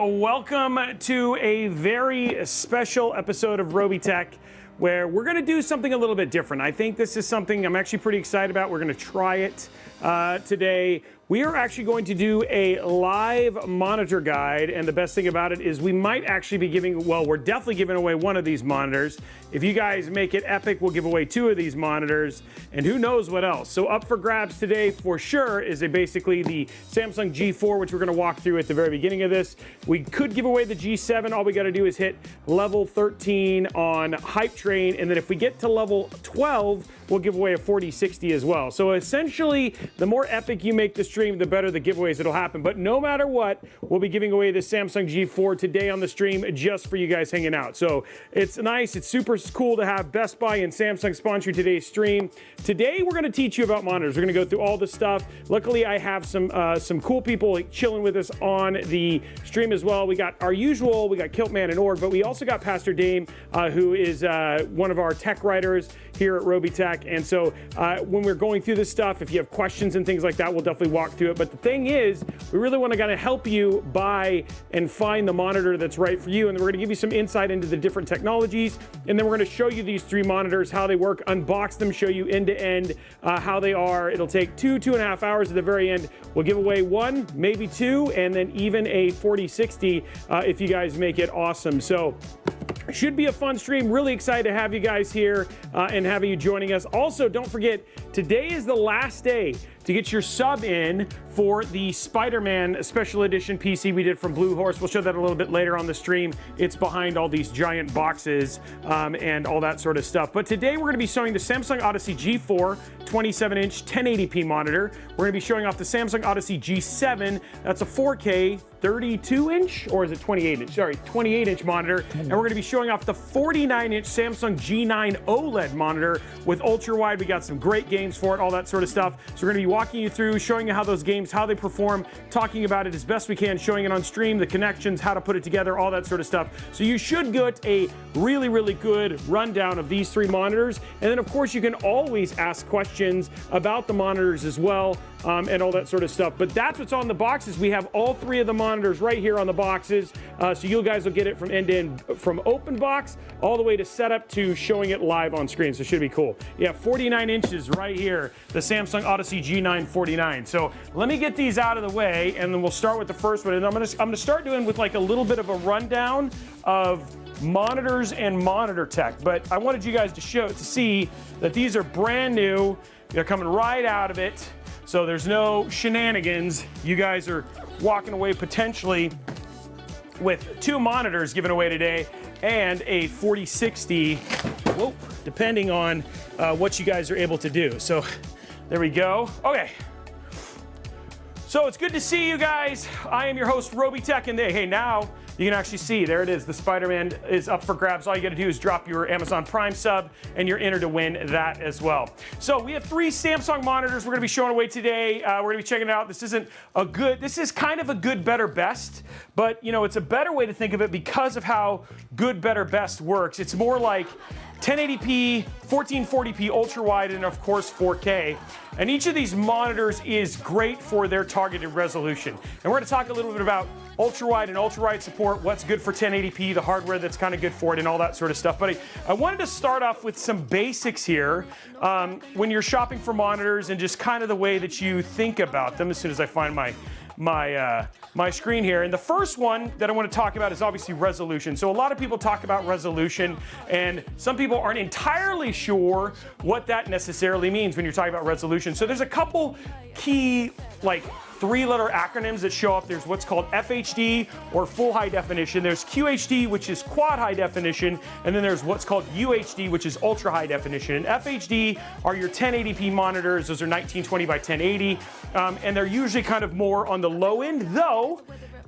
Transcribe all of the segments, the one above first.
Welcome to a very special episode of Robeytech, where we're going to do something a little bit different. I think this is something I'm actually pretty excited about. We're going to try it today. We are actually going to do a live monitor guide, and the best thing about it is we might actually be giving, well, we're definitely giving away one of these monitors. If you guys make it epic, we'll give away 2 of these monitors, and who knows what else. So up for grabs today for sure is basically the Samsung G4, which we're going to walk through at the very beginning of this. We could give away the G7. All we got to do is hit level 13 on Hype Train, and then if we get to level 12, we'll give away a 4060 as well. So essentially, the more epic you make the stream, the better the giveaways that'll happen. But no matter what, we'll be giving away the Samsung G4 today on the stream just for you guys hanging out. So it's nice, it's super cool to have Best Buy and Samsung sponsor today's stream. Today we're going to teach you about monitors. We're going to go through all the stuff. Luckily, I have some cool people chilling with us on the stream as well. We got our usual, we got Kiltman and Org, but we also got Pastor Dame, who is one of our tech writers here at Robeytech. And so when we're going through this stuff, if you have questions and things like that, we'll definitely walk through it. But the thing is, we really want to kind of help you buy and find the monitor that's right for you. And then we're going to give you some insight into the different technologies. And then we're going to show you these 3 monitors, how they work, unbox them, show you end to end how they are. It'll take 2.5 hours at the very end. We'll give away 1, maybe 2, and then even a 4060 if you guys make it awesome. So should be a fun stream. Really excited to have you guys here and having you joining us. Also, don't forget, today is the last day to get your sub in for the Spider-Man Special Edition PC we did from Blue Horse. We'll show that a little bit later on the stream. It's behind all these giant boxes and all that sort of stuff. But today we're going to be showing the Samsung Odyssey G4 27-inch 1080p monitor. We're going to be showing off the Samsung Odyssey G7. That's a 4K 32-inch, or is it 28-inch? Sorry, 28-inch monitor. And we're going to be showing off the 49-inch Samsung G9 OLED monitor with ultra-wide. We got some great games for it, all that sort of stuff. So we're going to be walking you through, showing you how those games, how they perform, talking about it as best we can, showing it on stream, the connections, how to put it together, all that sort of stuff. So you should get a really, really good rundown of these 3 monitors. And then, of course, you can always ask questions about the monitors as well, and all that sort of stuff. But that's what's on the boxes. We have all 3 of the monitors right here on the boxes. So you guys will get it from end to end, from open box all the way to setup to showing it live on screen. So it should be cool. Yeah, 49 inches right here, the Samsung Odyssey G9 49. So let me get these out of the way, and then we'll start with the first one. And I'm gonna start doing with like a little bit of a rundown of monitors and monitor tech. But I wanted you guys to see that these are brand new. They're coming right out of it. So there's no shenanigans. You guys are walking away potentially with 2 monitors given away today and a 4060, depending on what you guys are able to do. So there we go. Okay. So it's good to see you guys. I am your host, Robeytech, and hey, now you can actually see, there it is, the Spider-Man is up for grabs. All you gotta do is drop your Amazon Prime sub and you're entered to win that as well. So we have 3 Samsung monitors we're gonna be showing away today. We're gonna be checking it out. This is kind of a good, better, best, but you know, it's a better way to think of it because of how good, better, best works. It's more like 1080p, 1440p ultra-wide, and of course 4K. And each of these monitors is great for their targeted resolution. And we're going to talk a little bit about ultra-wide and ultra-wide support, what's good for 1080p, the hardware that's kind of good for it, and all that sort of stuff. But I wanted to start off with some basics here when you're shopping for monitors and just kind of the way that you think about them as soon as I find my screen here. And the first one that I want to talk about is obviously resolution. So a lot of people talk about resolution, and some people aren't entirely sure what that necessarily means when you're talking about resolution. So there's a couple key, like, 3-letter acronyms that show up. There's what's called FHD, or full high definition. There's QHD, which is quad high definition. And then there's what's called UHD, which is ultra high definition. And FHD are your 1080p monitors. Those are 1920 by 1080. And they're usually kind of more on the low end, though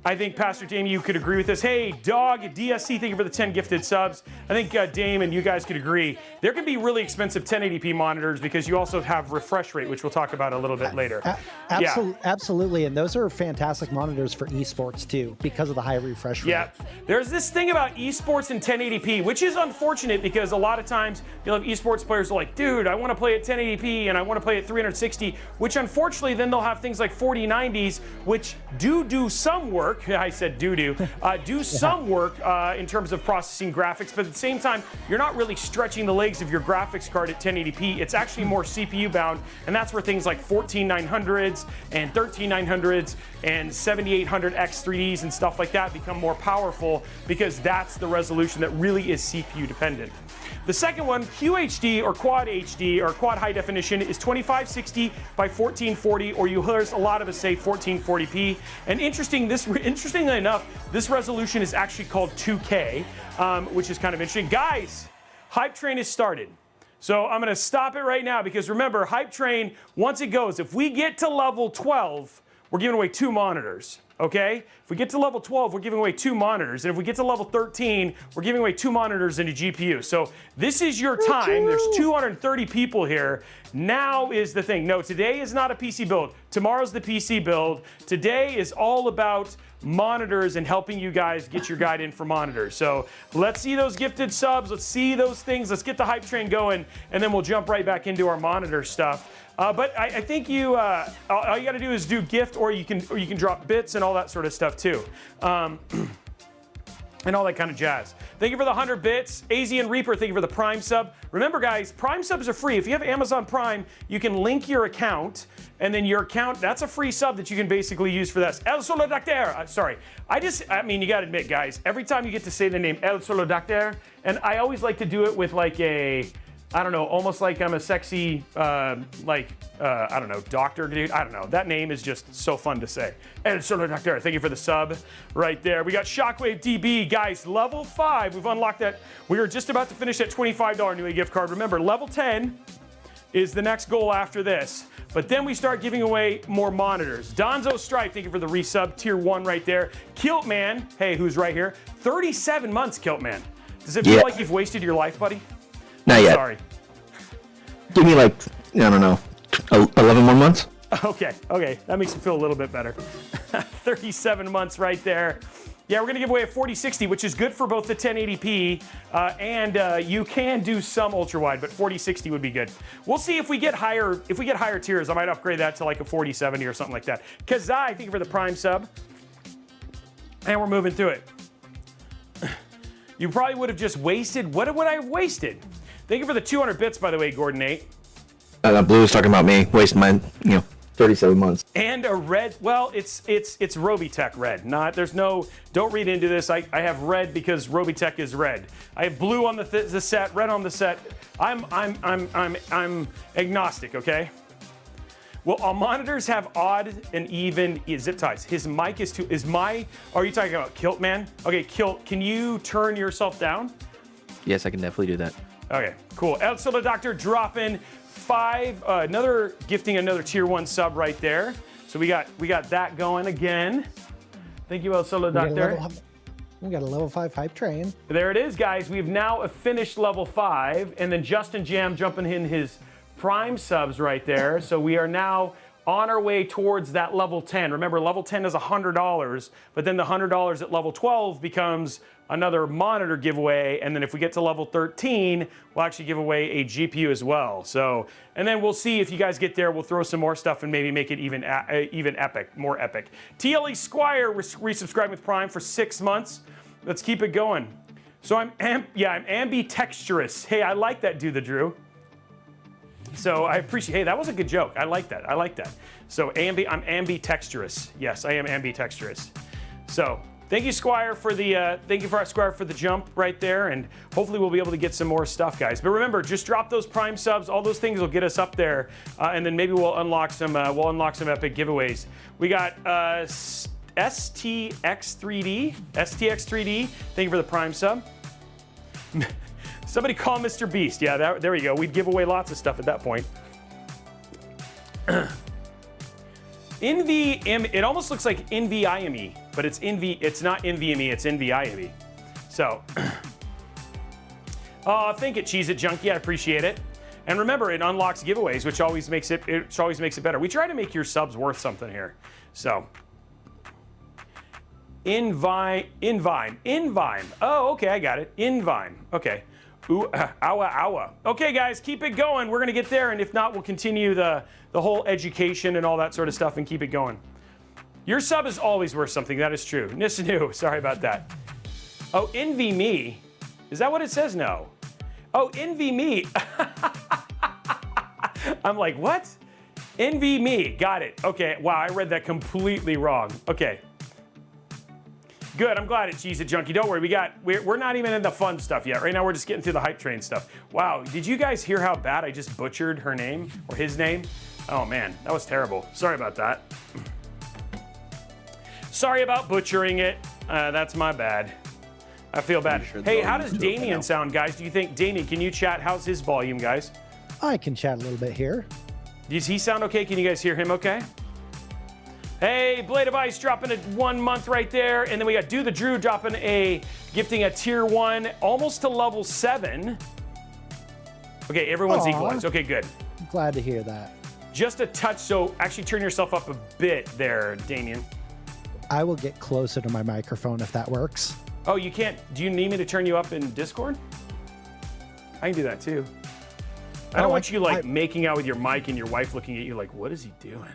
I think, Pastor Dame, you could agree with this. Hey, Dog, DSC, thank you for the 10 gifted subs. I think Dame and you guys could agree. There can be really expensive 1080p monitors because you also have refresh rate, which we'll talk about a little bit later. Absolutely, and those are fantastic monitors for esports too because of the high refresh rate. Yeah, there's this thing about esports and 1080p, which is unfortunate because a lot of times you'll have esports players who are like, dude, I want to play at 1080p and I want to play at 360, which unfortunately then they'll have things like 4090s, which do some work. work. I said do some work in terms of processing graphics, but at the same time, you're not really stretching the legs of your graphics card at 1080p. It's actually more CPU bound, and that's where things like 14900s and 13900s and 7800X 3Ds and stuff like that become more powerful, because that's the resolution that really is CPU dependent. The second one, QHD or Quad HD or Quad High Definition, is 2560 by 1440, or you hear a lot of us say 1440p. And interestingly enough, this resolution is actually called 2K, which is kind of interesting. Guys, Hype Train has started. So I'm gonna stop it right now, because remember, Hype Train, once it goes, if we get to level 12, we're giving away 2 monitors. Okay? If we get to level 12, we're giving away 2 monitors. And if we get to level 13, we're giving away 2 monitors and a GPU. So this is your time. There's 230 people here. Now is the thing. No, today is not a PC build. Tomorrow's the PC build. Today is all about monitors and helping you guys get your guide in for monitors. So let's see those gifted subs. Let's see those things. Let's get the Hype Train going, and then we'll jump right back into our monitor stuff. But I think all you got to do is do gift, or you can drop bits and all that sort of stuff too, and all that kind of jazz. Thank you for the 100 bits, AZ and Reaper. Thank you for the Prime sub. Remember, guys, Prime subs are free. If you have Amazon Prime, you can link your account, and then your account, that's a free sub that you can basically use for this. El Solo Doctor. Sorry, I mean, you got to admit, guys, every time you get to say the name El Solo Doctor, and I always like to do it with like I don't know, almost like I'm a sexy, I don't know, doctor dude. I don't know. That name is just so fun to say. El Solo Doctor, thank you for the sub right there. We got Shockwave DB. Guys, level 5, we've unlocked that. We are just about to finish that $25 Newegg gift card. Remember, level 10 is the next goal after this. But then we start giving away more monitors. Donzo Stripe, thank you for the resub, tier 1 right there. Kiltman, hey, who's right here? 37 months, Kiltman. Does it feel like you've wasted your life, buddy? Not yet. Sorry. Give me like, I don't know, 11 more months? Okay, that makes me feel a little bit better. 37 months right there. Yeah, we're gonna give away a 4060, which is good for both the 1080p and you can do some ultra-wide, but 4060 would be good. We'll see if we get higher tiers. I might upgrade that to like a 4070 or something like that. Kazai, thank you for the Prime sub. And we're moving through it. You probably would have just wasted, what would I have wasted? Thank you for the 200 bits, by the way, Gordon 8. Blue was talking about me wasting my, 37 months. And a red, well, it's Robeytech red. Don't read into this. I have red because Robeytech is red. I have blue on the set, red on the set. I'm agnostic, okay? Well, all monitors have odd and even zip ties. His mic is too, are you talking about Kilt, man? Okay, Kilt, can you turn yourself down? Yes, I can definitely do that. Okay, cool. El Solo Doctor dropping 5, gifting another tier 1 sub right there. So we got that going again. Thank you, El Solo Doctor. We got a level 5 Hype Train. There it is, guys. We've now finished level 5, and then Justin Jam jumping in his Prime subs right there. So we are now on our way towards that level 10. Remember, level 10 is $100, but then the $100 at level 12 becomes another monitor giveaway, and then if we get to level 13, we'll actually give away a GPU as well. So, and then we'll see if you guys get there, we'll throw some more stuff and maybe make it even epic, more epic. TLE Squire resubscribing with Prime for 6 months. Let's keep it going. So I'm ambidextrous. Hey, I like that, Do the Drew. So I appreciate, hey, that was a good joke. I like that. So I'm ambidextrous. Yes, I am ambidextrous. So thank you, Squire, for the jump right there, and hopefully we'll be able to get some more stuff, guys. But remember, just drop those Prime subs. All those things will get us up there, and then maybe we'll unlock some epic giveaways. We got STX3D. Thank you for the Prime sub. Somebody call Mr. Beast. Yeah, there we go. We'd give away lots of stuff at that point. It almost looks like NVIME, but it's not NVMe, it's NVIME. So, thank it, Cheese It Junkie, I appreciate it. And remember, it unlocks giveaways, which always makes it better. We try to make your subs worth something here. So, Invime. Oh, okay, I got it. Invime. Okay. Ooh, owa. Okay, guys, keep it going. We're gonna get there, and if not, we'll continue the whole education and all that sort of stuff and keep it going. Your sub is always worth something. That is true. Nisanu, sorry about that. Oh, envy me. Is that what it says? No. Oh, envy me. I'm like, what? Envy me. Got it. Okay. Wow, I read that completely wrong. Okay. Good. I'm glad it's Cheez-It Junkie. Don't worry. We're not even in the fun stuff yet. Right now, we're just getting through the hype train stuff. Wow. Did you guys hear how bad I just butchered her name or his name? Oh man, that was terrible. Sorry about that. Sorry about butchering it. That's my bad. I feel bad. Sure hey, how does Damien sound, guys? Do you think, Damien, can you chat? How's his volume, guys? I can chat a little bit here. Does he sound okay? Can you guys hear him okay? Hey, Blade of Ice dropping a 1 month right there. And then we got Do the Drew gifting a tier 1, almost to level 7. Okay, everyone's equalized. Okay, good. Glad to hear that. Just a touch, so actually turn yourself up a bit there, Damien. I will get closer to my microphone if that works. Oh, you can't, do you need me to turn you up in Discord? I can do that too. I don't want you like making out with your mic and your wife looking at you like, what is he doing?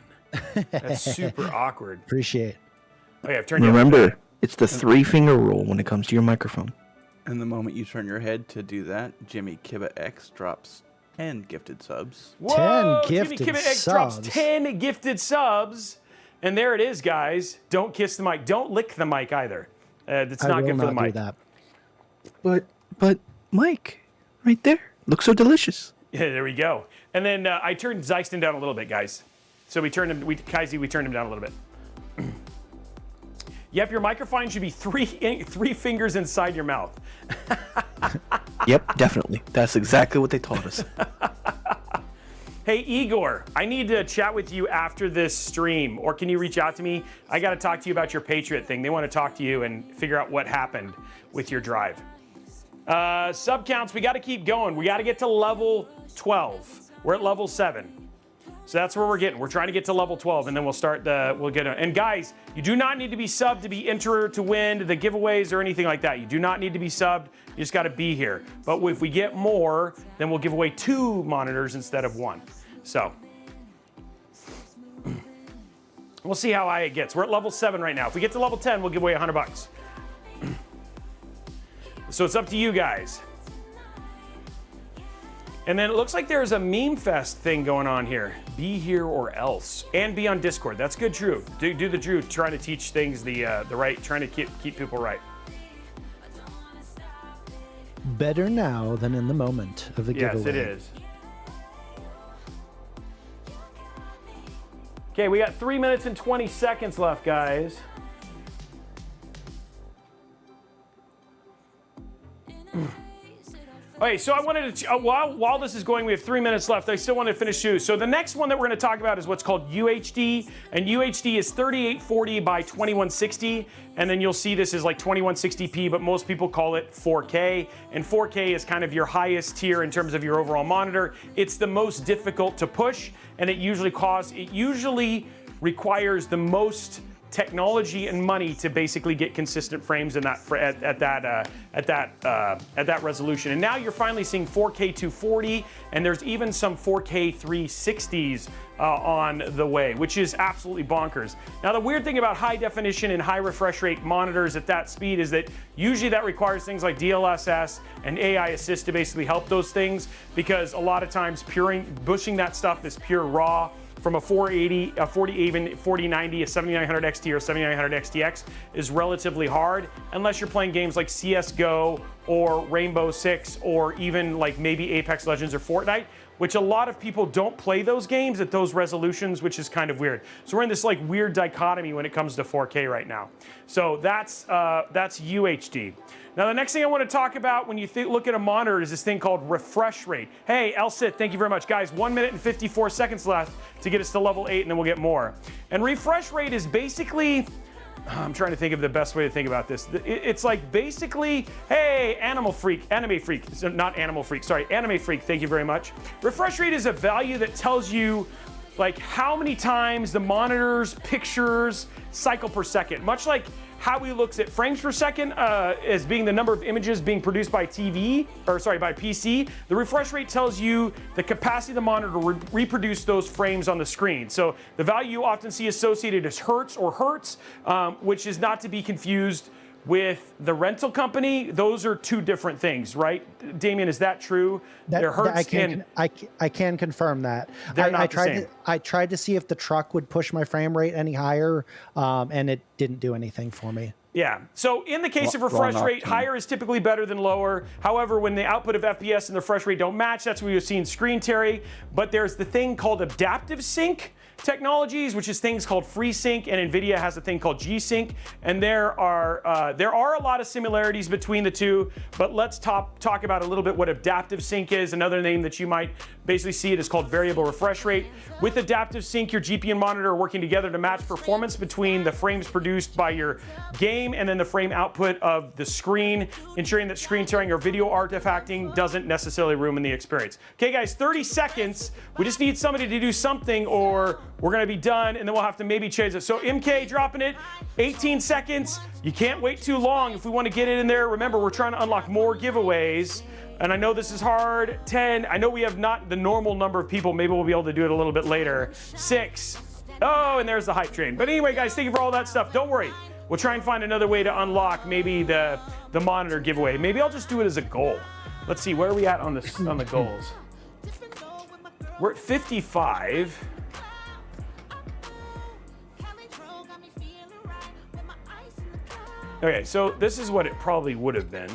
That's super awkward. Appreciate. Oh yeah, I've turned you Remember, it's the 3-finger rule when it comes to your microphone. And the moment you turn your head to do that, Jimmy Kibba X drops 10 gifted subs. Whoa, 10 gifted Jimmy Kimmett X drops subs. 10 gifted subs. And there it is, guys. Don't kiss the mic. Don't lick the mic either. That's not good for the mic. That. But Mike, right there, looks so delicious. Yeah, there we go. And then I turned Zeiston down a little bit, guys. So we turned him, Kaiser, we turned him down a little bit. Yep, your microphone should be three fingers inside your mouth. Yep, definitely. That's exactly what they taught us. Hey, Igor, I need to chat with you after this stream, or can you reach out to me? I got to talk to you about your Patriot thing. They want to talk to you and figure out what happened with your drive. Sub counts, we got to keep going. We got to get to level 12. We're at level 7. So that's where we're getting. We're trying to get to level 12, and then we'll get it. And guys, you do not need to be subbed to be entered to win the giveaways or anything like that. You do not need to be subbed. You just got to be here. But if we get more, then we'll give away 2 monitors instead of 1. So we'll see how high it gets. We're at level 7 right now. If we get to level 10, we'll give away $100. So it's up to you guys. And then it looks like there's a meme fest thing going on here. Be here or else. And be on Discord. That's good, Drew. Do the Drew, trying to teach things the right, trying to keep people right. Better now than in the moment of the giveaway. Yes, it is. Okay, we got 3 minutes and 20 seconds left, guys. Okay, so I wanted to, while this is going, we have 3 minutes left. I still want to finish too. So the next one that we're going to talk about is what's called UHD, and UHD is 3840 by 2160, and then you'll see this is like 2160p, but most people call it 4K, and 4K is kind of your highest tier in terms of your overall monitor. It's the most difficult to push, and it usually requires the most technology and money to basically get consistent frames in that at that resolution. And now you're finally seeing 4K 240, and there's even some 4K 360s on the way, which is absolutely bonkers. Now the weird thing about high definition and high refresh rate monitors at that speed is that usually that requires things like DLSS and AI assist to basically help those things, because a lot of times bushing that stuff is pure raw from a 480, a 4090, a 7900 XT or 7900 XTX is relatively hard unless you're playing games like CSGO or Rainbow Six or even like maybe Apex Legends or Fortnite, which a lot of people don't play those games at those resolutions, which is kind of weird. So we're in this like weird dichotomy when it comes to 4K right now. So that's UHD. Now the next thing I want to talk about when you look at a monitor is this thing called refresh rate. Hey, Elsit, thank you very much. Guys, 1 minute and 54 seconds left to get us to level 8, and then we'll get more. And refresh rate is basically, I'm trying to think of the best way to think about this. It's like basically, hey, Anime Freak, so not Animal Freak, sorry, Anime Freak, thank you very much. Refresh rate is a value that tells you like how many times the monitor's pictures cycle per second. Much like how he looks at frames per second as being the number of images being produced by by PC. The refresh rate tells you the capacity of the monitor to reproduce those frames on the screen. So the value you often see associated is hertz or hertz, which is not to be confused with the rental company. Those are two different things, right? Damien, is that true? They're hertz I can confirm that. They're not the same. I tried to see if the truck would push my frame rate any higher, and it didn't do anything for me. Yeah, so in the case of refresh rate, higher is typically better than lower. However, when the output of FPS and the refresh rate don't match, that's where you're seeing screen tearing. But there's the thing called adaptive sync technologies, which is things called FreeSync, and NVIDIA has a thing called G-Sync, and there are a lot of similarities between the two, but let's talk about a little bit what adaptive sync is. Another name that you might basically see it is called variable refresh rate. With adaptive sync, your GPU and monitor are working together to match performance between the frames produced by your game and then the frame output of the screen, ensuring that screen tearing or video artifacting doesn't necessarily ruin the experience. Okay guys, 30 seconds. We just need somebody to do something or we're gonna be done and then we'll have to maybe change it. So MK dropping it, 18 seconds. You can't wait too long if we wanna get it in there. Remember, we're trying to unlock more giveaways. And I know this is hard. 10, I know we have not the normal number of people. Maybe we'll be able to do it a little bit later. 6, oh, and there's the hype train. But anyway, guys, thank you for all that stuff. Don't worry. We'll try and find another way to unlock maybe the monitor giveaway. Maybe I'll just do it as a goal. Let's see, where are we at on the goals? We're at 55. Okay, so this is what it probably would have been.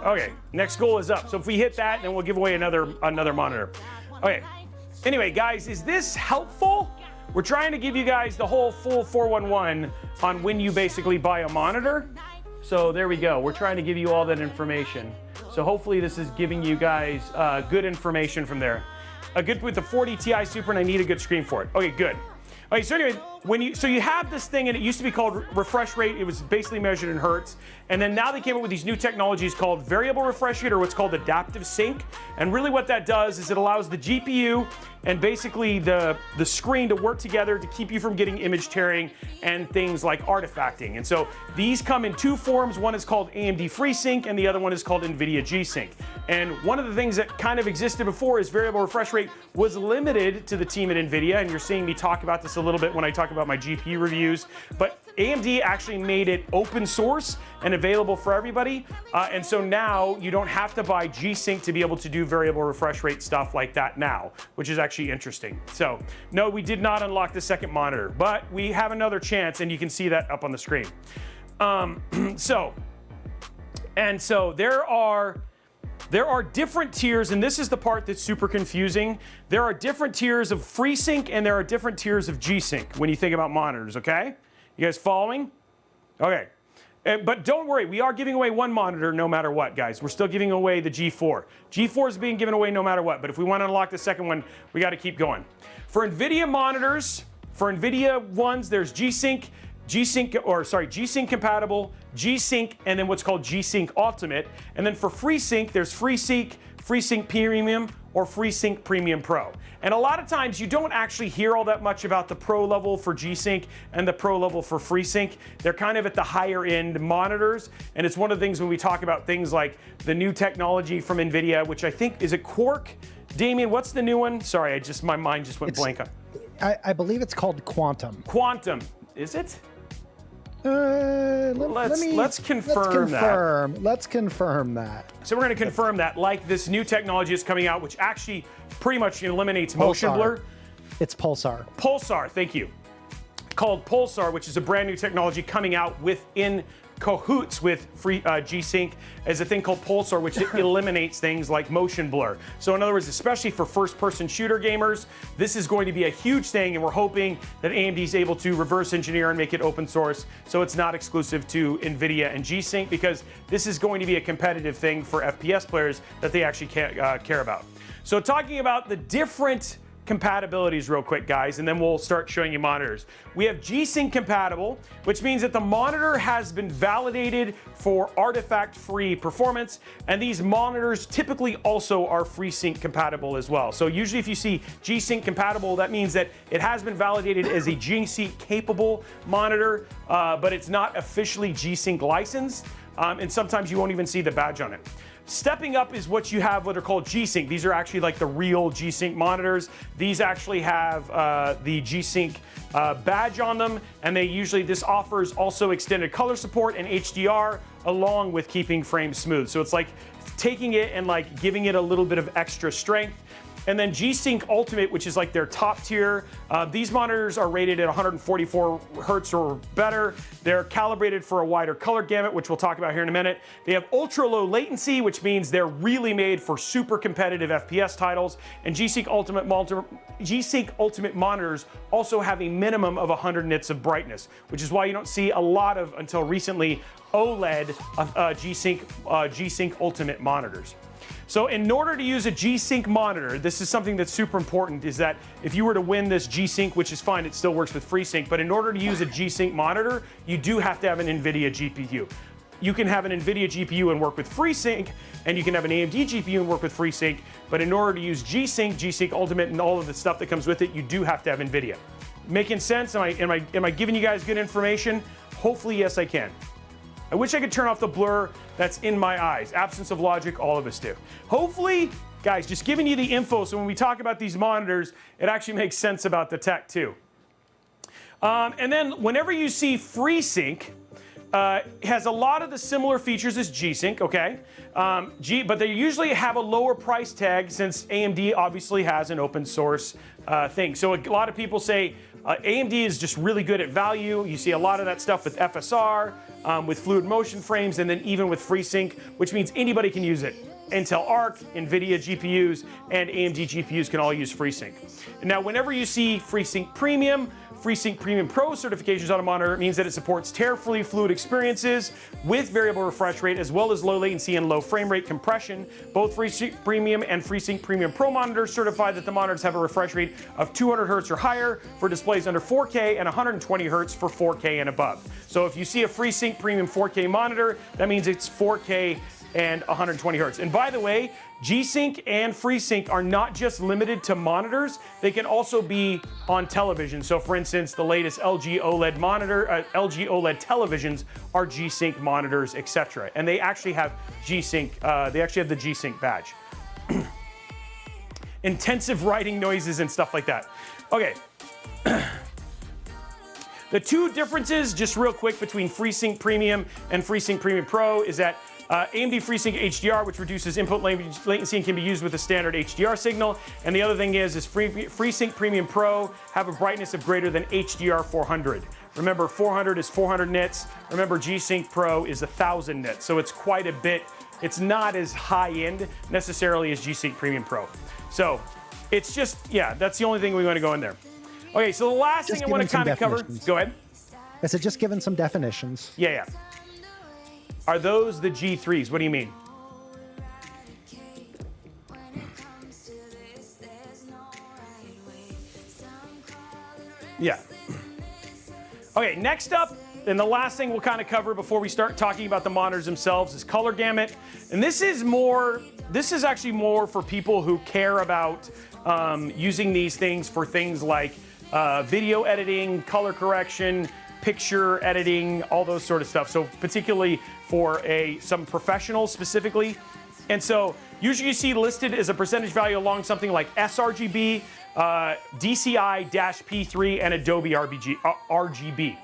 Okay, next goal is up. So if we hit that, then we'll give away another monitor. Okay. Anyway, guys, is this helpful? We're trying to give you guys the whole full 411 on when you basically buy a monitor. So there we go. We're trying to give you all that information. So hopefully this is giving you guys good information from there. Good with the 40 Ti Super, and I need a good screen for it. Okay, good. Okay, so anyway, you have this thing, and it used to be called refresh rate. It was basically measured in hertz, and then now they came up with these new technologies called variable refresh rate, or what's called adaptive sync. And really, what that does is it allows the GPU and basically the screen to work together to keep you from getting image tearing and things like artifacting. And so these come in two forms. One is called AMD FreeSync, and the other one is called NVIDIA G-Sync. And one of the things that kind of existed before is variable refresh rate was limited to the team at NVIDIA, and you're seeing me talk about this a little bit when I talk about my GPU reviews, but AMD actually made it open source and available for everybody, and so now you don't have to buy G-Sync to be able to do variable refresh rate stuff like that now, which is actually interesting. So no, we did not unlock the second monitor, but we have another chance, and you can see that up on the screen. So there are different tiers, and this is the part that's super confusing. There are different tiers of FreeSync and there are different tiers of G-Sync when you think about monitors, okay? You guys following? Okay. But don't worry, we are giving away one monitor no matter what, guys. We're still giving away the G4. G4 is being given away no matter what, but if we want to unlock the second one, we got to keep going. For NVIDIA monitors, for NVIDIA ones, there's G-Sync, G-Sync compatible, G-Sync, and then what's called G-Sync Ultimate. And then for FreeSync, there's FreeSync, FreeSync Premium, or FreeSync Premium Pro. And a lot of times you don't actually hear all that much about the Pro level for G-Sync and the Pro level for FreeSync. They're kind of at the higher end monitors. And it's one of the things when we talk about things like the new technology from NVIDIA, which I think, is it Quark? Damien, what's the new one? Sorry, my mind just went blank on. I believe it's called Quantum. Quantum, is it? Let's confirm that. Let's confirm that. So we're going to confirm that, like this new technology is coming out, which actually pretty much eliminates motion blur. It's Pulsar. Pulsar, thank you. Called Pulsar, which is a brand new technology coming out within cahoots with free G-Sync is a thing called Pulsar, which eliminates things like motion blur. So in other words, especially for first-person shooter gamers, this is going to be a huge thing, and we're hoping that AMD is able to reverse engineer and make it open source so it's not exclusive to NVIDIA and G-Sync, because this is going to be a competitive thing for FPS players that they actually care about. So talking about the different compatibilities real quick, guys, and then we'll start showing you monitors. We have G-Sync compatible, which means that the monitor has been validated for artifact-free performance, and these monitors typically also are FreeSync compatible as well. So usually if you see G-Sync compatible, that means that it has been validated as a G-Sync capable monitor, but it's not officially G-Sync licensed, and sometimes you won't even see the badge on it. Stepping up is what you have, what are called G-Sync. These are actually like the real G-Sync monitors. These actually have the G-Sync badge on them, and this offers also extended color support and HDR, along with keeping frames smooth. So it's like taking it and like giving it a little bit of extra strength. And then G-Sync Ultimate, which is like their top tier. These monitors are rated at 144 hertz or better. They're calibrated for a wider color gamut, which we'll talk about here in a minute. They have ultra low latency, which means they're really made for super competitive FPS titles. And G-Sync Ultimate monitors also have a minimum of 100 nits of brightness, which is why you don't see a lot of, until recently, OLED G-Sync Ultimate monitors. So in order to use a G-Sync monitor, this is something that's super important, is that if you were to win this G-Sync, which is fine, it still works with FreeSync, but in order to use a G-Sync monitor, you do have to have an NVIDIA GPU. You can have an NVIDIA GPU and work with FreeSync, and you can have an AMD GPU and work with FreeSync, but in order to use G-Sync, G-Sync Ultimate, and all of the stuff that comes with it, you do have to have NVIDIA. Making sense? Am I giving you guys good information? Hopefully, yes, I can. I wish I could turn off the blur that's in my eyes. Absence of logic, all of us do. Hopefully, guys, just giving you the info so when we talk about these monitors, it actually makes sense about the tech too. And then whenever you see FreeSync, it has a lot of the similar features as G-Sync, okay? But they usually have a lower price tag since AMD obviously has an open source thing. So a lot of people say AMD is just really good at value. You see a lot of that stuff with FSR, with fluid motion frames, and then even with FreeSync, which means anybody can use it. Intel Arc, NVIDIA GPUs, and AMD GPUs can all use FreeSync. Now, whenever you see FreeSync Premium Pro certifications on a monitor, it means that it supports tear-free fluid experiences with variable refresh rate, as well as low latency and low frame rate compression. Both FreeSync Premium and FreeSync Premium Pro monitors certify that the monitors have a refresh rate of 200 hertz or higher for displays under 4K and 120 hertz for 4K and above. So if you see a FreeSync Premium 4K monitor, that means it's 4K and 120 hertz. And by the way, G-Sync and FreeSync are not just limited to monitors, they can also be on television. So for instance, the latest LG OLED LG OLED televisions are G-Sync monitors, etc. And they actually have G-Sync, they actually have the G-Sync badge. Intensive writing noises and stuff like that. Okay. The two differences, just real quick, between FreeSync Premium and FreeSync Premium Pro is that AMD FreeSync HDR, which reduces input latency and can be used with a standard HDR signal. And the other thing is FreeSync Premium Pro have a brightness of greater than HDR 400. Remember, 400 is 400 nits. Remember, G-Sync Pro is 1,000 nits. So it's quite a bit. It's not as high-end necessarily as G-Sync Premium Pro. So it's just, yeah, that's the only thing we want to go in there. Okay, so the last thing I want to kind of cover, go ahead. I said just given some definitions. Yeah. Are those the G3s? What do you mean? Yeah. Okay, next up, and the last thing we'll kind of cover before we start talking about the monitors themselves is color gamut. And this is actually more for people who care about using these things for things like video editing, color correction, picture editing, all those sort of stuff. So particularly for some professionals specifically. And so usually you see listed as a percentage value along something like sRGB, DCI-P3, and Adobe RGB.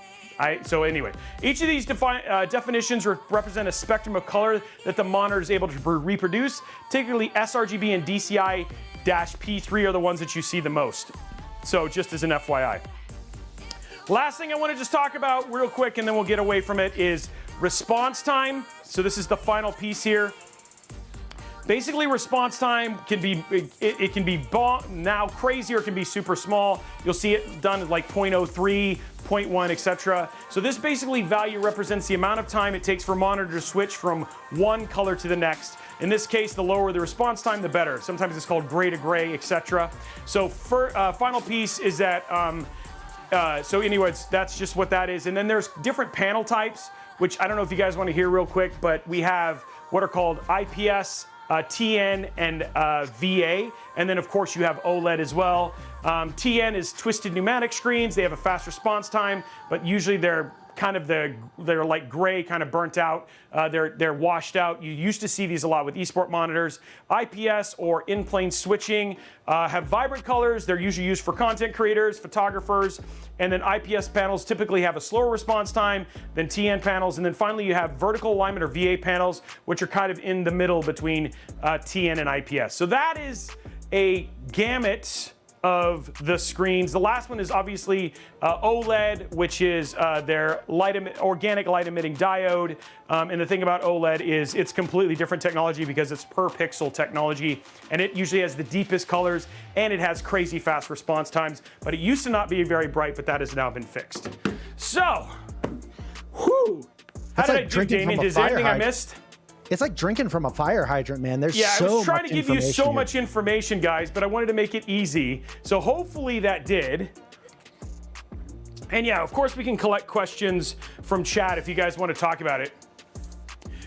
So anyway, each of these definitions represent a spectrum of color that the monitor is able to reproduce. Particularly sRGB and DCI-P3 are the ones that you see the most. So just as an FYI. Last thing I want to just talk about real quick, and then we'll get away from it, is response time. So this is the final piece here. Basically, response time can be, it can be now crazy or it can be super small. You'll see it done at like 0.03, 0.1, etc. So this basically value represents the amount of time it takes for a monitor to switch from one color to the next. In this case, the lower the response time, the better. Sometimes it's called gray to gray, etc. So final piece is that, so anyways, that's just what that is. And then there's different panel types, which I don't know if you guys want to hear real quick, but we have what are called IPS, TN, and VA. And then of course you have OLED as well. TN is twisted pneumatic screens. They have a fast response time, but usually they're kind of they're like gray, kind of burnt out. They're washed out. You used to see these a lot with eSport monitors. IPS or in-plane switching have vibrant colors. They're usually used for content creators, photographers, and then IPS panels typically have a slower response time than TN panels. And then finally you have vertical alignment or VA panels, which are kind of in the middle between TN and IPS. So that is a gamut of the screens. The last one is obviously OLED, which is their organic light emitting diode. And the thing about OLED is it's completely different technology because it's per pixel technology, and it usually has the deepest colors and it has crazy fast response times. But it used to not be very bright, but that has now been fixed. So, whew. How did I do, Damien? Is there anything I missed? It's like drinking from a fire hydrant, man. There's yeah, so much I was trying to give you so here. much information, guys, but I wanted to make it easy. So hopefully that did. And yeah, of course we can collect questions from chat if you guys want to talk about it.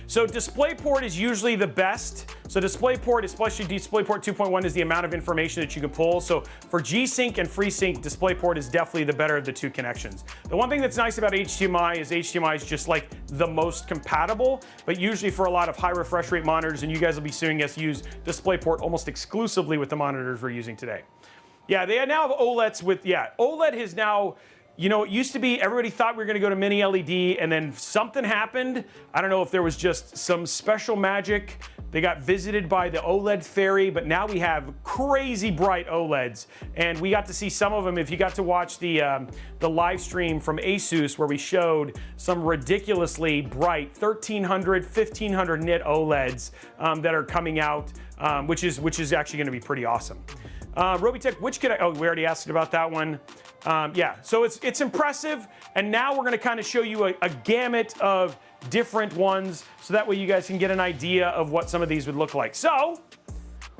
So DisplayPort is usually the best. So DisplayPort, especially DisplayPort 2.1, is the amount of information that you can pull. So for G-Sync and FreeSync, DisplayPort is definitely the better of the two connections. The one thing that's nice about HDMI is HDMI is just like the most compatible, but usually for a lot of high refresh rate monitors, and you guys will be seeing us use DisplayPort almost exclusively with the monitors we're using today. Yeah, they now have OLEDs with, OLED is now, you know, it used to be everybody thought we were gonna go to mini LED, and then something happened. I don't know if there was just some special magic. They got visited by the OLED fairy, but now we have crazy bright OLEDs. And we got to see some of them. If you got to watch the live stream from Asus where we showed some ridiculously bright 1300, 1500 nit OLEDs that are coming out, which is actually gonna be pretty awesome. Robeytech, which could we already asked about that one. Yeah, so it's impressive, and now we're gonna kind of show you a gamut of different ones, so that way you guys can get an idea of what some of these would look like. So,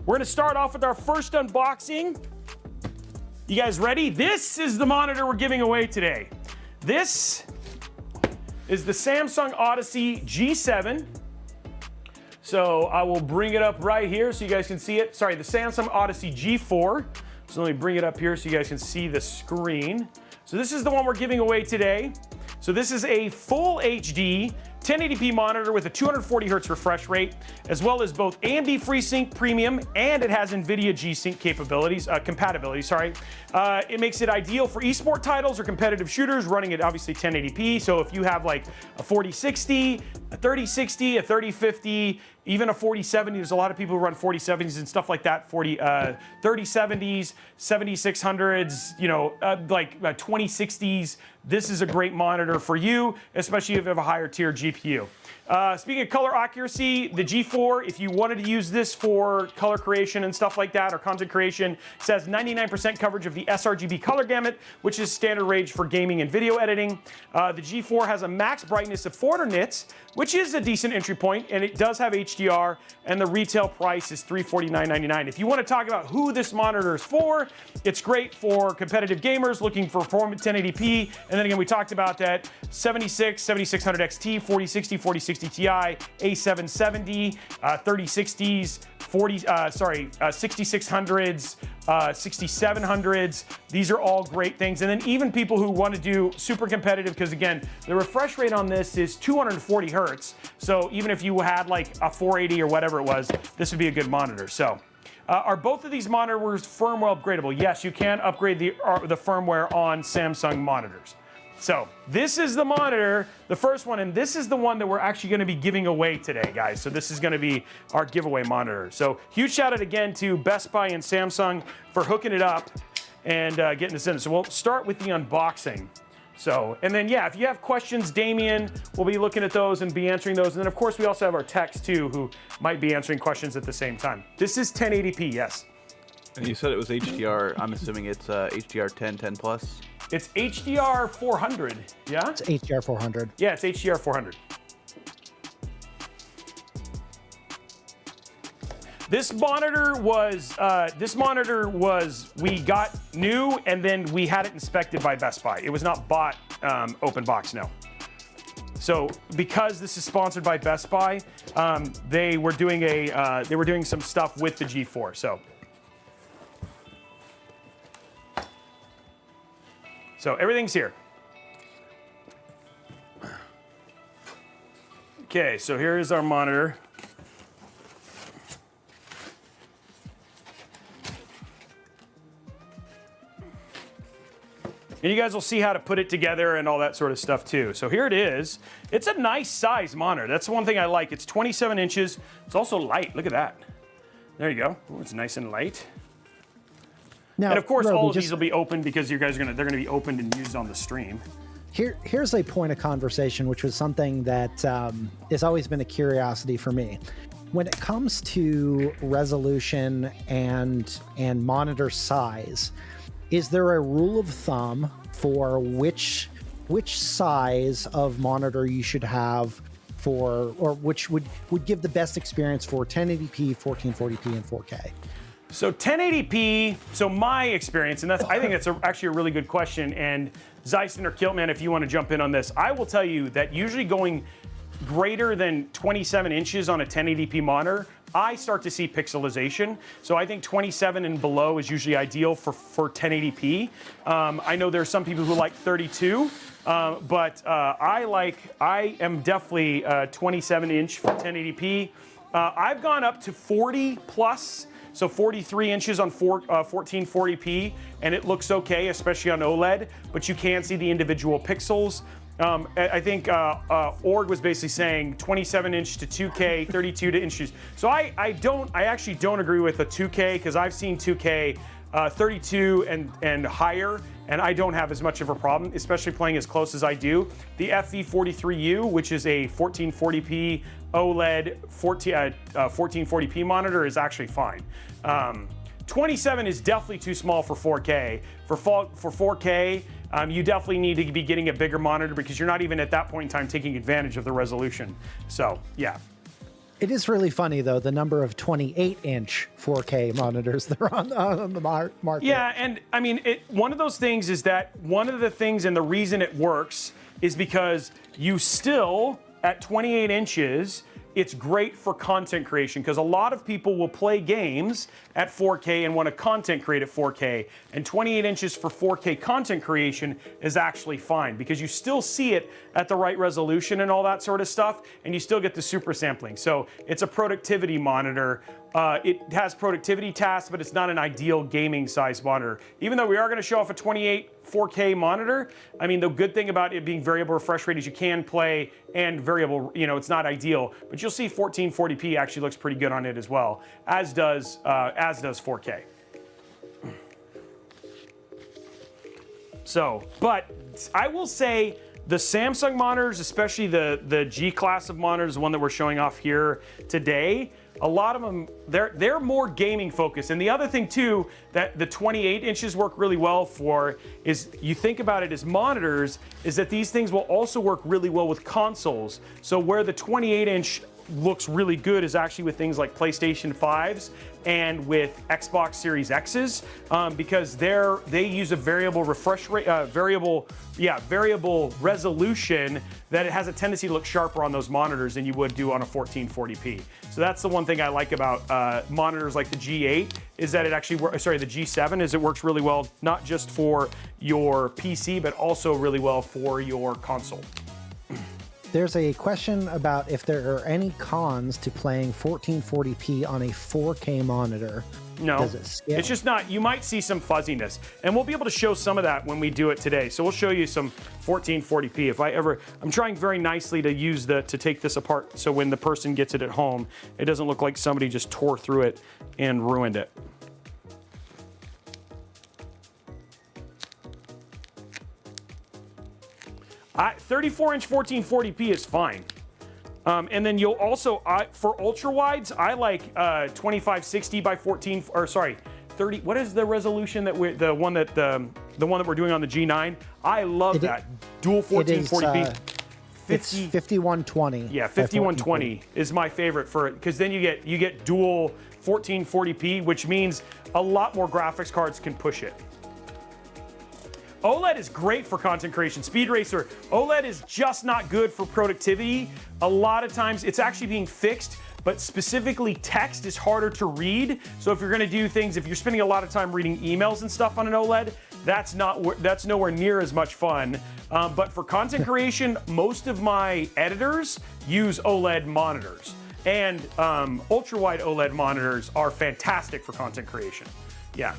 we're gonna start off with our first unboxing. You guys ready? This is the monitor we're giving away today. This is the Samsung Odyssey G7. So I will bring it up right here so you guys can see it. Sorry, the Samsung Odyssey G4. So let me bring it up here so you guys can see the screen. So this is the one we're giving away today. So this is a full HD 1080p monitor with a 240 hertz refresh rate, as well as both AMD FreeSync Premium, and it has NVIDIA G-Sync compatibility. It makes it ideal for esport titles or competitive shooters running at obviously 1080p. So if you have like a 4060, a 3060, a 3050, even a 4070, there's a lot of people who run 4070s and stuff like that, 3070s, 7600s, you know, like 2060s. This is a great monitor for you, especially if you have a higher tier GPU. Speaking of color accuracy, the G4, if you wanted to use this for color creation and stuff like that, or content creation, says 99% coverage of the sRGB color gamut, which is standard range for gaming and video editing. The G4 has a max brightness of 400 nits, which is a decent entry point, and it does have HDR, and the retail price is $349.99. If you want to talk about who this monitor is for, it's great for competitive gamers looking for performance 1080p, and then again, we talked about that 7600 XT, 4060, 4060 Ti, A770, 3060s, 6600s, 6700s. These are all great things. And then even people who want to do super competitive, because again, the refresh rate on this is 240 hertz. So even if you had like a 480 or whatever it was, this would be a good monitor. So are both of these monitors firmware upgradable? Yes, you can upgrade the firmware on Samsung monitors. So this is the monitor, the first one, and this is the one that we're actually going to be giving away today, guys. So this is going to be our giveaway monitor. So huge shout out again to Best Buy and Samsung for hooking it up and getting this in. So we'll start with the unboxing. So, and then, yeah, if you have questions, Damien will be looking at those and be answering those. And then, of course, we also have our techs, too, who might be answering questions at the same time. This is 1080p, yes. And you said it was HDR. I'm assuming it's HDR 10 plus. It's HDR 400, yeah? It's HDR 400. Yeah, it's HDR 400. This monitor was we got new and then we had it inspected by Best Buy. It was not bought open box, no. So because this is sponsored by Best Buy, they were doing some stuff with the G4. So everything's here. Okay, so here is our monitor. And you guys will see how to put it together and all that sort of stuff too. So here it is. It's a nice size monitor. That's one thing I like. It's 27 inches. It's also light. Look at that. There you go. Ooh, it's nice and light. Now, And of course, Robey, all of these will be open because you guys they're gonna be opened and used on the stream. Here's a point of conversation, which was something that has always been a curiosity for me. When it comes to resolution and monitor size, is there a rule of thumb for which size of monitor you should have for, or which would give the best experience for 1080p, 1440p, and 4K? So 1080p, so my experience, and I think that's actually a really good question, and Zeisen or Kiltman, if you want to jump in on this, I will tell you that usually going greater than 27 inches on a 1080p monitor, I start to see pixelization. So I think 27 and below is usually ideal for 1080p. I know there are some people who like 32, but I am definitely 27 inch for 1080p. I've gone up to 40 plus. So 43 inches on 1440p, and it looks okay, especially on OLED, but you can see the individual pixels. I think Org was basically saying 27 inch to 2K, 32 to inches. So I actually don't agree with the 2K, because I've seen 2K 32 and higher, and I don't have as much of a problem, especially playing as close as I do. The FV43U, which is a 1440p OLED 1440p monitor, is actually fine. 27 is definitely too small for 4K. For 4K, you definitely need to be getting a bigger monitor because you're not even at that point in time taking advantage of the resolution. So, yeah. It is really funny, though, the number of 28-inch 4K monitors that are on the market. Yeah, and I mean, one of those things is that one of the things, and the reason it works, is because you still, at 28 inches, it's great for content creation, because a lot of people will play games at 4K and want to content create at 4K, and 28 inches for 4K content creation is actually fine, because you still see it at the right resolution and all that sort of stuff, and you still get the super sampling. So it's a productivity monitor. It has productivity tasks, but it's not an ideal gaming size monitor. Even though we are going to show off a 28 4K monitor, I mean, the good thing about it being variable refresh rate is you can play and variable, it's not ideal, but you'll see 1440p actually looks pretty good on it as well, as does 4K. So, but I will say the Samsung monitors, especially the G class of monitors, the one that we're showing off here today, a lot of them, they're more gaming focused. And the other thing too, that the 28 inches work really well for, is you think about it as monitors, is that these things will also work really well with consoles. So where the 28 inch looks really good is actually with things like PlayStation 5s and with Xbox Series X's, because they use a variable refresh rate, variable resolution, that it has a tendency to look sharper on those monitors than you would do on a 1440p. So that's the one thing I like about monitors like the G8, is that it actually the G7, is it works really well, not just for your PC, but also really well for your console. There's a question about if there are any cons to playing 1440p on a 4K monitor. No, Does it scale? It's just not. You might see some fuzziness, and we'll be able to show some of that when we do it today. So we'll show you some 1440p. I'm trying very nicely to take this apart, so when the person gets it at home, it doesn't look like somebody just tore through it and ruined it. 34-inch 1440p is fine. And then you'll also, for ultra wides, I like 2560 by 14, or sorry, 30. What is the resolution that the one that we're doing on the G9? I love that dual 1440p. It's 5120. Yeah, 5120 is my favorite for it, because then you get dual 1440p, which means a lot more graphics cards can push it. OLED is great for content creation. Speed Racer, OLED is just not good for productivity. A lot of times it's actually being fixed, but specifically text is harder to read. So if you're gonna do things, if you're spending a lot of time reading emails and stuff on an OLED, that's nowhere near as much fun. But for content creation, most of my editors use OLED monitors. And ultra-wide OLED monitors are fantastic for content creation. Yeah.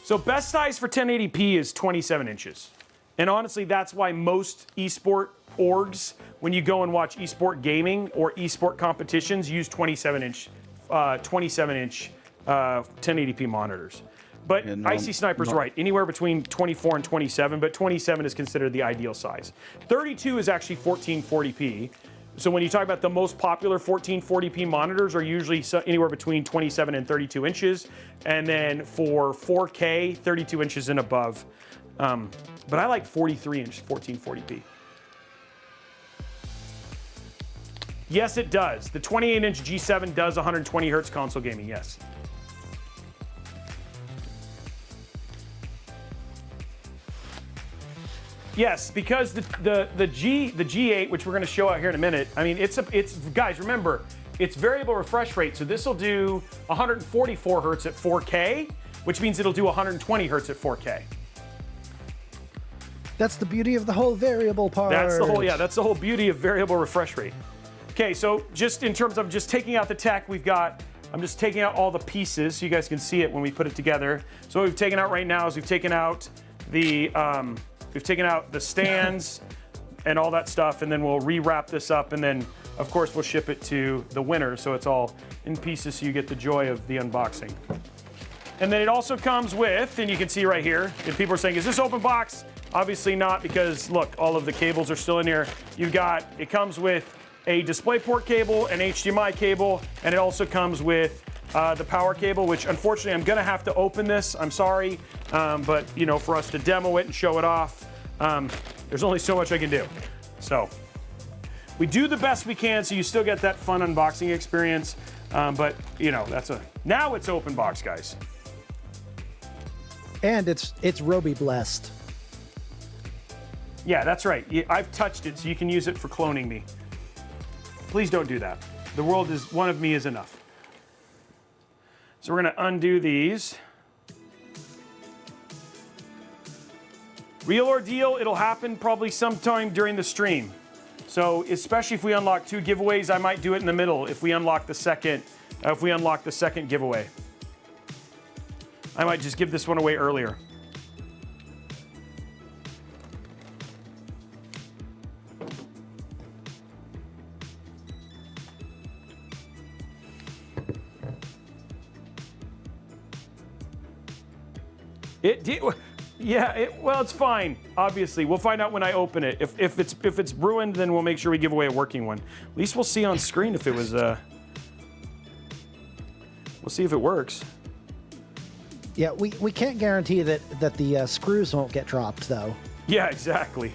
So best size for 1080p is 27 inches. And honestly, that's why most esport orgs, when you go and watch esport gaming or esport competitions, use 27-inch 1080p monitors. But Icy Sniper's right, anywhere between 24 and 27, but 27 is considered the ideal size. 32 is actually 1440p. So when you talk about the most popular 1440p monitors are usually anywhere between 27 and 32 inches. And then for 4K, 32 inches and above. But I like 43-inch 1440p. Yes, it does. The 28-inch G7 does 120 hertz console gaming, yes. Yes, because the G8, which we're going to show out here in a minute, I mean, it's guys, remember, it's variable refresh rate, so this will do 144 hertz at 4K, which means it'll do 120 hertz at 4K. That's the beauty of the whole variable part. That's the whole beauty of variable refresh rate. Okay, so just in terms of just taking out the tech, I'm just taking out all the pieces so you guys can see it when we put it together. So what we've taken out right now is we've taken out the stands and all that stuff, and then we'll rewrap this up, and then of course we'll ship it to the winner, so it's all in pieces so you get the joy of the unboxing. And then it also comes with, and you can see right here, if people are saying, is this open box? Obviously not, because look, all of the cables are still in here. It comes with a DisplayPort cable, an HDMI cable, and it also comes with the power cable, which unfortunately I'm gonna have to open this. I'm sorry, but you know, for us to demo it and show it off, there's only so much I can do. So we do the best we can, so you still get that fun unboxing experience. But you know, now it's open box, guys. And it's Robey blessed. Yeah, that's right. I've touched it, so you can use it for cloning me. Please don't do that. The world is one of me is enough. So we're gonna undo these. Real or deal, it'll happen probably sometime during the stream. So especially if we unlock 2 giveaways, I might do it in the middle if we unlock the second giveaway. I might just give this one away earlier. It did. Yeah. Well, it's fine. Obviously, we'll find out when I open it. If it's ruined, then we'll make sure we give away a working one. At least we'll see on screen if it was. We'll see if it works. Yeah, we can't guarantee that the screws won't get dropped, though. Yeah, exactly.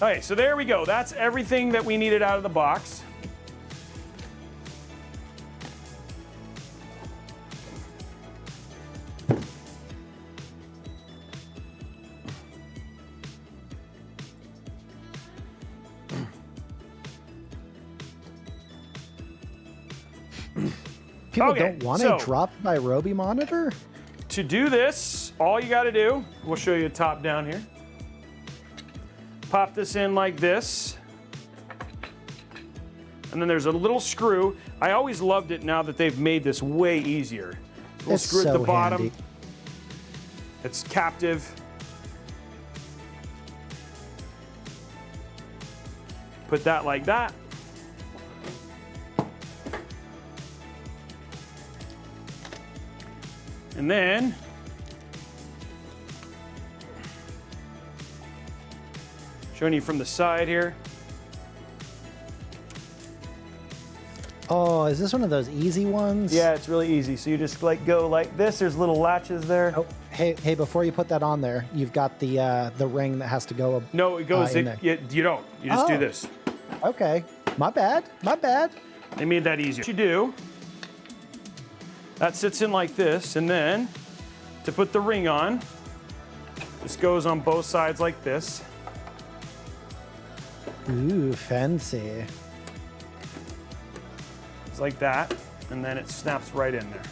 All right, so there we go. That's everything that we needed out of the box. People don't want a dropped by Robey monitor? To do this, all you got to do, we'll show you top down here. Pop this in like this. And then there's a little screw. I always loved it now that they've made this way easier. Little screw at the bottom. Handy. It's captive. Put that like that. And then showing you from the side here. Oh, is this one of those easy ones? Yeah, it's really easy. So you just like go like this. There's little latches there. Oh, hey, before you put that on there, you've got the ring that has to go. No, it goes. in there. You don't. You just do this. Okay, my bad. They made that easier. What you do? That sits in like this, and then to put the ring on, this goes on both sides like this. Ooh, fancy. It's like that, and then it snaps right in there.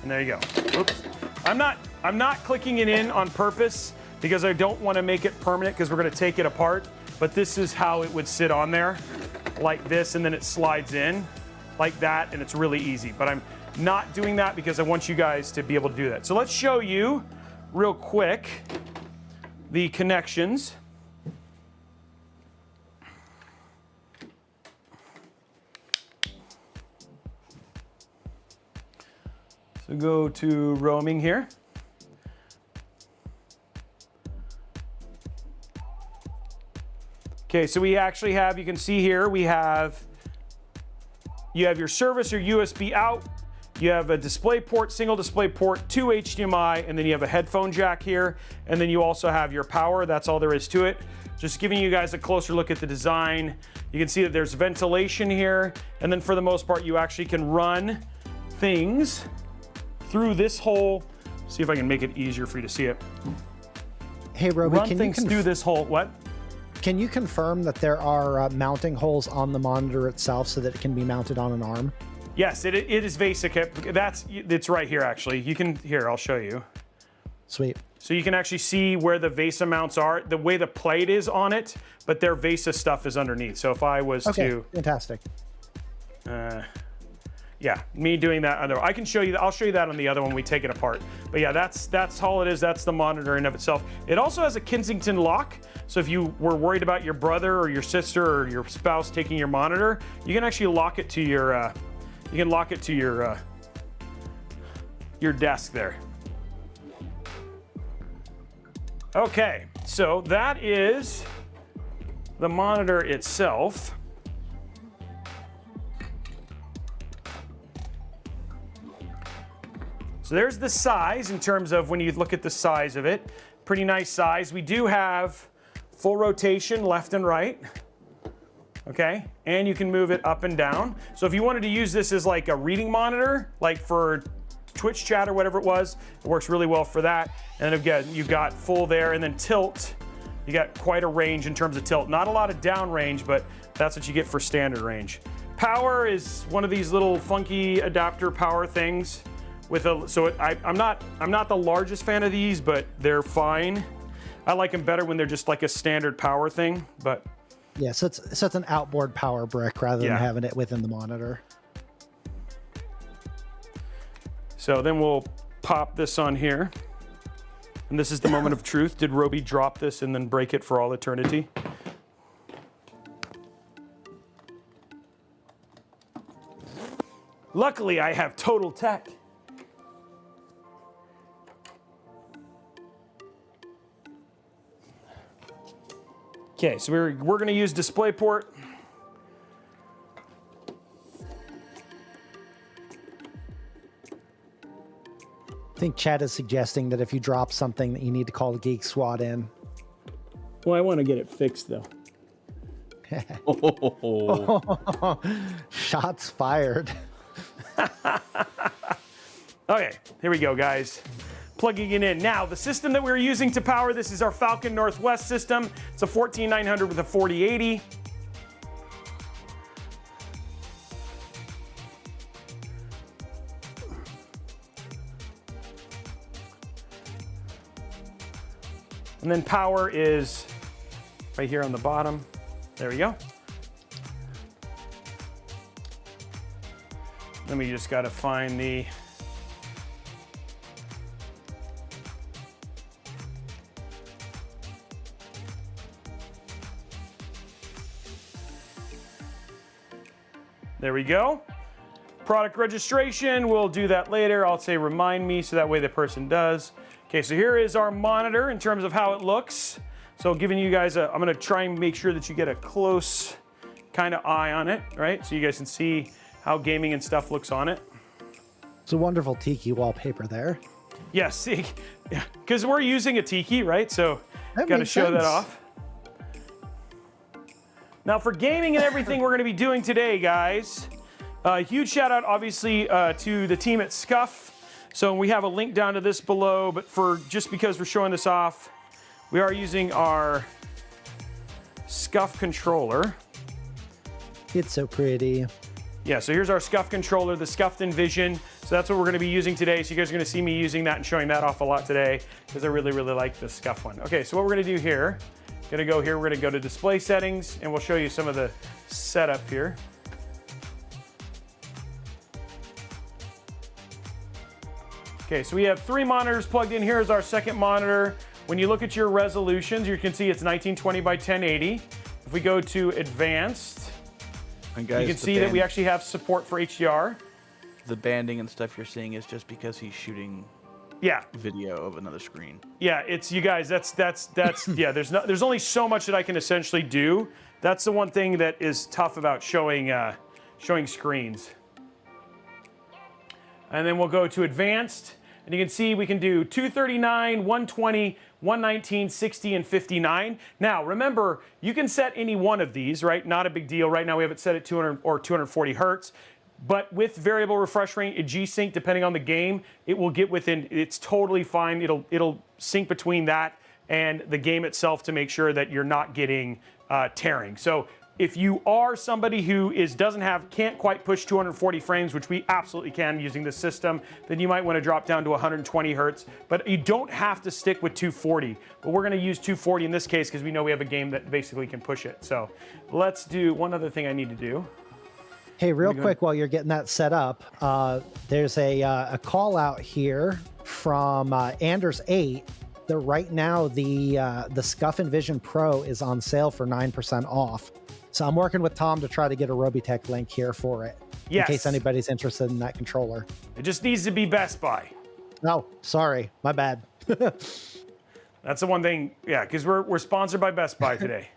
And there you go. Oops. I'm not clicking it in on purpose because I don't want to make it permanent because we're going to take it apart. But this is how it would sit on there, like this, and then it slides in like that, and it's really easy. But I'm not doing that because I want you guys to be able to do that. So let's show you real quick the connections. So go to roaming here. Okay, so we actually have, you can see here, you have your service or USB out, you have a display port, single display port, 2 HDMI, and then you have a headphone jack here, and then you also have your power. That's all there is to it. Just giving you guys a closer look at the design. You can see that there's ventilation here, and then for the most part, you actually can run things through this hole. See if I can make it easier for you to see it. Hey, Robey, Run things through this hole. What? Can you confirm that there are mounting holes on the monitor itself so that it can be mounted on an arm? Yes, it is basic. It's right here actually. You can, here, I'll show you. Sweet. So you can actually see where the VESA mounts are, the way the plate is on it, but their VESA stuff is underneath. So if I was to, fantastic. yeah, me doing that, I can show you, I'll show you that on the other one when we take it apart. But yeah, that's all it is. That's the monitor in of itself. It also has a Kensington lock. So if you were worried about your brother or your sister or your spouse taking your monitor, you can actually lock it to your, your desk there. Okay, so that is the monitor itself. So there's the size in terms of when you look at the size of it. Pretty nice size. We do have full rotation left and right. Okay, and you can move it up and down. So if you wanted to use this as like a reading monitor, like for Twitch chat or whatever it was, it works really well for that. And then again, you've got full there, and then tilt. You got quite a range in terms of tilt. Not a lot of down range, but that's what you get for standard range. Power is one of these little funky adapter power things. I'm not the largest fan of these, but they're fine. I like them better when they're just like a standard power thing, but. Yeah, so it's an outboard power brick rather than having it within the monitor. So then we'll pop this on here. And this is the moment of truth. Did Robey drop this and then break it for all eternity? Luckily, I have Total Tech. Okay, so we're going to use DisplayPort. I think Chad is suggesting that if you drop something that you need to call the Geek Squad in. Well, I want to get it fixed though. Shots fired. Okay, here we go, guys. Plugging it in. Now, the system that we're using to power this is our Falcon Northwest system. It's a 14900 with a 4080. And then power is right here on the bottom. There we go. Then we just got to find the there we go. product registration. We'll do that later. I'll say remind me so that way the person does. Okay, so here is our monitor in terms of how it looks. So giving you guys I'm gonna try and make sure that you get a close kind of eye on it, right? So you guys can see how gaming and stuff looks on it. It's a wonderful tiki wallpaper there. Yes, see, yeah, because we're using a tiki, right? So That got to makes show that sense. off. Now for gaming and everything we're going to be doing today, guys, huge shout out obviously to the team at Scuff. So we have a link down to this below, but just because we're showing this off, we are using our Scuff controller. It's so pretty. Yeah, so here's our Scuff controller, the Scuffed Envision. So that's what we're gonna be using today. So you guys are gonna see me using that and showing that off a lot today because I really, really like the Scuff one. Okay, so what we're gonna do here, we're gonna go to display settings and we'll show you some of the setup here. Okay, so we have 3 monitors plugged in. Here's our second monitor. When you look at your resolutions, you can see it's 1920 by 1080. If we go to advanced, And guys, you can see that we actually have support for HDR. the banding and stuff you're seeing is just because he's shooting Yeah, video of another screen. yeah, it's you guys. That's yeah. There's only so much that I can essentially do. That's the one thing that is tough about showing screens. And then we'll go to advanced, and you can see we can do 239, 120, 119, 60, and 59. Now, remember, you can set any one of these, right? Not a big deal. Right now, we have it set at 200 or 240 hertz. But with variable refresh rate, G-Sync, depending on the game, it will get within, it's totally fine. It'll sync between that and the game itself to make sure that you're not getting tearing. So if you are somebody who can't quite push 240 frames, which we absolutely can using this system, then you might want to drop down to 120 hertz. But you don't have to stick with 240. But we're going to use 240 in this case because we know we have a game that basically can push it. So let's do one other thing I need to do. Hey, real quick, while you're getting that set up, there's a call out here from Anders8 that right now the Scuff Envision Pro is on sale for 9% off. So I'm working with Tom to try to get a Robeytech link here for it, Yes. in case anybody's interested in that controller. It just needs to be Best Buy. Oh, sorry, my bad. That's the one thing, yeah, because we're sponsored by Best Buy today.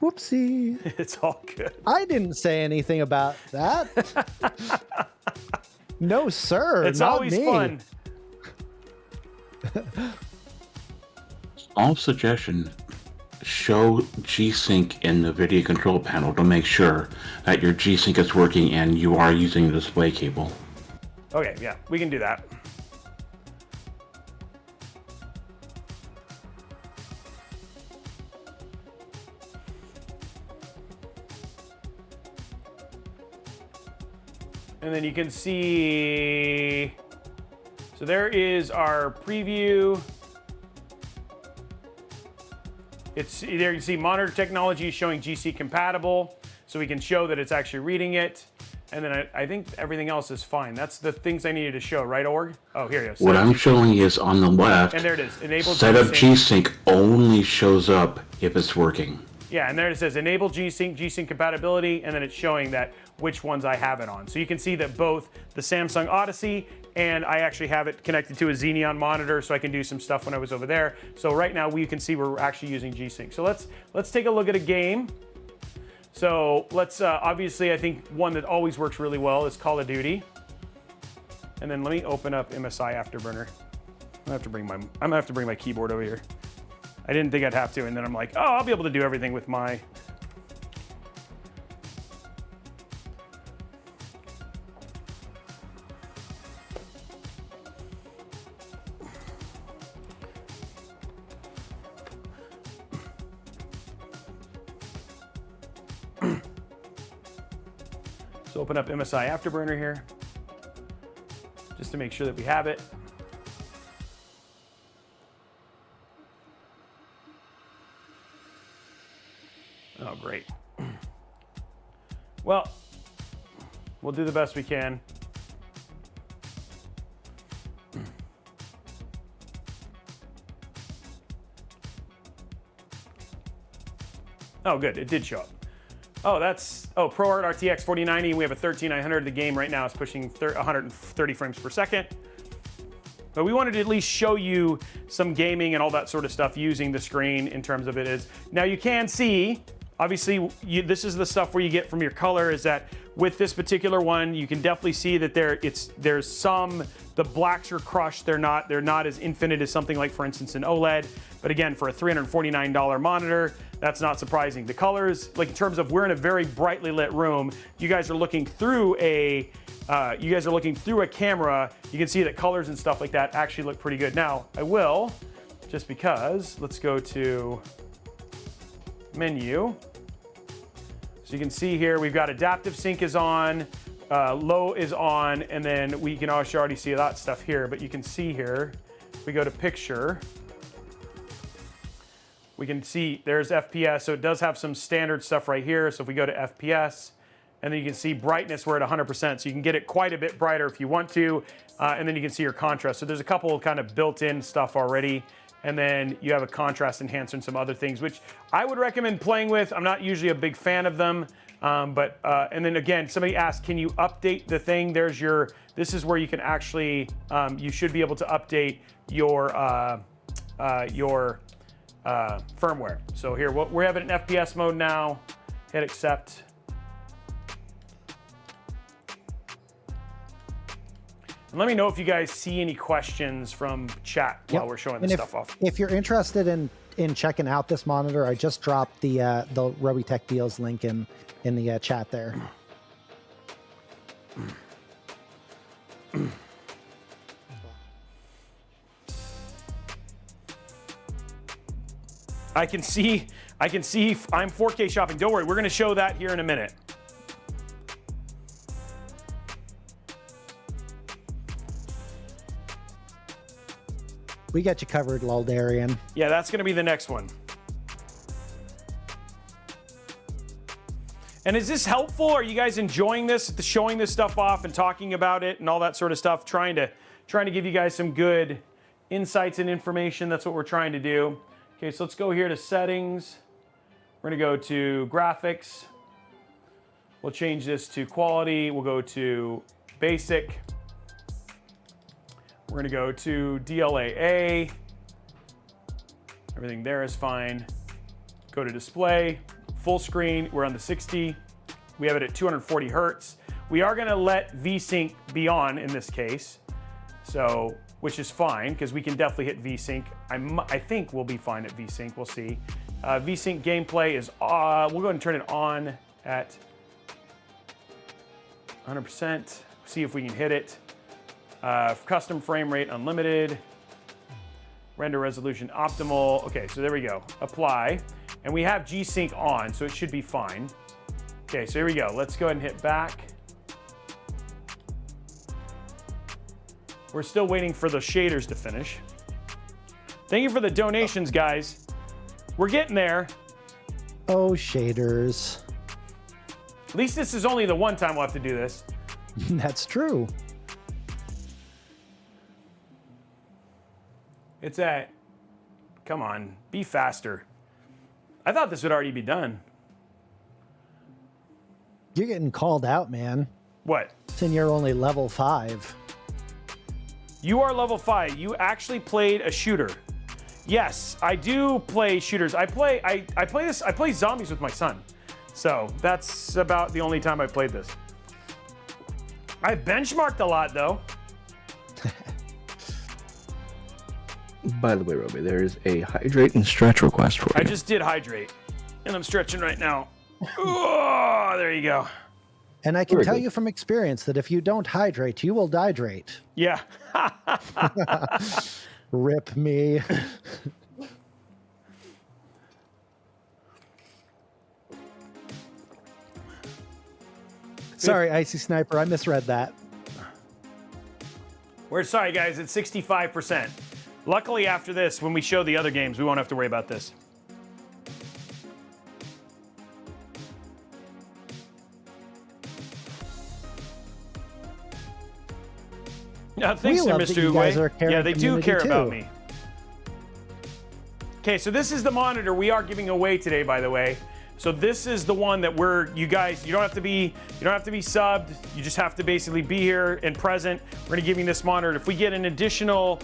Whoopsie. It's all good. I didn't say anything about that. No, sir. It's not always me. fun. All suggestion, show G-Sync in the video control panel to make sure that your G-Sync is working and you are using the display cable. Okay, yeah, we can do that. And then you can see, so there is our preview. It's there, you can see monitor technology is showing GC compatible, so we can show that it's actually reading it. And then I think everything else is fine. That's the things I needed to show, right, Org? Oh, here you go. What I'm showing is on the left, And there it is, enable setup G-Sync. G-Sync only shows up if it's working. Yeah, and there it says enable G-Sync, G-Sync compatibility, and then it's showing that which ones I have it on. So you can see that both the Samsung Odyssey and I actually have it connected to a Xeneon monitor, so I can do some stuff when I was over there. So right now we can see we're actually using G-Sync. So let's take a look at a game. So let's obviously I think one that always works really well is Call of Duty. And then let me open up MSI Afterburner. I'm gonna have to bring my keyboard over here. I didn't think I'd have to, and then I'm like, oh, I'll be able to do everything with my. So open up MSI Afterburner here, just to make sure that we have it. Oh, great. Well, we'll do the best we can. Oh, good. It did show up. Oh, that's ProArt RTX 4090. We have a 13900. The game right now is pushing 130 frames per second. But we wanted to at least show you some gaming and all that sort of stuff using the screen in terms of it is. Now you can see, obviously, this is the stuff where you get from your color is that with this particular one, you can definitely see that there's some, the blacks are crushed. They're not as infinite as something like, for instance, an OLED. But again, for a $349 monitor, that's not surprising. The colors, like in terms of we're in a very brightly lit room, you guys are looking through a camera, you can see that colors and stuff like that actually look pretty good. Now, I will, just because, let's go to menu. So you can see here, we've got adaptive sync is on, low is on, and then we can also already see that stuff here, but you can see here, if we go to picture, we can see there's FPS, so it does have some standard stuff right here. So if we go to FPS, and then you can see brightness, we're at 100%, so you can get it quite a bit brighter if you want to, and then you can see your contrast. So there's a couple of kind of built-in stuff already, and then you have a contrast enhancer and some other things, which I would recommend playing with. I'm not usually a big fan of them, and then again, somebody asked, can you update the thing? This is where you can actually, you should be able to update your firmware. So here, we have it in FPS mode now. Hit accept. And let me know if you guys see any questions from chat while we're showing this stuff off. If you're interested in checking out this monitor, I just dropped the Robeytech deals link in the chat there. I can see I'm 4K shopping. Don't worry, we're going to show that here in a minute. We got you covered, Laldarian. Yeah, that's going to be the next one. And is this helpful? Are you guys enjoying this, showing this stuff off and talking about it and all that sort of stuff? Trying to give you guys some good insights and information. That's what we're trying to do. Okay, so let's go here to settings. We're going to go to graphics. We'll change this to quality. We'll go to basic. We're gonna go to DLAA. Everything there is fine. Go to display, full screen. We're on the 60. We have it at 240 Hertz. We are gonna let VSync be on in this case. So, which is fine, because we can definitely hit VSync. I think we'll be fine at VSync, we'll see. VSync gameplay is, we'll go ahead and turn it on at 100%. See if we can hit it. Custom frame rate unlimited, render resolution optimal. Okay, so there we go. Apply, and we have G-Sync on, so it should be fine. Okay, so here we go. Let's go ahead and hit back. We're still waiting for the shaders to finish. Thank you for the donations, guys. We're getting there. Oh, shaders. At least this is only the one time we'll have to do this. That's true. It's at, come on, be faster. I thought this would already be done. You're getting called out, man. What? And you're only level 5. You are level 5. You actually played a shooter. Yes, I do play shooters. I play zombies with my son. So that's about the only time I played this. I benchmarked a lot though. By the way, Robey, there is a hydrate and stretch request for you. I just did hydrate, and I'm stretching right now. Oh, there you go. And I can tell you from experience that if you don't hydrate, you will dehydrate. Yeah. Rip me. Sorry, Icy Sniper, I misread that. We're sorry, guys. It's 65%. Luckily, after this, when we show the other games, we won't have to worry about this. Thanks there, Mr. Uwe. Yeah, they do care about me. Okay, so this is the monitor we are giving away today, by the way. So this is the one that you don't have to be subbed. You just have to basically be here and present. We're gonna give you this monitor. If we get an additional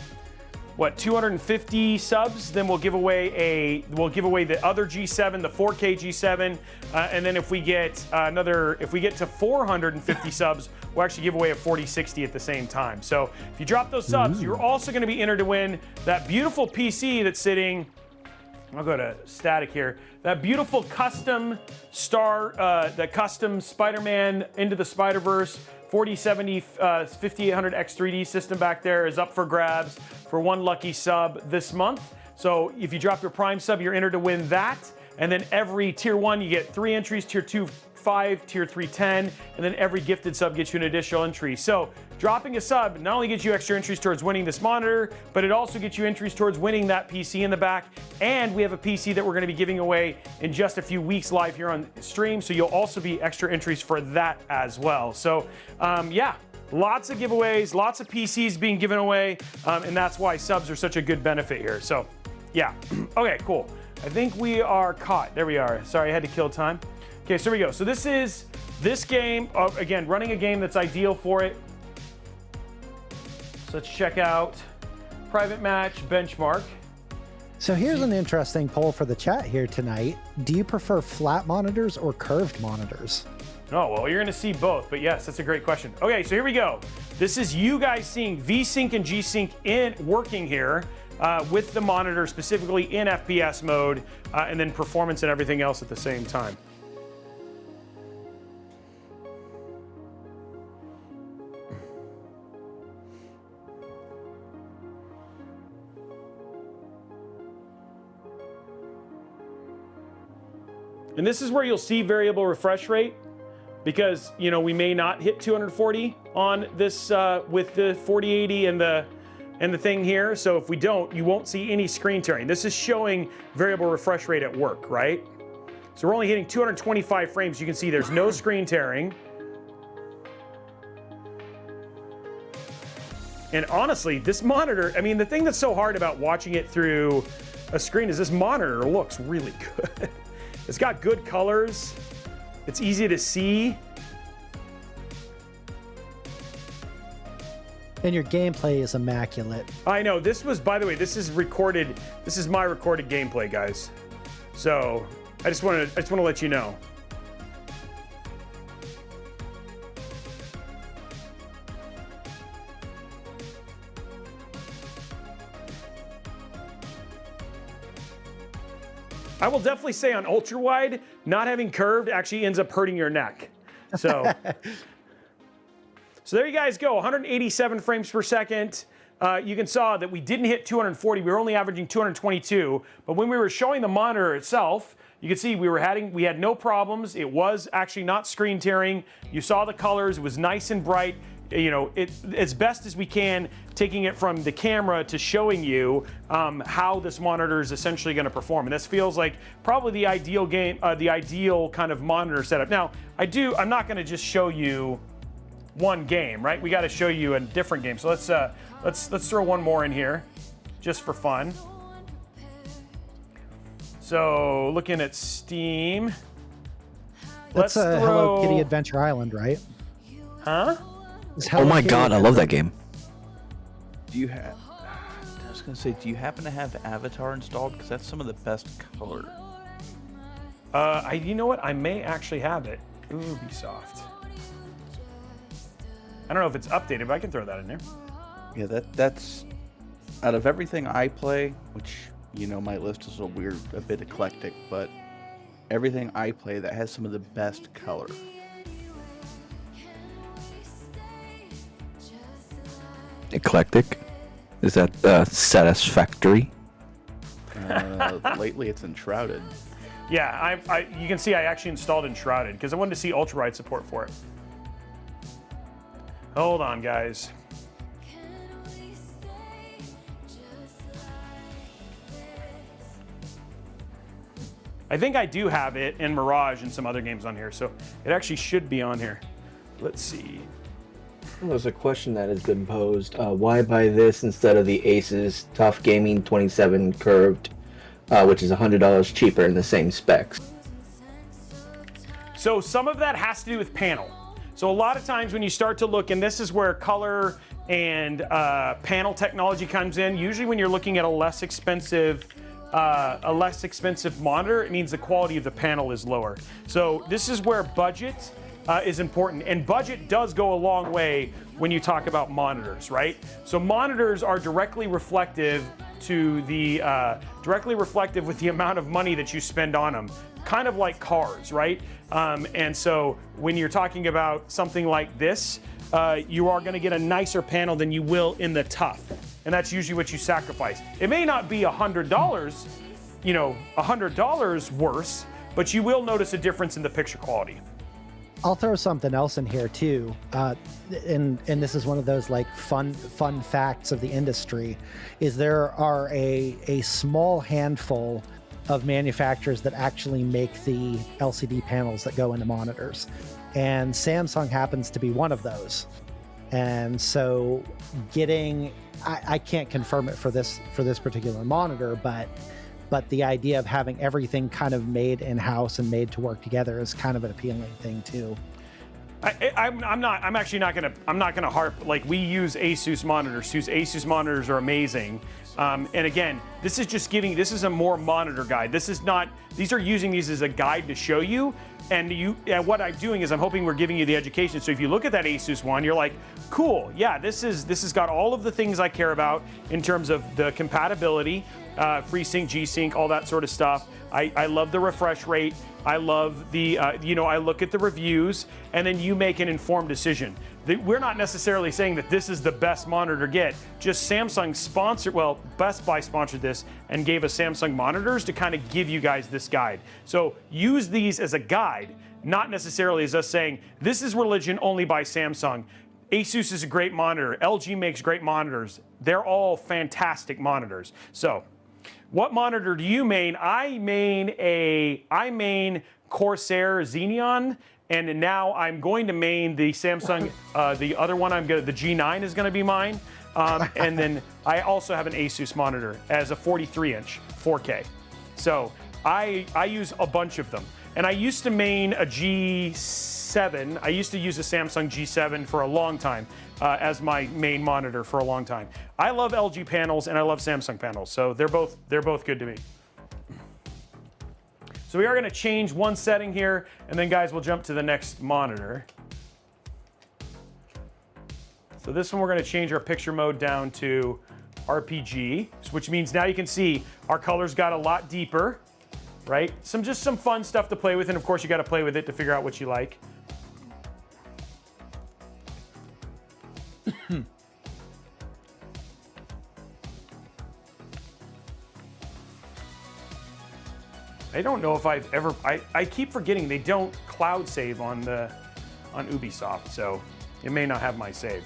250 subs, then we'll give away the other G7, the 4K G7, and then if we get to 450 subs, we'll actually give away a 4060 at the same time. So if you drop those subs, you're also going to be entered to win that beautiful PC that's sitting. I'll go to static here. That beautiful custom the custom Spider-Man Into the Spider-Verse 4070 5800 X3D system back there is up for grabs for one lucky sub this month. So if you drop your Prime sub, you're entered to win that. And then every tier 1, you get 3 entries, tier 2, 5, tier 3, 10, and then every gifted sub gets you an additional entry. So dropping a sub not only gets you extra entries towards winning this monitor, but it also gets you entries towards winning that PC in the back. And we have a PC that we're going to be giving away in just a few weeks live here on stream. So you'll also be extra entries for that as well. So yeah, lots of giveaways, lots of PCs being given away. And that's why subs are such a good benefit here. So yeah, okay, cool. I think we are caught. There we are. Sorry, I had to kill time. Okay, so here we go. So this is this game, again, running a game that's ideal for it. So let's check out private match benchmark. So here's an interesting poll for the chat here tonight. Do you prefer flat monitors or curved monitors? Oh, well, you're going to see both, but yes, that's a great question. Okay, so here we go. This is you guys seeing V-Sync and G-Sync working here with the monitor, specifically in FPS mode, and then performance and everything else at the same time. And this is where you'll see variable refresh rate, because we may not hit 240 on this with the 4080 and the thing here. So if we don't, you won't see any screen tearing. This is showing variable refresh rate at work, right? So we're only hitting 225 frames. You can see there's no screen tearing. And honestly, this monitor, I mean, the thing that's so hard about watching it through a screen is this monitor looks really good. It's got good colors. It's easy to see. And your gameplay is immaculate. I know. This was, by the way, this is recorded. This is my recorded gameplay, guys. So I just want to let you know. I will definitely say on ultra-wide, not having curved actually ends up hurting your neck. So, so there you guys go, 187 frames per second. You can saw that we didn't hit 240, we were only averaging 222. But when we were showing the monitor itself, you can see we had no problems. It was actually not screen tearing. You saw the colors, it was nice and bright. As best as we can, taking it from the camera to showing you how this monitor is essentially going to perform. And this feels like probably the ideal the ideal kind of monitor setup. Now, I'm not going to just show you one game, right? We got to show you a different game. So let's throw one more in here, just for fun. So looking at Steam, That's Hello Kitty Adventure Island, right? Huh? Oh my god, I love that game. Do you have? I was gonna say, do you happen to have Avatar installed? Because that's some of the best color. You know what? I may actually have it. Ubisoft. I don't know if it's updated, but I can throw that in there. Yeah, that's out of everything I play, which my list is a bit eclectic, but everything I play that has some of the best color. Eclectic? Is that satisfactory? Lately, it's Enshrouded. Yeah, you can see I actually installed Enshrouded because I wanted to see Ultrawide support for it. Hold on, guys. I think I do have it in Mirage and some other games on here, so it actually should be on here. Let's see. There's a question that has been posed. Why buy this instead of the Asus Tough Gaming 27 curved, which is $100 cheaper in the same specs? So some of that has to do with panel. So a lot of times when you start to look, and this is where color and panel technology comes in, usually when you're looking at a less expensive monitor, it means the quality of the panel is lower. So this is where budget is important, and budget does go a long way when you talk about monitors, right? So monitors are directly reflective with the amount of money that you spend on them, kind of like cars, right? And so when you're talking about something like this, you are going to get a nicer panel than you will in the tough, and that's usually what you sacrifice. It may not be $100, $100 worse, but you will notice a difference in the picture quality. I'll throw something else in here too, and this is one of those like fun facts of the industry, is there are a small handful of manufacturers that actually make the LCD panels that go into monitors, and Samsung happens to be one of those. And so I can't confirm it for this particular monitor, but the idea of having everything kind of made in-house and made to work together is kind of an appealing thing too. I'm not gonna harp, like, we use Asus monitors. Asus monitors are amazing. And again, this is a more monitor guide. These are using these as a guide to show you. And what I'm doing is I'm hoping we're giving you the education. So if you look at that Asus one, you're like, cool, yeah, this has got all of the things I care about in terms of the compatibility, FreeSync, G-Sync, all that sort of stuff. I love the refresh rate. I love the, I look at the reviews, and then you make an informed decision. We're not necessarily saying that this is the best monitor to get. Just Samsung Best Buy sponsored this and gave us Samsung monitors to kind of give you guys this guide. So use these as a guide, not necessarily as us saying, this is religion only by Samsung. Asus is a great monitor. LG makes great monitors. They're all fantastic monitors. So, what monitor do you main? I main Corsair Xeneon, and now I'm going to main the Samsung. The other one the G9 is going to be mine, and then I also have an Asus monitor as a 43-inch 4K. So I use a bunch of them, and I used to main a G7. I used to use a Samsung G7 for a long time as my main monitor for a long time. I love LG panels and I love Samsung panels, so they're both good to me. So we are going to change one setting here, and then guys, we'll jump to the next monitor. So this one we're going to change our picture mode down to RPG, which means now you can see our colors got a lot deeper, right? Just some fun stuff to play with, and of course you got to play with it to figure out what you like. I don't know if I've ever. I keep forgetting they don't cloud save on Ubisoft, so it may not have my save.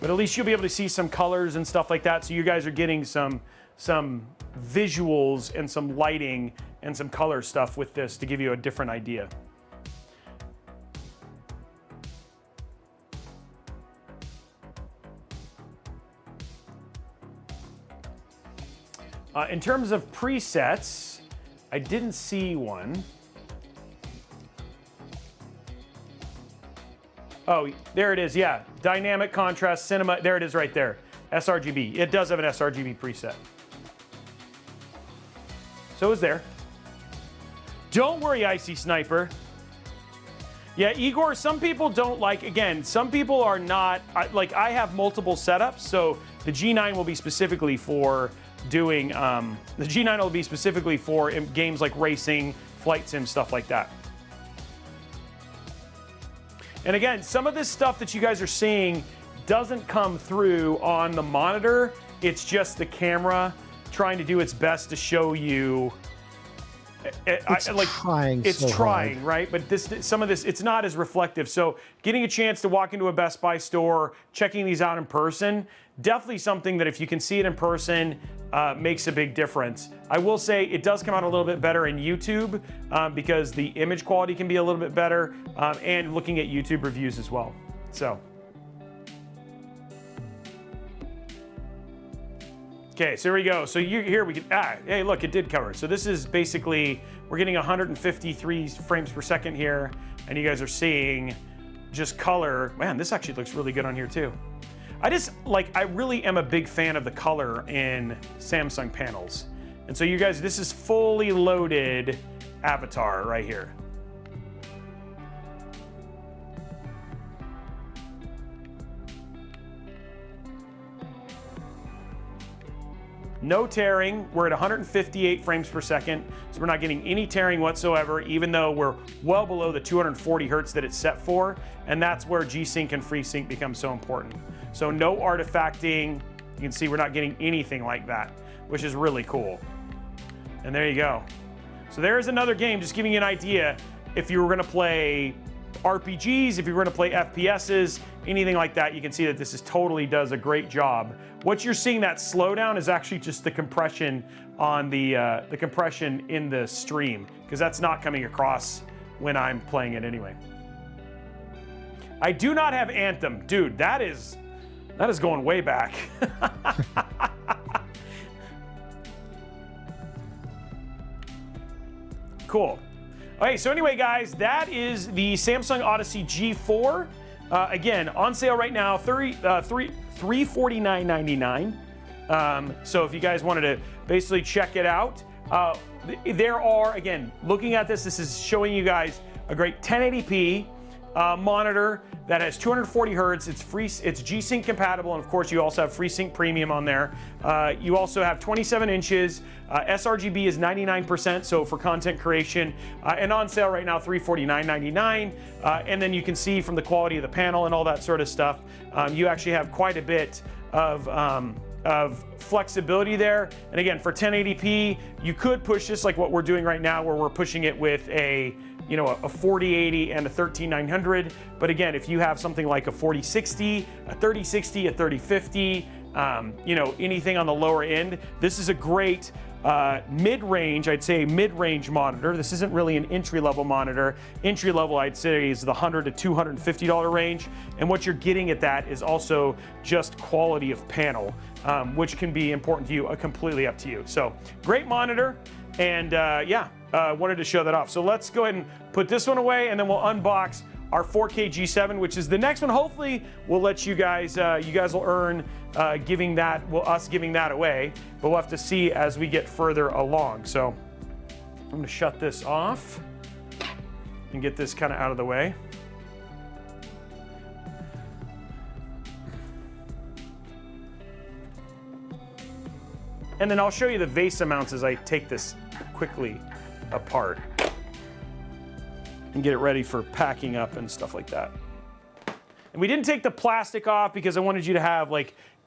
But at least you'll be able to see some colors and stuff like that, so you guys are getting some visuals and some lighting and some color stuff with this to give you a different idea. In terms of presets, I didn't see one. Oh, there it is, yeah. Dynamic contrast, cinema, there it is right there. sRGB, it does have an sRGB preset. So is there. Don't worry, Icy Sniper. Yeah, Igor, some people don't like, again, some people are not, like I have multiple setups, so the G9 will be specifically for doing, the G9 will be specifically for games like racing, flight sim, stuff like that. And again, some of this stuff that you guys are seeing doesn't come through on the monitor. It's just the camera trying to do its best to show you. It's trying, hard. Right? But some of this, it's not as reflective. So getting a chance to walk into a Best Buy store, checking these out in person, definitely something that if you can see it in person, makes a big difference. I will say it does come out a little bit better in YouTube because the image quality can be a little bit better, and looking at YouTube reviews as well. So. Okay, so here we go. So here we can, hey, look, it did cover. So this is basically, we're getting 153 frames per second here, and you guys are seeing just color. Man, this actually looks really good on here too. I really am a big fan of the color in Samsung panels. And so you guys, this is fully loaded Avatar right here. No tearing. We're at 158 frames per second, so we're not getting any tearing whatsoever, even though we're well below the 240 hertz that it's set for, and that's where G-Sync and FreeSync become so important. So no artifacting. You can see we're not getting anything like that, which is really cool. And there you go. So there's another game, just giving you an idea. If you were gonna play RPGs, if you were gonna play FPSs, anything like that, you can see that this totally does a great job. What you're seeing, that slowdown, is actually just the compression on the compression in the stream, because that's not coming across when I'm playing it anyway. I do not have Anthem. Dude, that is going way back. Cool. Okay, so anyway, guys, that is the Samsung Odyssey G4. Again, on sale right now, $349.99. So if you guys wanted to basically check it out, there are, again, looking at this is showing you guys a great 1080p monitor that has 240 hertz. It's G-Sync compatible, and of course you also have FreeSync Premium on there. You also have 27 inches. sRGB is 99%, so for content creation, and on sale right now, $349.99. And then you can see from the quality of the panel and all that sort of stuff, you actually have quite a bit of flexibility there. And again, for 1080p, you could push this like what we're doing right now, where we're pushing it with a 4080 and a 13900. But again, if you have something like a 4060, a 3060, a 3050, anything on the lower end, this is a great mid-range, I'd say mid-range monitor. This isn't really an entry-level monitor. Entry-level, I'd say, is the $100 to $250 range. And what you're getting at that is also just quality of panel, which can be important to you, completely up to you. So great monitor, and wanted to show that off. So let's go ahead and put this one away, and then we'll unbox our 4K G7, which is the next one. Hopefully we'll let you guys will earn giving that away, but we'll have to see as we get further along. So I'm going to shut this off and get this kind of out of the way. And then I'll show you the VESA mounts as I take this quickly apart and get it ready for packing up and stuff like that. And we didn't take the plastic off because I wanted you to have,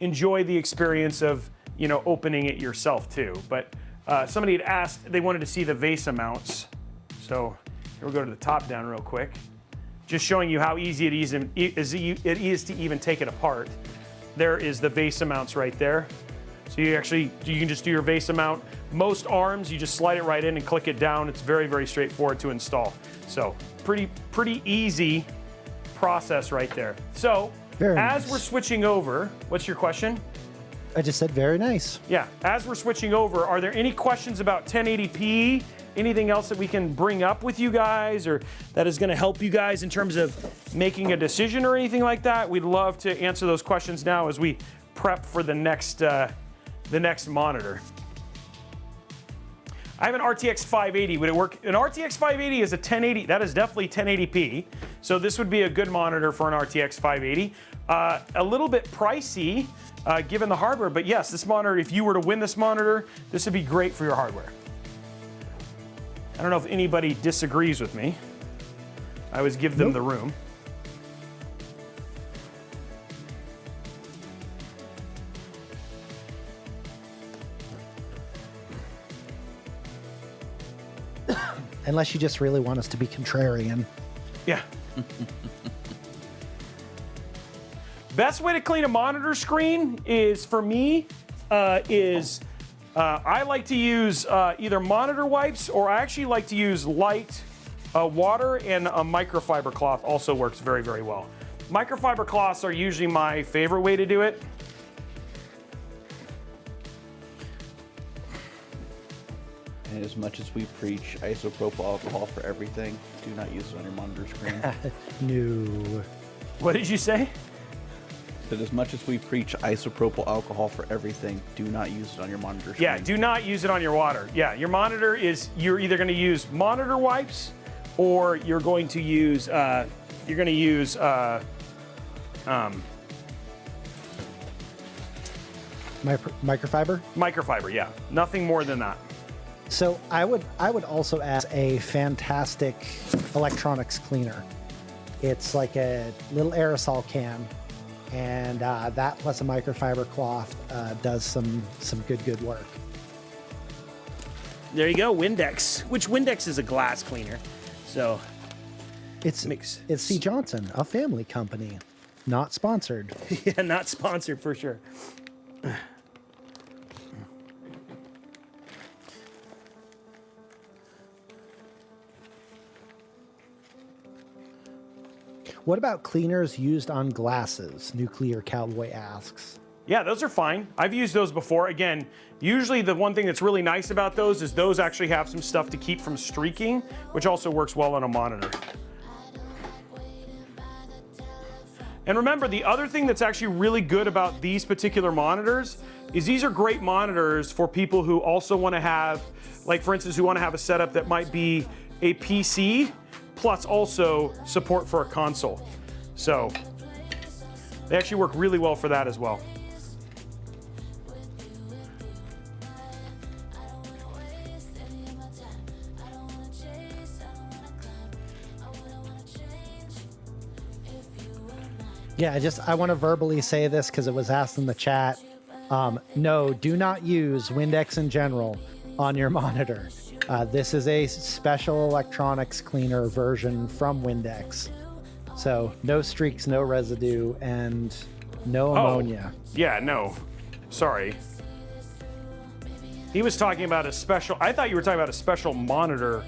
enjoy the experience of, opening it yourself too. But somebody had asked, they wanted to see the VESA mounts. So here we'll go to the top down real quick. Just showing you how easy it is to even take it apart. There is the VESA mounts right there. So you can just do your VESA mount. Most arms, you just slide it right in and click it down. It's very, very straightforward to install. So pretty easy process right there. So Very as nice. we're switching over, what's your question? I just said very nice. Yeah, as we're switching over, are there any questions about 1080p? Anything else that we can bring up with you guys, or that is gonna help you guys in terms of making a decision or anything like that? We'd love to answer those questions now as we prep for the next monitor. I have an RTX 580. Would it work? An RTX 580 is a 1080. That is definitely 1080p. So this would be a good monitor for an RTX 580. A little bit pricey given the hardware, but yes, this monitor, if you were to win this monitor, this would be great for your hardware. I don't know if anybody disagrees with me. I always give them the room. Unless you just really want us to be contrarian. Yeah. Best way to clean a monitor screen is, for me, I like to use either monitor wipes, or I actually like to use light water, and a microfiber cloth also works very, very well. Microfiber cloths are usually my favorite way to do it. And as much as we preach isopropyl alcohol for everything, do not use it on your monitor screen. No. What did you say? But as much as we preach isopropyl alcohol for everything, do not use it on your monitor screen. Yeah, do not use it on your water. Yeah, your monitor is, you're either going to use monitor wipes or you're going to use, Microfiber? microfiber, yeah. Nothing more than that. So I would also add a fantastic electronics cleaner. It's like a little aerosol can, and that plus a microfiber cloth does some good work. There you go, Windex, which Windex is a glass cleaner. So It's C. Johnson, a family company, not sponsored. yeah, not sponsored for sure. What about cleaners used on glasses? Nuclear Cowboy asks. Yeah, those are fine. I've used those before. Again, usually the one thing that's really nice about those is those actually have some stuff to keep from streaking, which also works well on a monitor. And remember, the other thing that's actually really good about these particular monitors is these are great monitors for people who also want to have, like for instance, who want to have a setup that might be a PC plus also support for a console. So they actually work really well for that as well. Yeah, I want to verbally say this because it was asked in the chat. No, do not use Windex in general on your monitor. This is a special electronics cleaner version from Windex. So no streaks, no residue, and no ammonia. Yeah, no. Sorry. He was talking about a special, I thought you were talking about a special monitor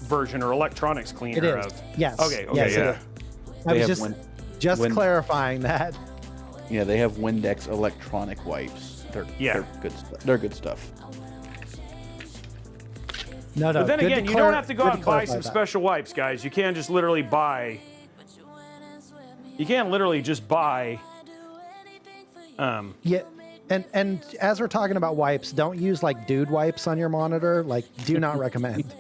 version or electronics cleaner. It is. Yes. Okay, yes, yeah. I was just clarifying that. Yeah, they have Windex electronic wipes. They're good. They're good stuff. No. But then again, you don't have to go out and buy some that. special wipes, guys. You can just literally buy. You can literally just buy. Yeah, and as we're talking about wipes, don't use like dude wipes on your monitor. Like, do not recommend.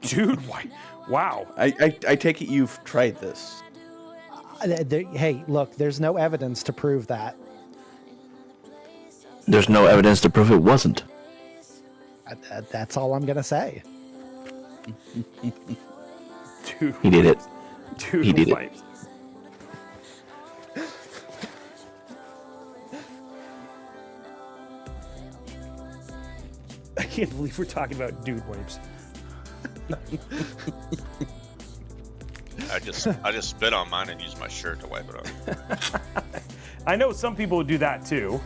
Dude, wipe. Wow. I take it you've tried this. Hey, look, there's no evidence to prove that. There's no evidence to prove it wasn't. That's all I'm gonna say. Dude. He did it. Dude He did it. wipes. I can't believe we're talking about dude wipes. I just spit on mine and use my shirt to wipe it off. I know some people would do that too.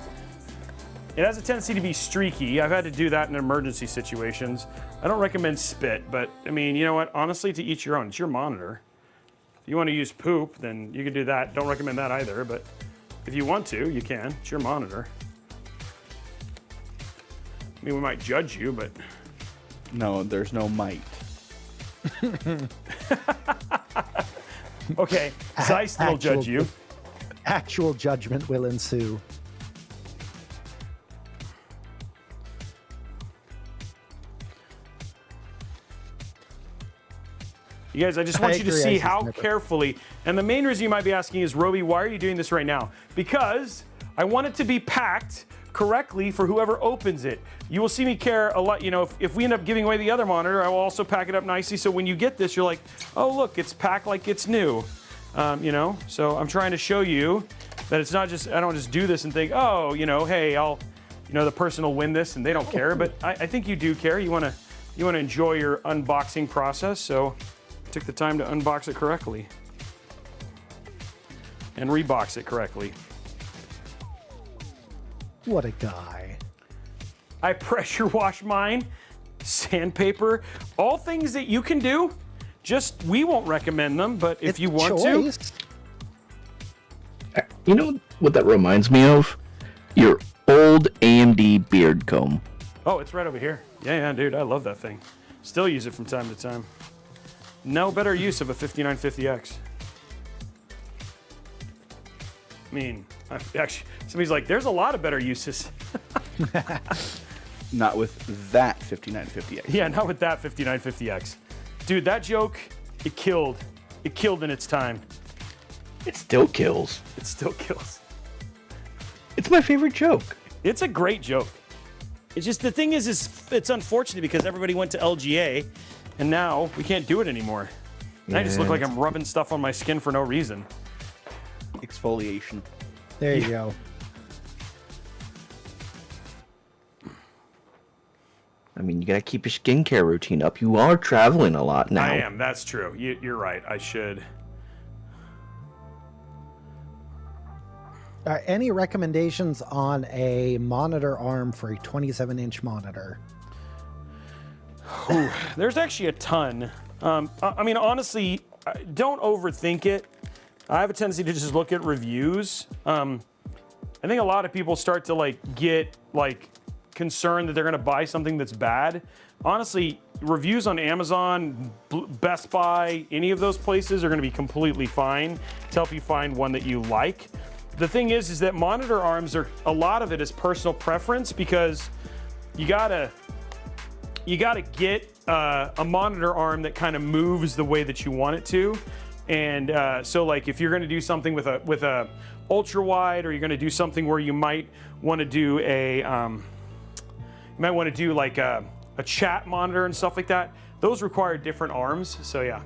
It has a tendency to be streaky. I've had to do that in emergency situations. I don't recommend spit, but I mean, you know what? Honestly, to each your own. It's your monitor. If you want to use poop, then you can do that. Don't recommend that either, but if you want to, you can. It's your monitor. I mean, we might judge you, but... No, there's no might. Okay, Zeiss will judge you. Actual judgment will ensue. You guys, I just want you to agree, see Ice how Sniper. carefully, and the main reason you might be asking is, Robey, why are you doing this right now? Because I want it to be packed correctly for whoever opens it. You will see me care a lot. You know, if we end up giving away the other monitor, I will also pack it up nicely. So when you get this, you're like, oh, look, it's packed like it's new. You know, so I'm trying to show you that it's not just, I don't just do this and think, oh, you know, hey, the person will win this and they don't care. But I think you do care. You want to enjoy your unboxing process. So I took the time to unbox it correctly and rebox it correctly. What a guy. I pressure wash mine, sandpaper, all things that you can do. Just, we won't recommend them, but if It's you want choice. to. You know what that reminds me of? Your old AMD beard comb. Oh, it's right over here. Yeah, dude, I love that thing. Still use it from time to time. No better use of a 5950X. I mean, actually, somebody's like, there's a lot of better uses. Not with that 5950X. Yeah, not with that 5950X. Dude, that joke, it killed. It killed in its time. It still kills. It still kills. It's my favorite joke. It's a great joke. It's just the thing is it's unfortunate because everybody went to LGA, and now we can't do it anymore. And I just look like I'm rubbing stuff on my skin for no reason. Exfoliation. There you go. I mean, you gotta keep your skincare routine up. You are traveling a lot now. I am. That's true. You're right. I should. Any recommendations on a monitor arm for a 27-inch monitor? Ooh, there's actually a ton. I mean, honestly, don't overthink it. I have a tendency to just look at reviews. I think a lot of people start to get concerned that they're going to buy something that's bad. Honestly, reviews on Amazon, Best Buy, any of those places are going to be completely fine to help you find one that you like. The thing is that monitor arms are, a lot of it is personal preference because you gotta get a monitor arm that kind of moves the way that you want it to. And so if you're gonna do something with a ultra wide, or you're gonna do something where you might want to do a chat monitor and stuff like that, those require different arms. So yeah.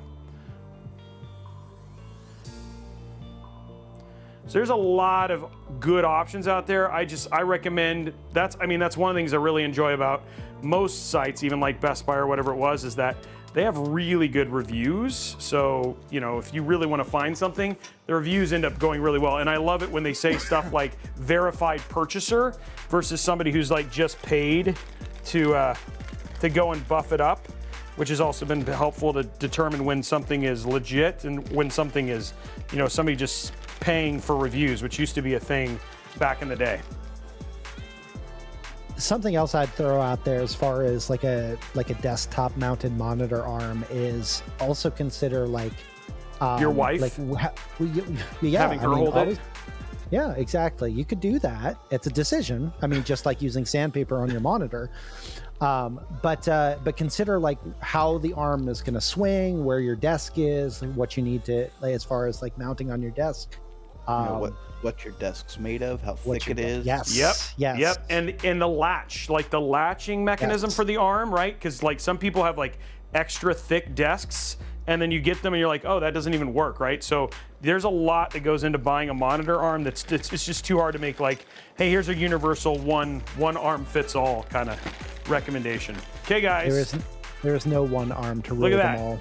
So there's a lot of good options out there. I recommend, that's one of the things I really enjoy about most sites, even like Best Buy or whatever it was, is that they have really good reviews. So, if you really want to find something, the reviews end up going really well. And I love it when they say stuff like verified purchaser versus somebody who's just paid to go and buff it up, which has also been helpful to determine when something is legit and when something is, somebody just paying for reviews, which used to be a thing back in the day. Something else I'd throw out there as far as like a desktop mounted monitor arm is also consider your wife, having her hold it. Yeah, exactly. You could do that. It's a decision. I mean, just like using sandpaper on your monitor. But consider how the arm is going to swing, where your desk is, what you need to as far as mounting on your desk. What your desk's made of, how thick it is. Yes. Yep. And the latch, the latching mechanism for the arm, right? Because some people have extra thick desks, and then you get them and you're like, oh, that doesn't even work, right? So there's a lot that goes into buying a monitor arm it's just too hard to make hey, here's a universal one arm fits all kind of recommendation. Okay, guys. There is no one arm to rule them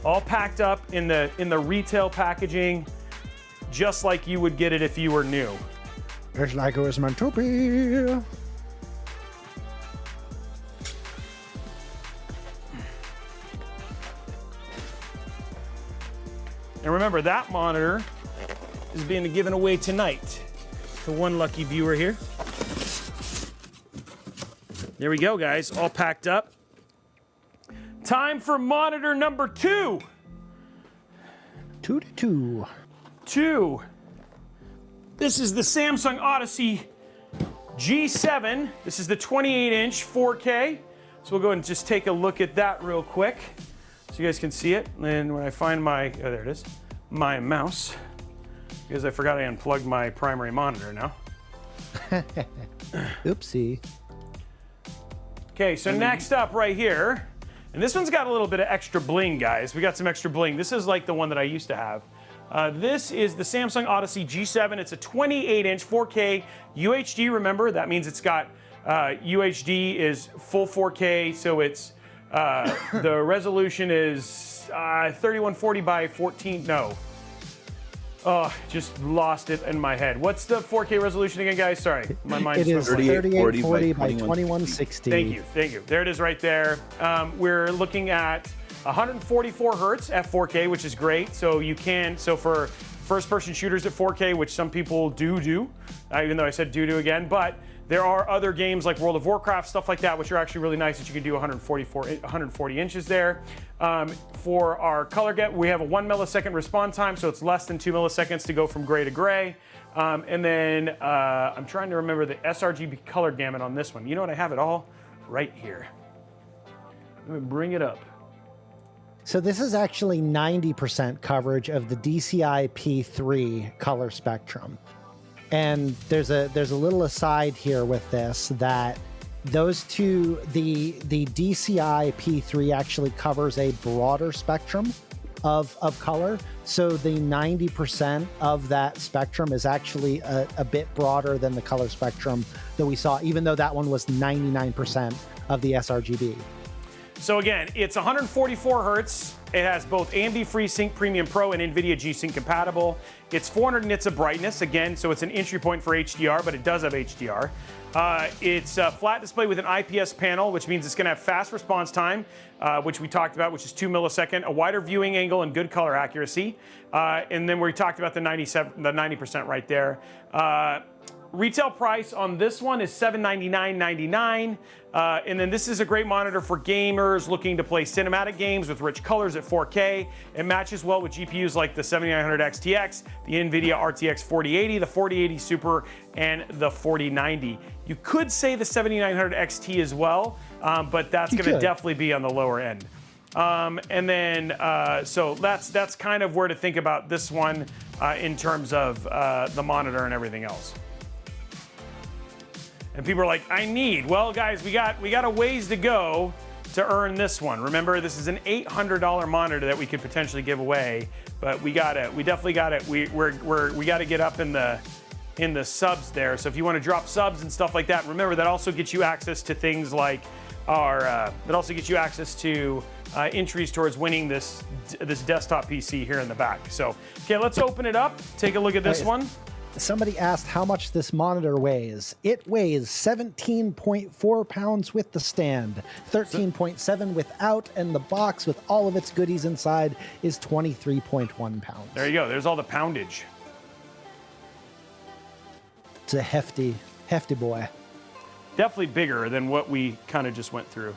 all packed up in the retail packaging, just like you would get it if you were new. It's like it was meant to be. And remember, that monitor is being given away tonight to one lucky viewer here. There we go, guys, all packed up. Time for monitor number 2. 2 to 2. 2. This is the Samsung Odyssey G7. This is the 28-inch 4K. So we'll go ahead and just take a look at that real quick so you guys can see it. And when I find there it is, my mouse, because I forgot I unplugged my primary monitor now. Oopsie. Okay, so next up right here, and this one's got a little bit of extra bling, guys. We got some extra bling. This is the one that I used to have. This is the Samsung Odyssey G7. It's a 28-inch 4K UHD. Remember, that means it's got UHD is full 4K, so it's the resolution is 3140 by 14. No. Oh, just lost it in my head. What's the 4K resolution again, guys? Sorry, my mind's It is 3840 by 2160. Thank you. There it is right there. We're looking at 144 hertz f4K, which is great. So you can, for first-person shooters at 4K, which some people do, even though I said do again, but there are other games like World of Warcraft, stuff like that, which are actually really nice that you can do 140 inches there. For our color get, we have a 1 millisecond response time, so it's less than 2 milliseconds to go from gray to gray. And then I'm trying to remember the sRGB color gamut on this one. You know what? I have it all right here. Let me bring it up. So this is actually 90% coverage of the DCI P3 color spectrum. And there's a little aside here with this that those two, the DCI P3 actually covers a broader spectrum of color. So the 90% of that spectrum is actually a bit broader than the color spectrum that we saw, even though that one was 99% of the sRGB. So again, it's 144 hertz. It has both AMD FreeSync Premium Pro and NVIDIA G-Sync compatible. It's 400 nits of brightness, again, so it's an entry point for HDR, but it does have HDR. It's a flat display with an IPS panel, which means it's going to have fast response time, which we talked about, which is 2 millisecond, a wider viewing angle, and good color accuracy. And then we talked about the 90% right there. Retail price on this one is $799.99. And then this is a great monitor for gamers looking to play cinematic games with rich colors at 4K. It matches well with GPUs like the 7900 XTX, the NVIDIA RTX 4080, the 4080 Super, and the 4090. You could say the 7900 XT as well, but that's going to definitely be on the lower end. And then, so that's kind of where to think about this one in terms of the monitor and everything else. And people are like, well, guys, we got a ways to go to earn this one. Remember, this is an $800 monitor that we could potentially give away, but we definitely got it. We got to get up in the subs there. So if you want to drop subs and stuff like that, remember that also gets you access to things like entries towards winning this desktop PC here in the back. So, okay, let's open it up. Take a look at this one. Somebody asked how much this monitor weighs. It weighs 17.4 pounds with the stand, 13.7 without, and the box with all of its goodies inside is 23.1 pounds. There you go. There's all the poundage. It's a hefty boy. Definitely bigger than what we kind of just went through.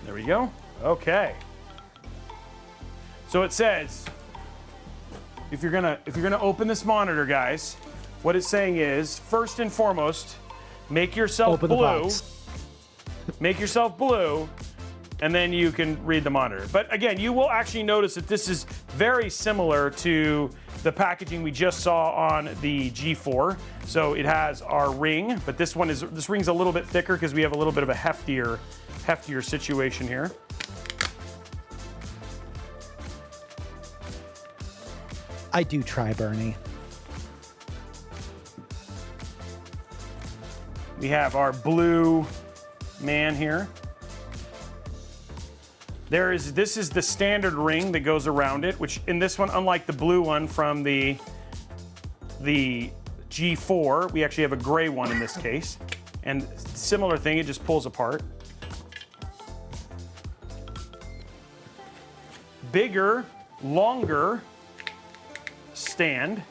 There we go. Okay. So it says, if you're gonna open this monitor, guys, what it's saying is, first and foremost, make yourself blue. Make yourself blue, and then you can read the monitor. But again, you will actually notice that this is very similar to the packaging we just saw on the G4. So it has our ring, but this ring's a little bit thicker because we have a little bit of a heftier situation here. I do try, Bernie. We have our blue man here. This is the standard ring that goes around it, which in this one, unlike the blue one from the G4, we actually have a gray one in this case. And similar thing, it just pulls apart. Bigger, longer stand.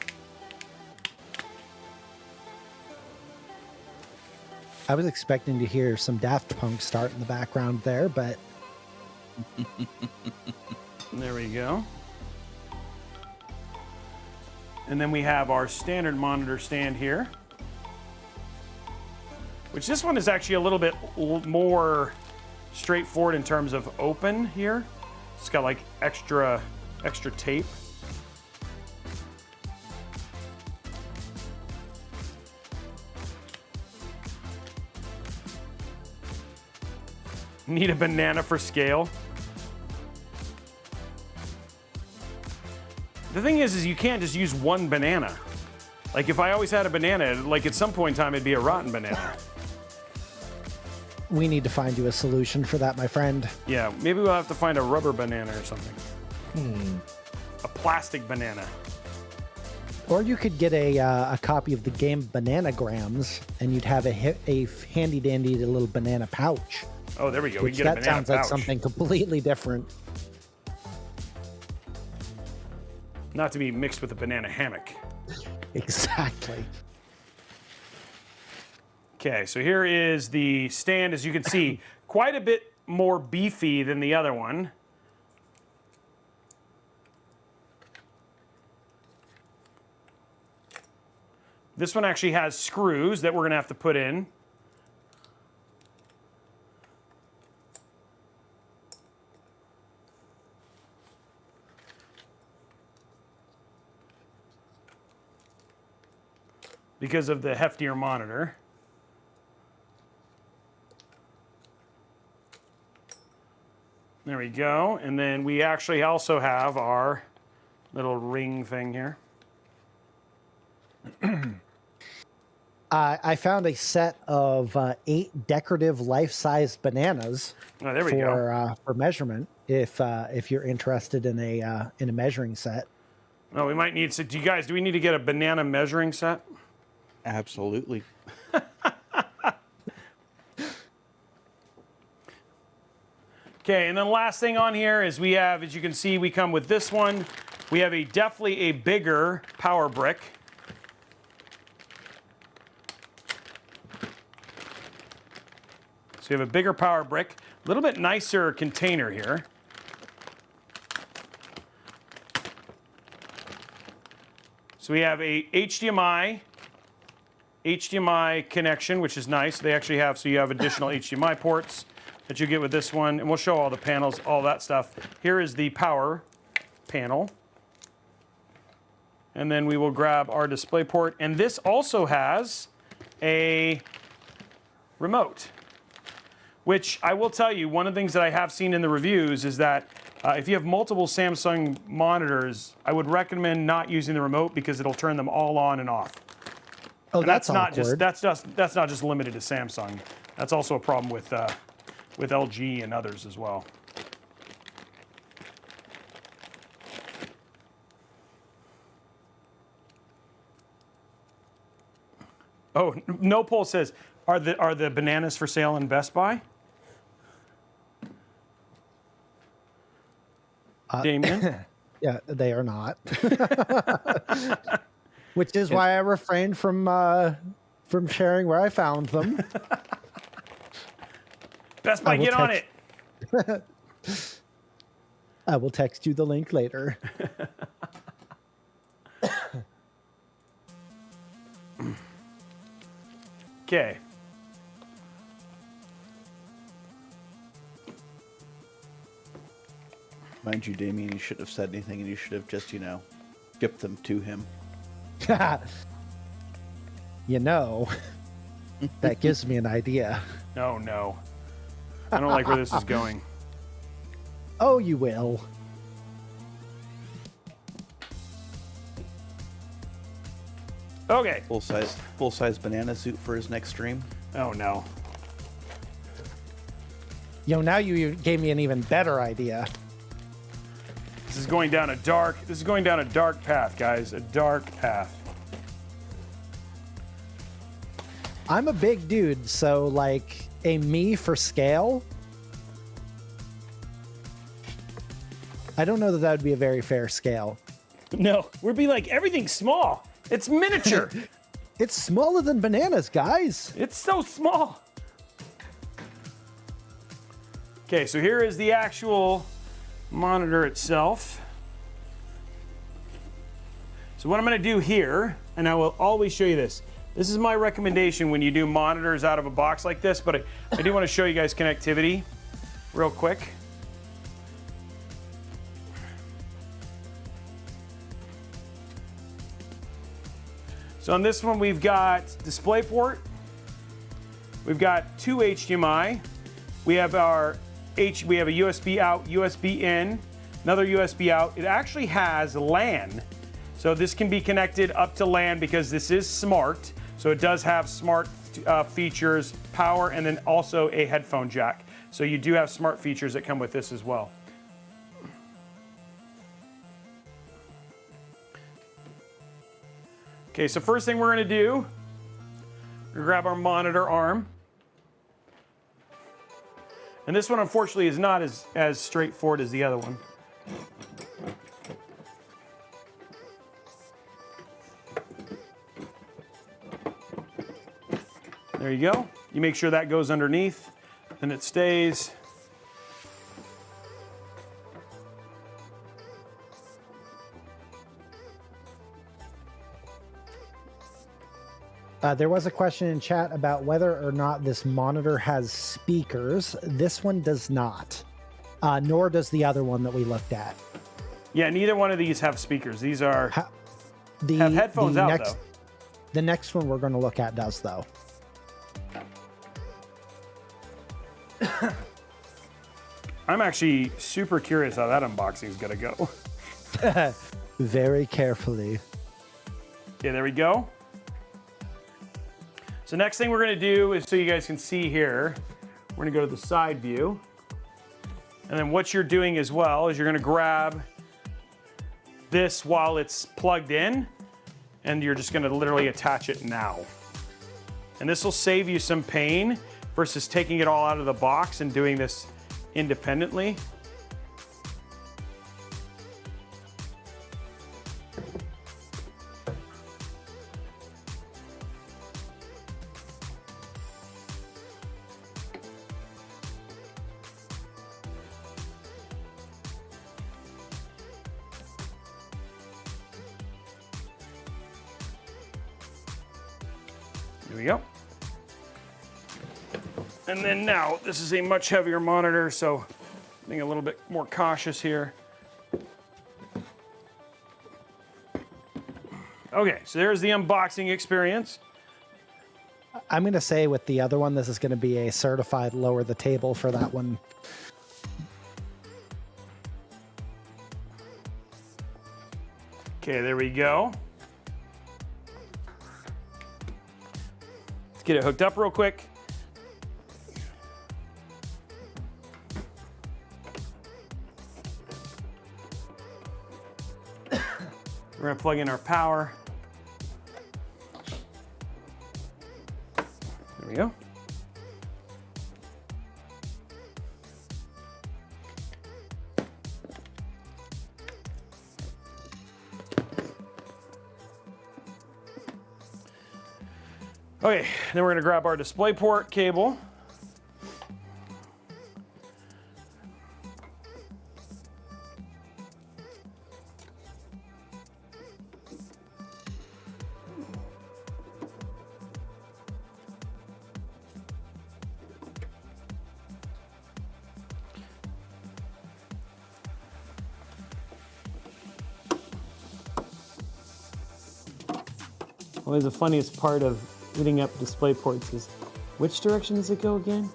I was expecting to hear some Daft Punk start in the background there, but there we go. And then we have our standard monitor stand here, which this one is actually a little bit more straightforward in terms of open here. It's got like extra tape. Need a banana for scale. The thing is you can't just use one banana. Like if I always had a banana, like at some point in time it'd be a rotten banana. we need to find you a solution for that, my friend. Yeah, maybe we'll have to find a rubber banana or something. A plastic banana. Or you could get a copy of the game Bananagrams, and you'd have a handy-dandy little banana pouch. Oh, there we go. We can get a banana pouch. That sounds like something completely different. Not to be mixed with a banana hammock. Exactly. Okay, so here is the stand. As you can see, quite a bit more beefy than the other one. This one actually has screws that we're going to have to put in. Because of the heftier monitor. There we go. And then we actually also have our little ring thing here. I found a set of 8 decorative life-size bananas Oh, there we go. for measurement. If you're interested in a measuring set. Oh, we might need. So, do we need to get a banana measuring set? Absolutely. Okay, and then last thing on here is we have, as you can see, we come with this one. We have definitely a bigger power brick. So we have a bigger power brick, a little bit nicer container here. So we have a HDMI connection, which is nice. They actually have, so you have additional HDMI ports that you get with this one, and we'll show all the panels, all that stuff. Here is the power panel. And then we will grab our display port, and this also has a remote, which I will tell you, one of the things that I have seen in the reviews is that if you have multiple Samsung monitors, I would recommend not using the remote because it'll turn them all on and off. Oh, And that's not awkward. that's not just limited to Samsung. That's also a problem with LG and others as well. Oh, No Poll says, are the bananas for sale in Best Buy? Damien? Yeah, they are not. Which is why I refrained from sharing where I found them. Best Buy, will get on text- it. I will text you the link later. Okay. Mind you, Damien, you shouldn't have said anything, and you should have just, shipped them to him. That gives me an idea. Oh, no. I don't like where this is going. Oh, you will. Okay. Full size banana suit for his next stream. Oh, no. Now you gave me an even better idea. This is going down a dark path, guys. A dark path. I'm a big dude, so like a me for scale. I don't know that would be a very fair scale. No, we'd be like, everything's small. It's miniature. It's smaller than bananas, guys. It's so small. Okay, so here is the actual monitor itself. So what I'm going to do here, and I will always show you this. This is my recommendation when you do monitors out of a box like this, but I do want to show you guys connectivity real quick. So on this one, we've got DisplayPort. We've got 2 HDMI. We have a USB out, USB in, another USB out. It actually has LAN. So this can be connected up to LAN because this is smart. So it does have smart features, power, and then also a headphone jack. So you do have smart features that come with this as well. Okay, so first thing we're going to do, we're going to grab our monitor arm. And this one, unfortunately, is not as straightforward as the other one. There you go. You make sure that goes underneath, then it stays. There was a question in chat about whether or not this monitor has speakers. This one does not, nor does the other one that we looked at. Yeah, neither one of these have speakers. These are have headphones the out next, though. The next one we're going to look at does though. I'm actually super curious how that unboxing is going to go. Very carefully. Okay, there we go. So next thing we're going to do is, so you guys can see here, we're going to go to the side view. And then what you're doing as well is you're going to grab this while it's plugged in, and you're just going to literally attach it now. And this will save you some pain versus taking it all out of the box and doing this independently. There we go. And then now, this is a much heavier monitor, so being a little bit more cautious here. Okay, so there's the unboxing experience. I'm going to say with the other one, this is going to be a certified lower the table for that one. Okay, there we go. Let's get it hooked up real quick. We're gonna plug in our power. There we go. Okay, then we're gonna grab our DisplayPort cable. Always the funniest part of hitting up DisplayPorts is, which direction does it go again?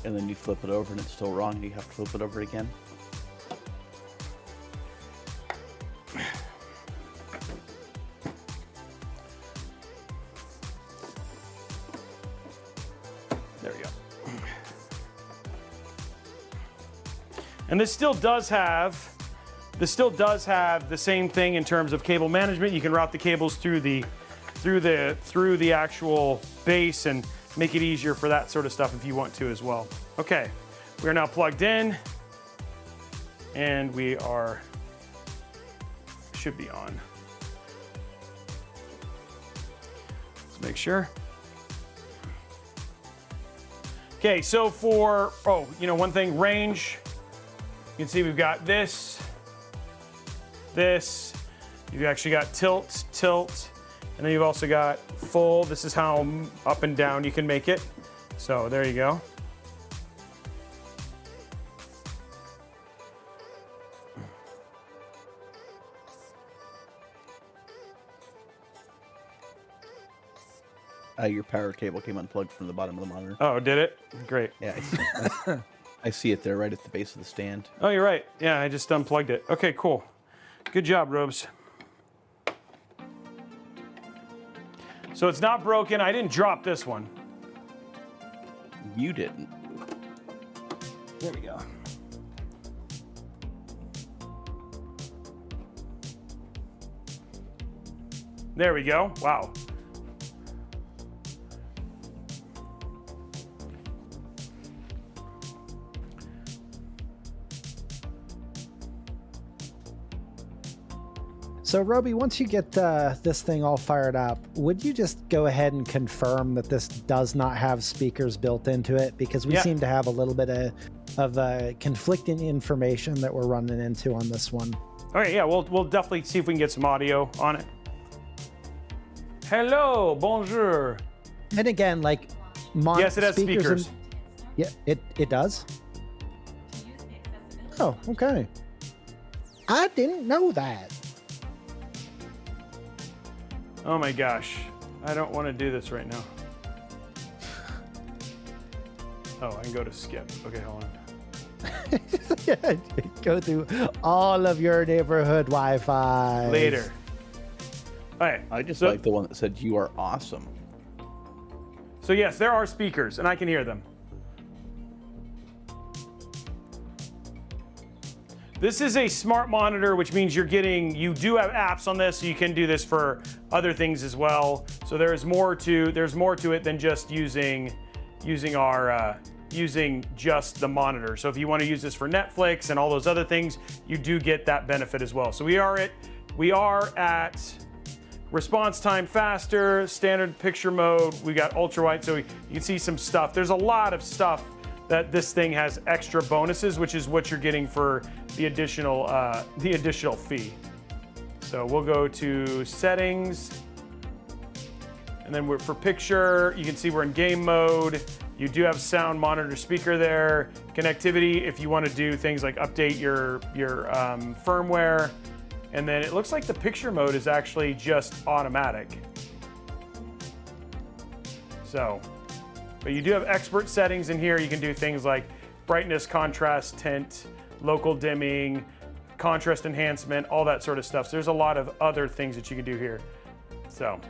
And then you flip it over and it's still wrong and you have to flip it over again. There we go. And this still does have the same thing in terms of cable management. You can route the cables through the actual base and make it easier for that sort of stuff if you want to as well. Okay, we are now plugged in and we should be on. Let's make sure. Okay, so for, one thing, range. You can see we've got this. You've actually got tilt, and then you've also got full. This is how up and down you can make it. So there you go. Your power cable came unplugged from the bottom of the monitor. Oh, did it? Great. Yeah, I see it there right at the base of the stand. Oh, you're right. Yeah, I just unplugged it. Okay, cool. Good job, Robes. So it's not broken. I didn't drop this one. You didn't. There we go. There we go. Wow. So, Robey, once you get this thing all fired up, would you just go ahead and confirm that this does not have speakers built into it? Because we seem to have a little bit of conflicting information that we're running into on this one. All right, yeah, we'll definitely see if we can get some audio on it. Hello, bonjour. And again, like, yes, it has speakers. Yeah, it does. Oh, okay. I didn't know that. Oh my gosh, I don't want to do this right now. Oh, I can go to skip. Okay, hold on. Go through all of your neighborhood Wi-Fi. Later. All right. I just like the one that said "You are awesome." So yes, there are speakers, and I can hear them. This is a smart monitor, which means you do have apps on this, so you can do this for other things as well. So there's more to it than just using just the monitor. So if you want to use this for Netflix and all those other things, you do get that benefit as well. So we are at response time faster, standard picture mode. We got ultrawide, so you can see some stuff. There's a lot of stuff that this thing has extra bonuses, which is what you're getting for the additional fee. So we'll go to settings, and then for picture, you can see we're in game mode. You do have sound, monitor, speaker there. Connectivity, if you want to do things like update your firmware. And then it looks like the picture mode is actually just automatic. So, but you do have expert settings in here. You can do things like brightness, contrast, tint, local dimming, contrast enhancement, all that sort of stuff. So there's a lot of other things that you can do here. So.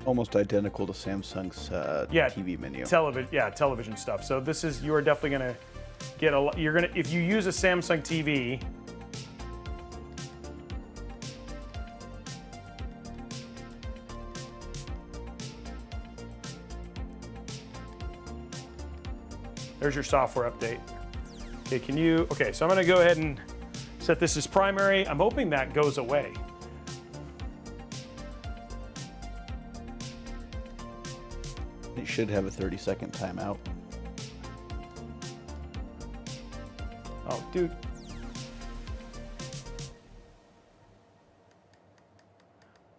Almost identical to Samsung's TV menu. Television stuff. So you are definitely gonna get if you use a Samsung TV. There's your software update. Okay, so I'm gonna go ahead and set this as primary. I'm hoping that goes away. It should have a 30-second timeout. Oh, dude.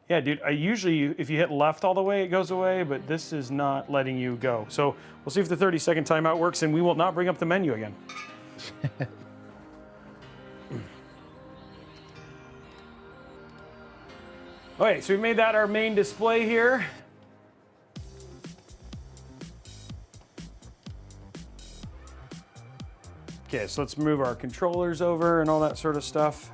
Yeah, dude, if you hit left all the way, it goes away, but this is not letting you go. So we'll see if the 30-second timeout works, and we will not bring up the menu again. Okay, so we made that our main display here. Okay, so let's move our controllers over and all that sort of stuff.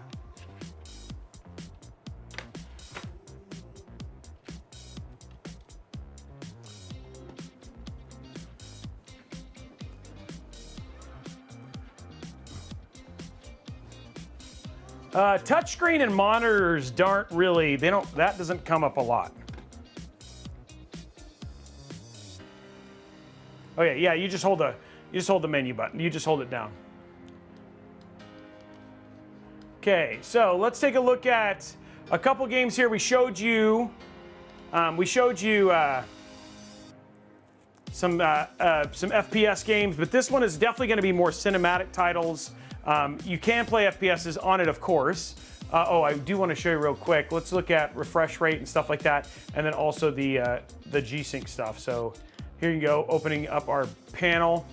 Touchscreen and monitors that doesn't come up a lot. Okay, yeah, you just hold the menu button. You just hold it down. Okay, so let's take a look at a couple games here. We showed you some FPS games, but this one is definitely going to be more cinematic titles. You can play FPSs on it, of course. I do want to show you real quick. Let's look at refresh rate and stuff like that, and then also the G-Sync stuff. So here you go, opening up our panel.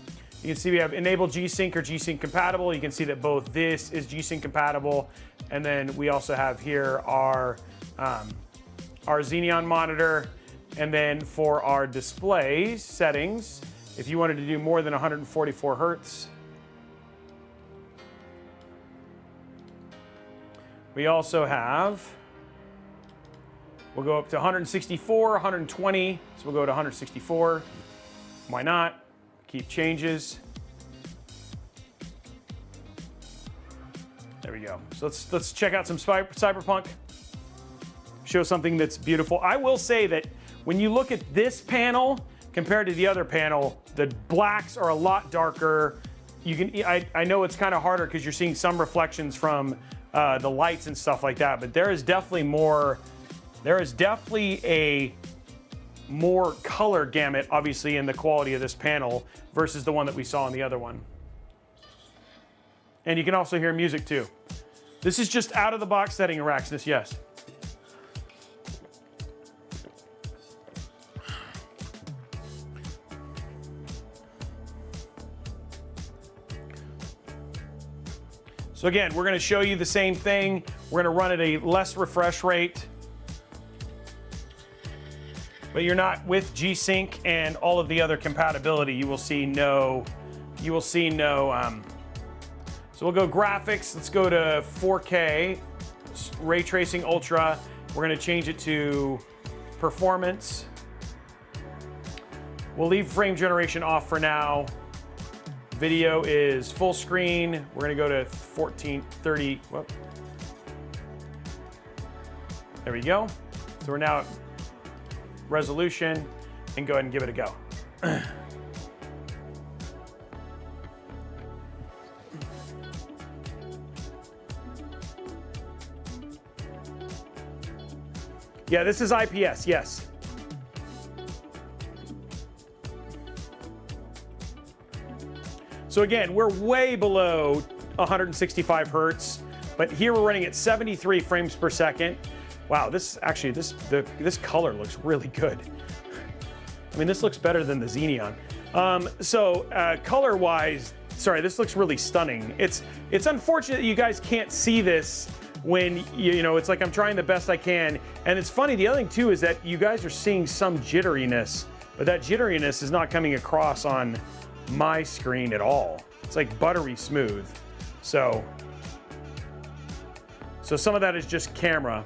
You can see we have enable G-Sync or G-Sync compatible. You can see that both this is G-Sync compatible, and then we also have here our Xenon monitor, and then for our display settings, if you wanted to do more than 144 hertz, we also have, we'll go up to 164, 120, so we'll go to 164. Why not? Keep changes. There we go. So let's check out some Cyberpunk. Show something that's beautiful. I will say that when you look at this panel compared to the other panel, the blacks are a lot darker. I know it's kind of harder because you're seeing some reflections from the lights and stuff like that. But there is definitely a more color gamut, obviously, in the quality of this panel versus the one that we saw in the other one. And you can also hear music too. This is just out of the box setting, Araxis, yes. So again, we're going to show you the same thing. We're going to run at a less refresh rate. But you're not with G-Sync and all of the other compatibility. You will see no, so we'll go graphics. Let's go to 4K, ray tracing ultra. We're going to change it to performance. We'll leave frame generation off for now. Video is full screen. We're going to go to 1430. Whoop. There we go. So we're now at resolution, and go ahead and give it a go. Yeah, this is IPS, yes. So again, we're way below 165 hertz, but here we're running at 73 frames per second. Wow, this color looks really good. I mean, this looks better than the Xeneon. Color-wise, sorry, this looks really stunning. It's unfortunate that you guys can't see this when it's like I'm trying the best I can. And it's funny, the other thing too is that you guys are seeing some jitteriness, but that jitteriness is not coming across on my screen at all. It's like buttery smooth. So some of that is just camera.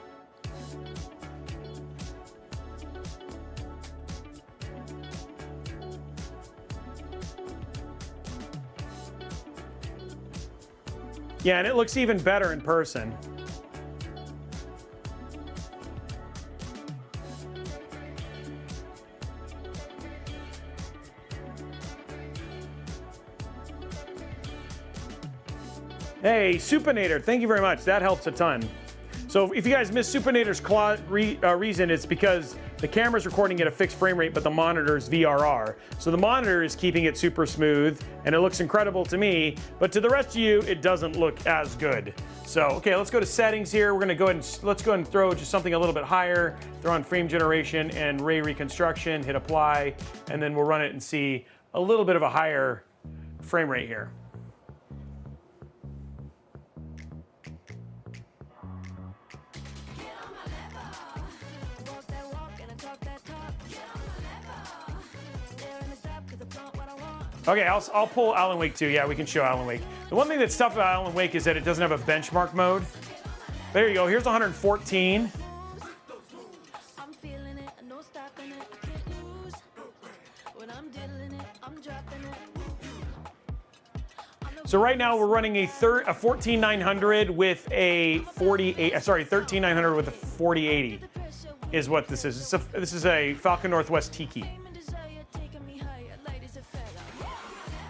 Yeah, and it looks even better in person. Hey, Supinator, thank you very much. That helps a ton. So if you guys missed Supinator's reason, it's because the camera's recording at a fixed frame rate, but the monitor's VRR. So the monitor is keeping it super smooth, and it looks incredible to me, but to the rest of you, it doesn't look as good. So, okay, let's go to settings here. We're gonna go ahead and, let's go ahead and throw just something a little bit higher, throw on frame generation and ray reconstruction, hit apply, and then we'll run it and see a little bit of a higher frame rate here. Okay, I'll pull Alan Wake too. Yeah, we can show Alan Wake. The one thing that's tough about Alan Wake is that it doesn't have a benchmark mode. There you go. Here's 114. So right now we're running a 14900 with a 13900 with a 4080 is what this is. This is a Falcon Northwest Tiki.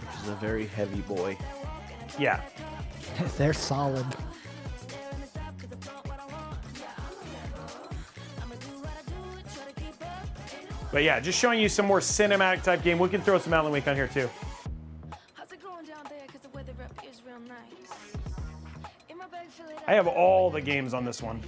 Which is a very heavy boy. Yeah. They're solid. But yeah, just showing you some more cinematic type game. We can throw some Alan Wake on here too. I have all the games on this one.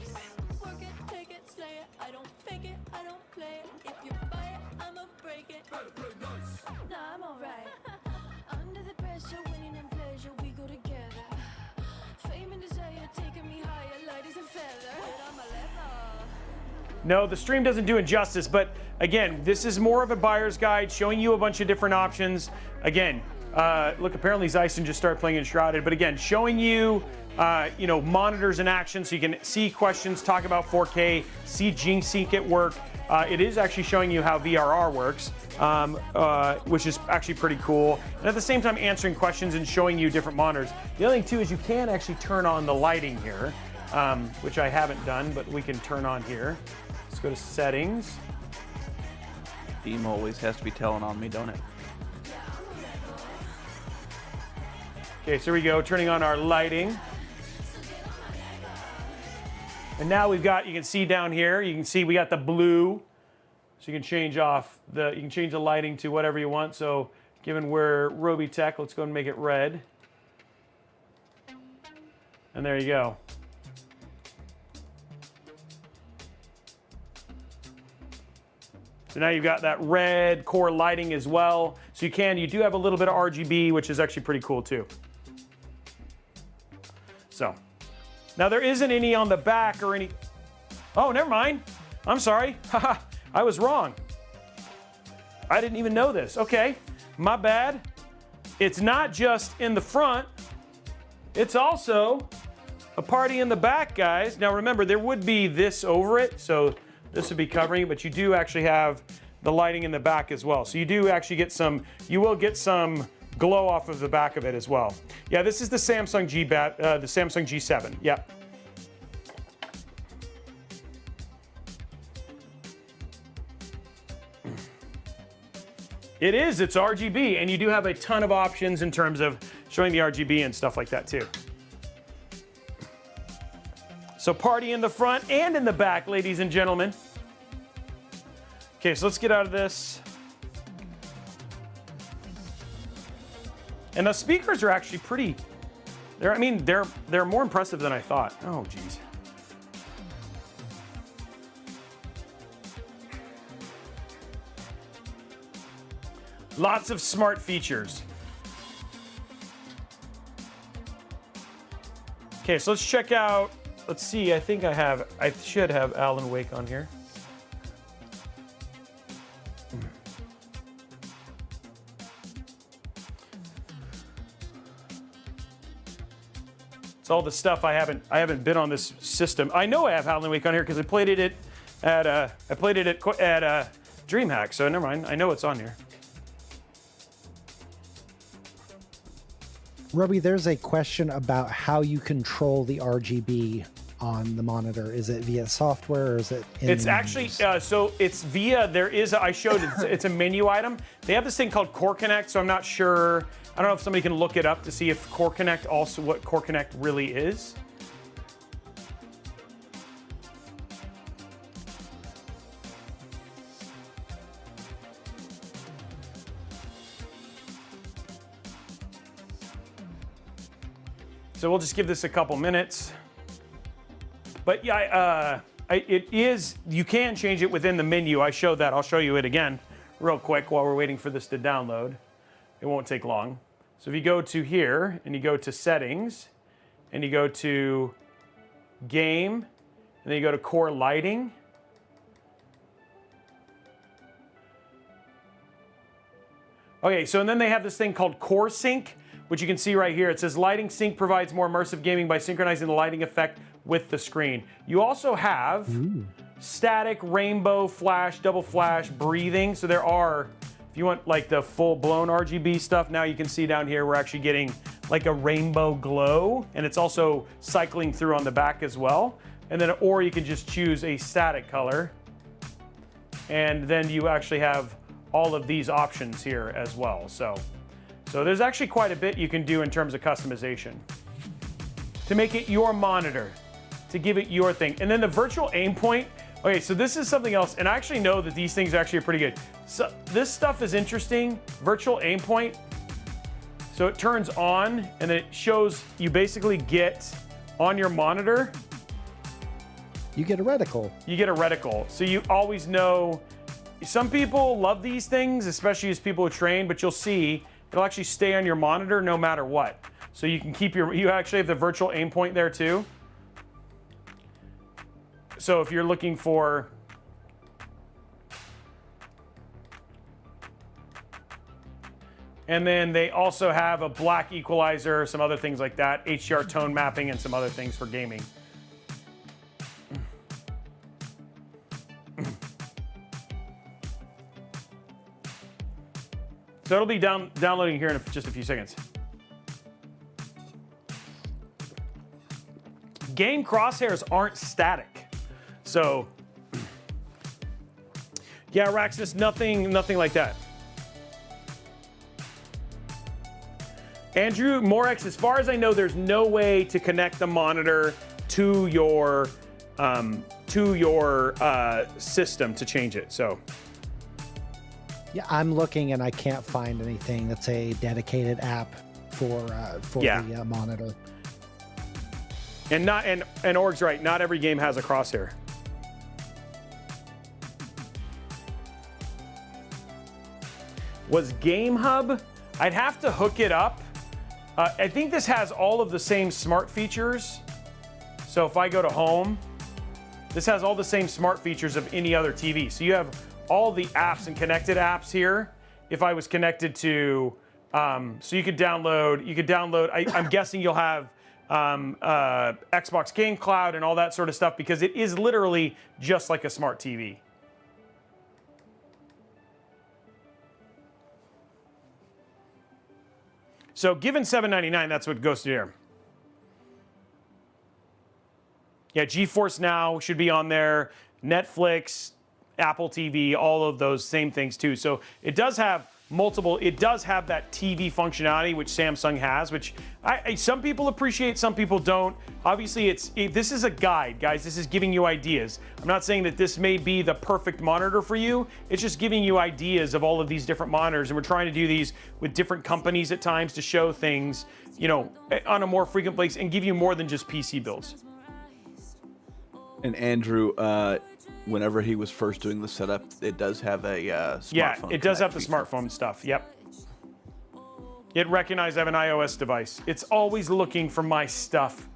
No, the stream doesn't do it justice, but again, this is more of a buyer's guide showing you a bunch of different options. Again, look, apparently Zyson just started playing Enshrouded, but again, showing you, monitors in action so you can see questions, talk about 4K, see G-Sync at work. It is actually showing you how VRR works, which is actually pretty cool. And at the same time, answering questions and showing you different monitors. The other thing too is you can actually turn on the lighting here, which I haven't done, but we can turn on here. Let's go to settings. Theme always has to be telling on me, don't it? Okay, so here we go, turning on our lighting. And now we've got, you can see down here, you can see we got the blue. So you can change the lighting to whatever you want. So given we're Robeytech, let's go and make it red. And there you go. So now you've got that red core lighting as well. So you do have a little bit of RGB, which is actually pretty cool too. So now there isn't any on the back or any. Oh, never mind. I'm sorry. Haha, I was wrong. I didn't even know this. Okay, my bad. It's not just in the front. It's also a party in the back, guys. Now remember, there would be this over it, so this would be covering it, but you do actually have the lighting in the back as well. So you do actually get you will get some glow off of the back of it as well. Yeah, this is the Samsung the Samsung G7. Yep. It's RGB, and you do have a ton of options in terms of showing the RGB and stuff like that too. So party in the front and in the back, ladies and gentlemen. Okay, so let's get out of this. And the speakers are actually pretty, they're more impressive than I thought. Oh, geez. Lots of smart features. Okay, so let's check out, let's see, I should have Alan Wake on here. It's all the stuff I haven't been on this system. I know I have Alan Wake on here because I played it at DreamHack, so never mind. I know it's on here. Robey, there's a question about how you control the RGB on the monitor. Is it via software or is it in It's the actually, menus? so it's via, I showed it, it's a menu item. They have this thing called Core Connect, so I'm not sure, I don't know if somebody can look it up to see if Core Connect also, what Core Connect really is. So we'll just give this a couple minutes. But yeah, you can change it within the menu. I showed that. I'll show you it again real quick while we're waiting for this to download. It won't take long. So if you go to here and you go to settings and you go to game and then you go to core lighting. Okay, so and then they have this thing called Core Sync, which you can see right here. It says lighting sync provides more immersive gaming by synchronizing the lighting effect with the screen. You also have static, rainbow, flash, double flash, breathing. So there are, if you want like the full-blown RGB stuff, now you can see down here we're actually getting like a rainbow glow, and it's also cycling through on the back as well. And then, or you can just choose a static color, and then you actually have all of these options here as well. So there's actually quite a bit you can do in terms of customization to make it your monitor, to give it your thing. And then the virtual aim point. Okay, so this is something else, and I actually know that these things actually are pretty good. So this stuff is interesting. Virtual aim point. So it turns on, and then it shows you basically get on your monitor. You get a reticle. You get a reticle. So you always know. Some people love these things, especially as people who train, but you'll see it'll actually stay on your monitor no matter what. So you can keep you actually have the virtual aim point there too. So if you're looking for, and then they also have a black equalizer, some other things like that, HDR tone mapping, and some other things for gaming. So it'll be downloading here in just a few seconds. Game crosshairs aren't static. So, yeah, Raxus, nothing like that. Andrew Morex, as far as I know, there's no way to connect the monitor to your to your system to change it. So Yeah, I'm looking and I can't find anything that's a dedicated app for the monitor. and Org's right. Not every game has a crosshair. Was Game Hub? I'd have to hook it up. I think this has all of the same smart features. So if I go to home, this has all the same smart features of any other TV. So you have all the apps and connected apps here. If I was connected to, so you could download, I'm guessing you'll have Xbox Game Cloud and all that sort of stuff, because it is literally just like a smart TV. So given $7.99, that's what goes to there. Yeah, GeForce Now should be on there. Netflix, Apple TV, all of those same things too. So it does have multiple, it does have that TV functionality, which Samsung has, which some people appreciate, some people don't. Obviously, this is a guide, guys. This is giving you ideas. I'm not saying that this may be the perfect monitor for you. It's just giving you ideas of all of these different monitors, and we're trying to do these with different companies at times to show things, you know, on a more frequent basis and give you more than just PC builds. And Andrew, whenever he was first doing the setup, it does have a smartphone. Yeah, it does have the feature. smartphone stuff. Yep. It recognized I have an iOS device. It's always looking for my stuff.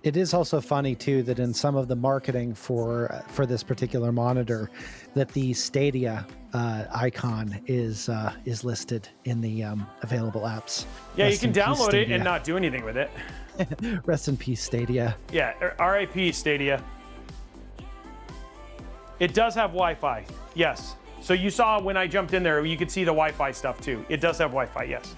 It is also funny too that in some of the marketing for this particular monitor, that the Stadia icon is listed in the available apps. Yeah, you Rest can in peace, download it Stadia. and not do anything with it. Rest in peace, Stadia. Yeah, RIP Stadia. It does have Wi-Fi, yes. So you saw when I jumped in there, you could see the Wi-Fi stuff too. It does have Wi-Fi, yes.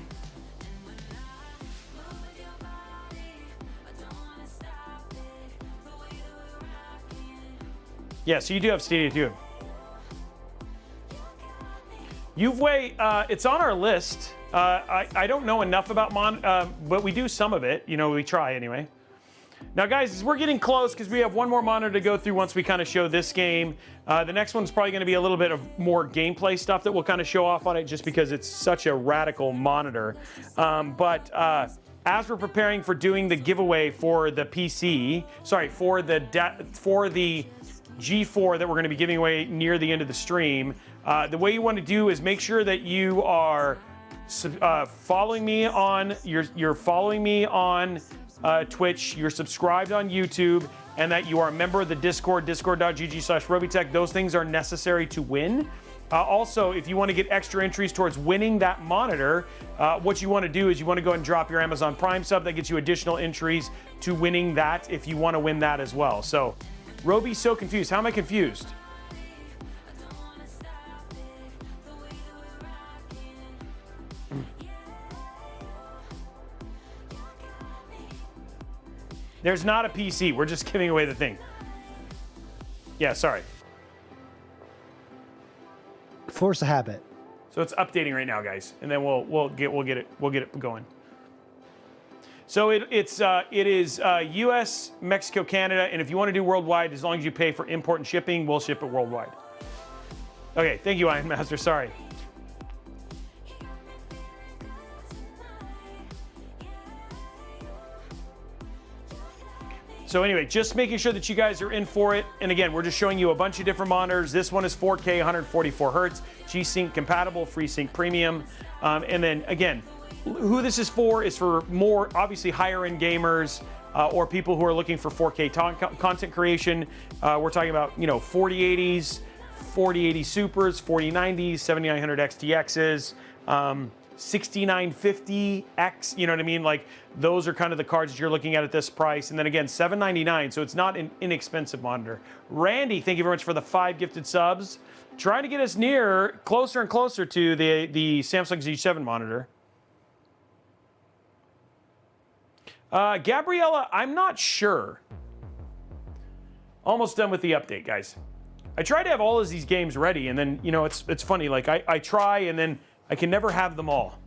Yeah, so you do have Stadia too. It's on our list. I don't know enough about but we do some of it. You know, we try anyway. Now, guys, as we're getting close, because we have one more monitor to go through once we kind of show this game. The next one's probably going to be a little bit of more gameplay stuff that we'll kind of show off on it, just because it's such a radical monitor. But as we're preparing for doing the giveaway for the PC, for the G4 that we're going to be giving away near the end of the stream, the way you want to do is make sure that you are following me on you're following me on Twitch, you're subscribed on YouTube, and that you are a member of the Discord, discord.gg/Robeytech. Those things are necessary to win. Also, if you want to get extra entries towards winning that monitor, what you want to do is you want to go and drop your Amazon Prime sub. That gets you additional entries to winning that if you want to win that as well. So, Robey's so confused. How am I confused? There's not a PC. We're just giving away the thing. Yeah, sorry. Force a habit. So it's updating right now, guys, and then we'll get it going. So it is U.S., Mexico, Canada, and if you want to do worldwide, as long as you pay for import and shipping, we'll ship it worldwide. Okay, thank you, Iron Master. Sorry. So anyway, just making sure that you guys are in for it. And again, we're just showing you a bunch of different monitors. This one is 4K, 144 hertz, G-Sync compatible, FreeSync Premium. And then again, who this is for more obviously higher end gamers or people who are looking for 4K content creation. We're talking about, 4080s, 4080 Supers, 4090s, 7900 XTXs, 6950X, you know what I mean? Like, those are kind of the cards that you're looking at this price. And then again, $799, so it's not an inexpensive monitor. Randy, thank you very much for the 5 gifted subs. Trying to get us closer and closer to the Samsung Z7 monitor. Gabriella, I'm not sure. Almost done with the update, guys. I try to have all of these games ready, and then, it's funny, like I try, and then I can never have them all.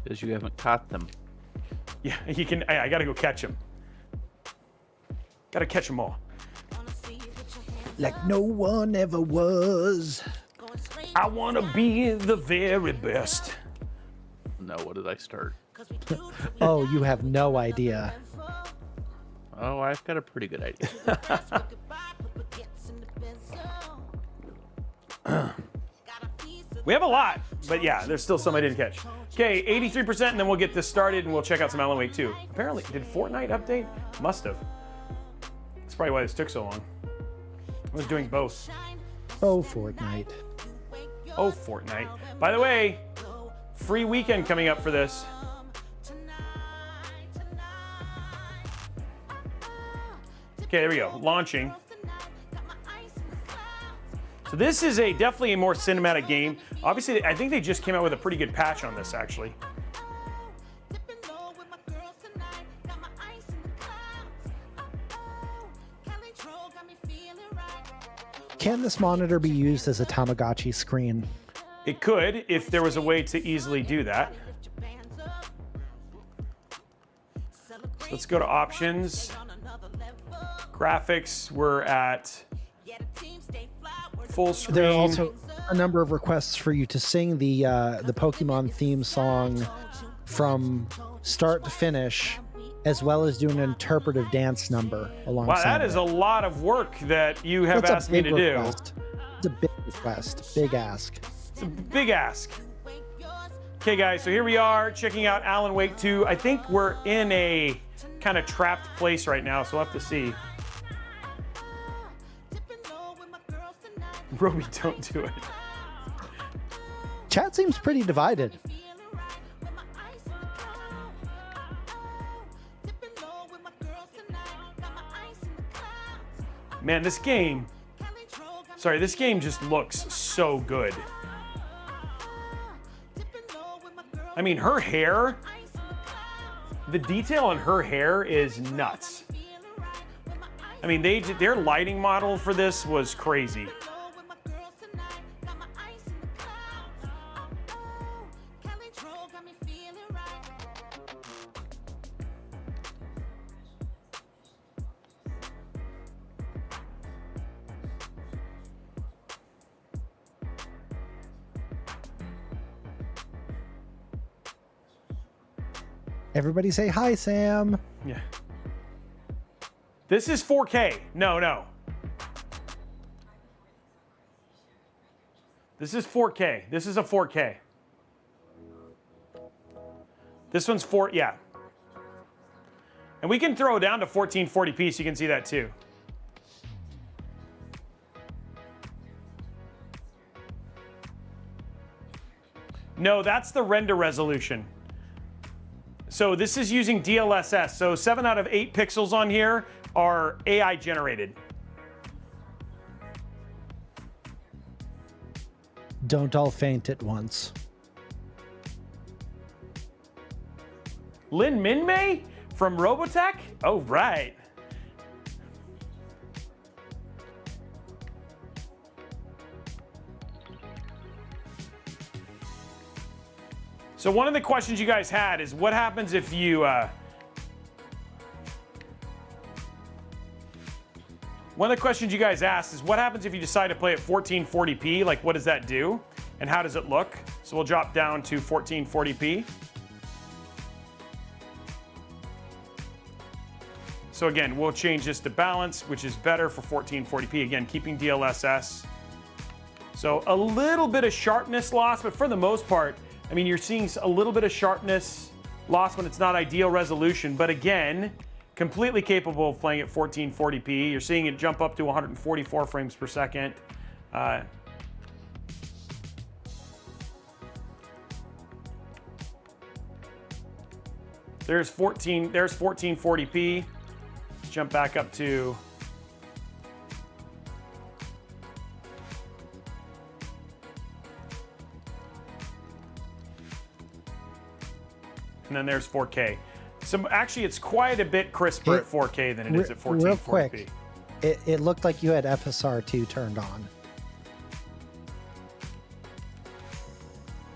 Because you haven't caught them. Yeah, you can. I gotta go catch them. Gotta catch them all. Like no one ever was. I want to be the very best. No, what did I start? Oh, you have no idea. Oh, I've got a pretty good idea. We have a lot, but yeah, there's still some I didn't catch. Okay, 83%, and then we'll get this started, and we'll check out some Alan Wake 2. Apparently, did Fortnite update? Must have. That's probably why this took so long. I was doing both. Oh, Fortnite. Oh, Fortnite. By the way, free weekend coming up for this. Okay, there we go. Launching. So this is definitely a more cinematic game. Obviously, I think they just came out with a pretty good patch on this, actually. Can this monitor be used as a Tamagotchi screen? It could, if there was a way to easily do that. So let's go to options. Graphics, we're at full screen. There are also a number of requests for you to sing the Pokemon theme song from start to finish, as well as do an interpretive dance number alongside. Wow, that is a lot of work that you have asked me to do. It's a big request, big ask. It's a big ask. Okay, guys, so here we are checking out Alan Wake 2. I think we're in a kind of trapped place right now, so we'll have to see. Robey, don't do it. Chat seems pretty divided. Man, this game just looks so good. I mean, her hair, the detail on her hair is nuts. I mean, their lighting model for this was crazy. Everybody say hi, Sam. Yeah. This is 4K. No. This is 4K. This is a 4K. This one's yeah. And we can throw it down to 1440p so you can see that too. No, that's the render resolution. So this is using DLSS. So 7 out of 8 pixels on here are AI generated. Don't all faint at once. Lin Minmay from Robeytech? Oh, right. So one of the questions you guys had is what happens if you one of the questions you guys asked is what happens if you decide to play at 1440p? Like, what does that do? And how does it look? So we'll drop down to 1440p. So again, we'll change this to balance, which is better for 1440p. Again, keeping DLSS. So a little bit of sharpness loss, but for the most part, I mean, you're seeing a little bit of sharpness loss when it's not ideal resolution, but again, completely capable of playing at 1440p. You're seeing it jump up to 144 frames per second. There's 1440p. Jump back up to and then there's 4K. So actually, it's quite a bit crisper at 4K than it is at 1440p. Real quick, it looked like you had FSR2 turned on.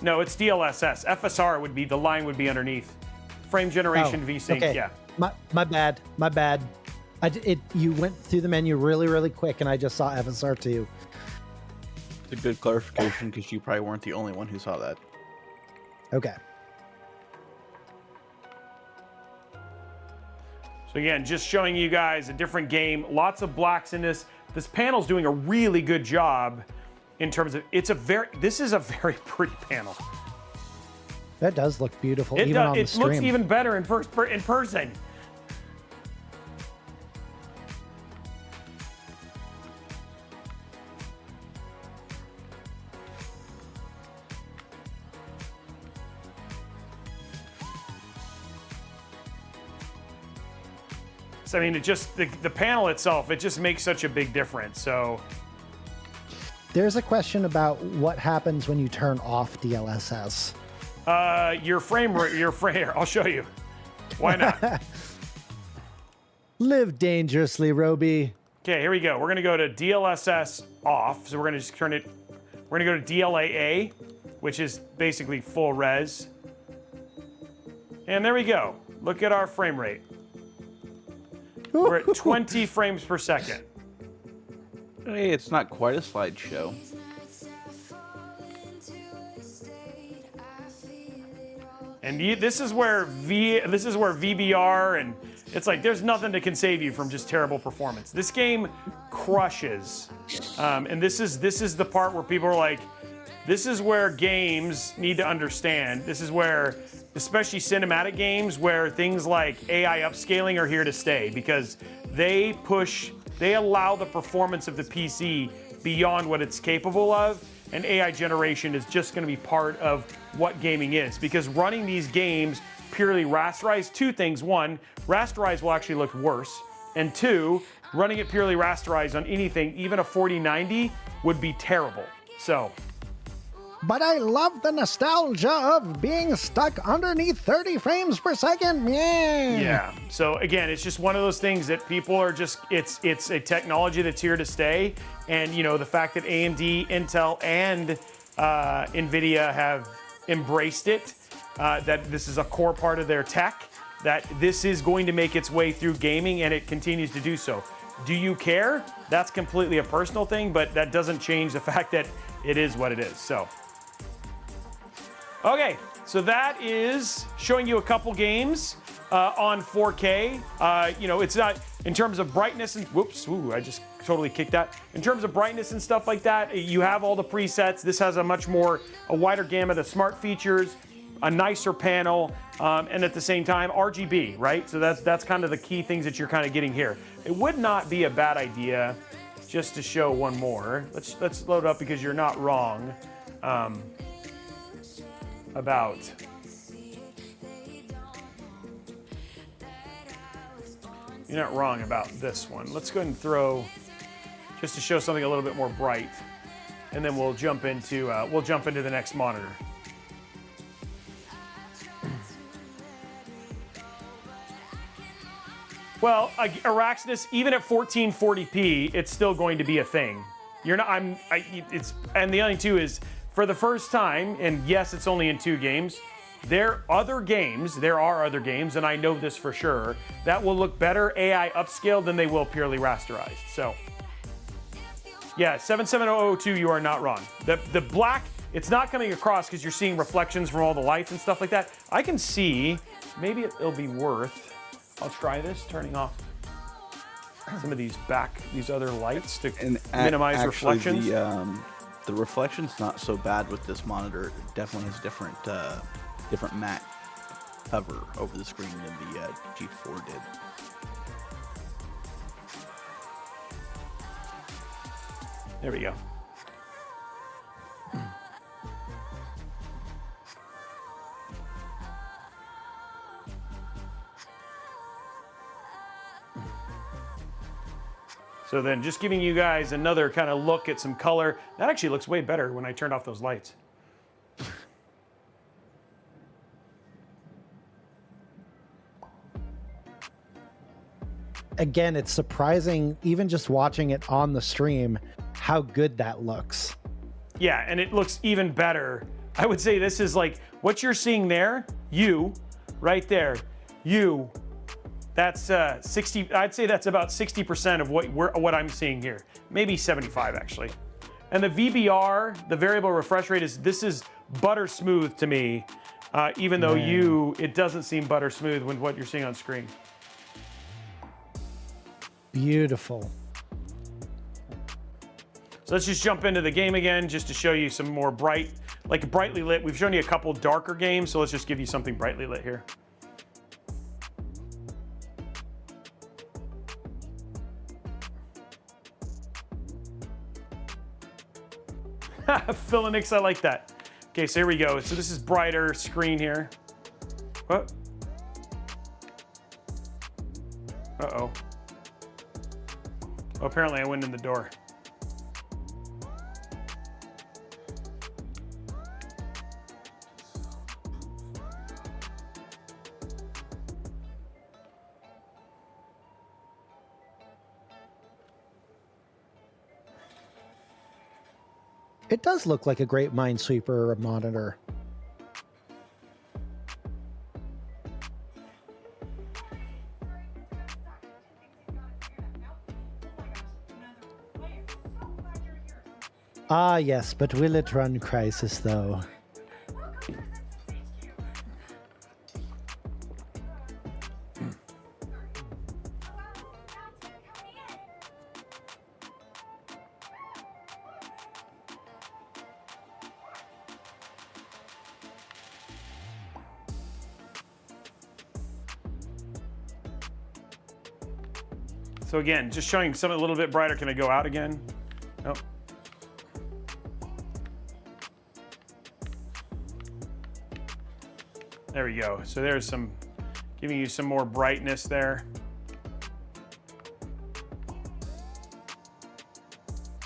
No, it's DLSS. FSR would be, the line would be underneath. frame generation Oh, VSync. okay. Yeah. My bad. My bad. You went through the menu really quick, and I just saw FSR2. It's a good clarification because you probably weren't the only one who saw that. Okay. So again, just showing you guys a different game. Lots of blacks in this. This panel's doing a really good job in terms of this is a very pretty panel. That does look beautiful, It even does, on the it stream. looks even better in person. So, I mean, it just the panel itself, it just makes such a big difference. So There's a question about what happens when you turn off DLSS. your frame rate, I'll show you. Why not? Live dangerously, Robey. Okay, here we go. We're gonna go to DLSS off. So we're gonna just turn it, we're gonna go to DLAA, which is basically full res. And there we go. Look at our frame rate. We're at 20 frames per second. Hey, it's not quite a slideshow. And this is where VBR, and it's like there's nothing that can save you from just terrible performance. This game crushes, and this is the part where people are like, this is where games need to understand. This is where, especially cinematic games, where things like AI upscaling are here to stay, because they allow the performance of the PC beyond what it's capable of, and AI generation is just going to be part of what gaming is. Because running these games purely rasterized, two things. One, rasterized will actually look worse. And two, running it purely rasterized on anything, even a 4090, would be terrible. So, But I love the nostalgia of being stuck underneath 30 frames per second. yeah. So again, it's just one of those things that people are just, it's a technology that's here to stay. And you know, the fact that AMD, Intel, and NVIDIA have embraced it, that this is a core part of their tech, that this is going to make its way through gaming, and it continues to do so. Do you care? That's completely a personal thing, but that doesn't change the fact that it is what it is. So. Okay, so that is showing you a couple games on 4K. You know, it's not in terms of brightness and whoops, ooh, I just totally kicked that. In terms of brightness and stuff like that, you have all the presets. This has a wider gamut of smart features, a nicer panel, and at the same time RGB, right? So that's kind of the key things that you're kind of getting here. It would not be a bad idea just to show one more. Let's load up, because you're not wrong. You're not wrong about this one. Let's go ahead and throw, just to show something a little bit more bright, and then we'll jump into the next monitor. Well, Araxis, even at 1440p, it's still going to be a thing. You're not. And the other thing too is, for the first time, and yes, it's only in 2 games. There are other games, and I know this for sure, that will look better AI upscaled than they will purely rasterized. So, yeah, 77002, you are not wrong. The black, it's not coming across because you're seeing reflections from all the lights and stuff like that. I can see, maybe it'll be worth, I'll try this, turning off some of these other lights to minimize reflections. The reflection's not so bad with this monitor. It definitely has different matte cover over the screen than the G4 did. There we go. So then just giving you guys another kind of look at some color. That actually looks way better when I turned off those lights. Again, it's surprising, even just watching it on the stream, how good that looks. Yeah, and it looks even better. I would say this is like what you're seeing there, you right there. That's 60. I'd say that's about 60% of what I'm seeing here. Maybe 75 actually. And the VBR, the variable refresh rate, this is butter smooth to me, even though it doesn't seem butter smooth with what you're seeing on screen. Beautiful. So let's just jump into the game again, just to show you some more brightly lit. We've shown you a couple darker games, so let's just give you something brightly lit here. Philinix, I like that. Okay, so here we go. So this is brighter screen here. What? Uh-oh. Oh, apparently I went in the door. It does look like a great Minesweeper monitor. Ah, yes, but will it run Crisis, though? So again, just showing something a little bit brighter. Can I go out again? Oh. There we go. So there's some, giving you some more brightness there.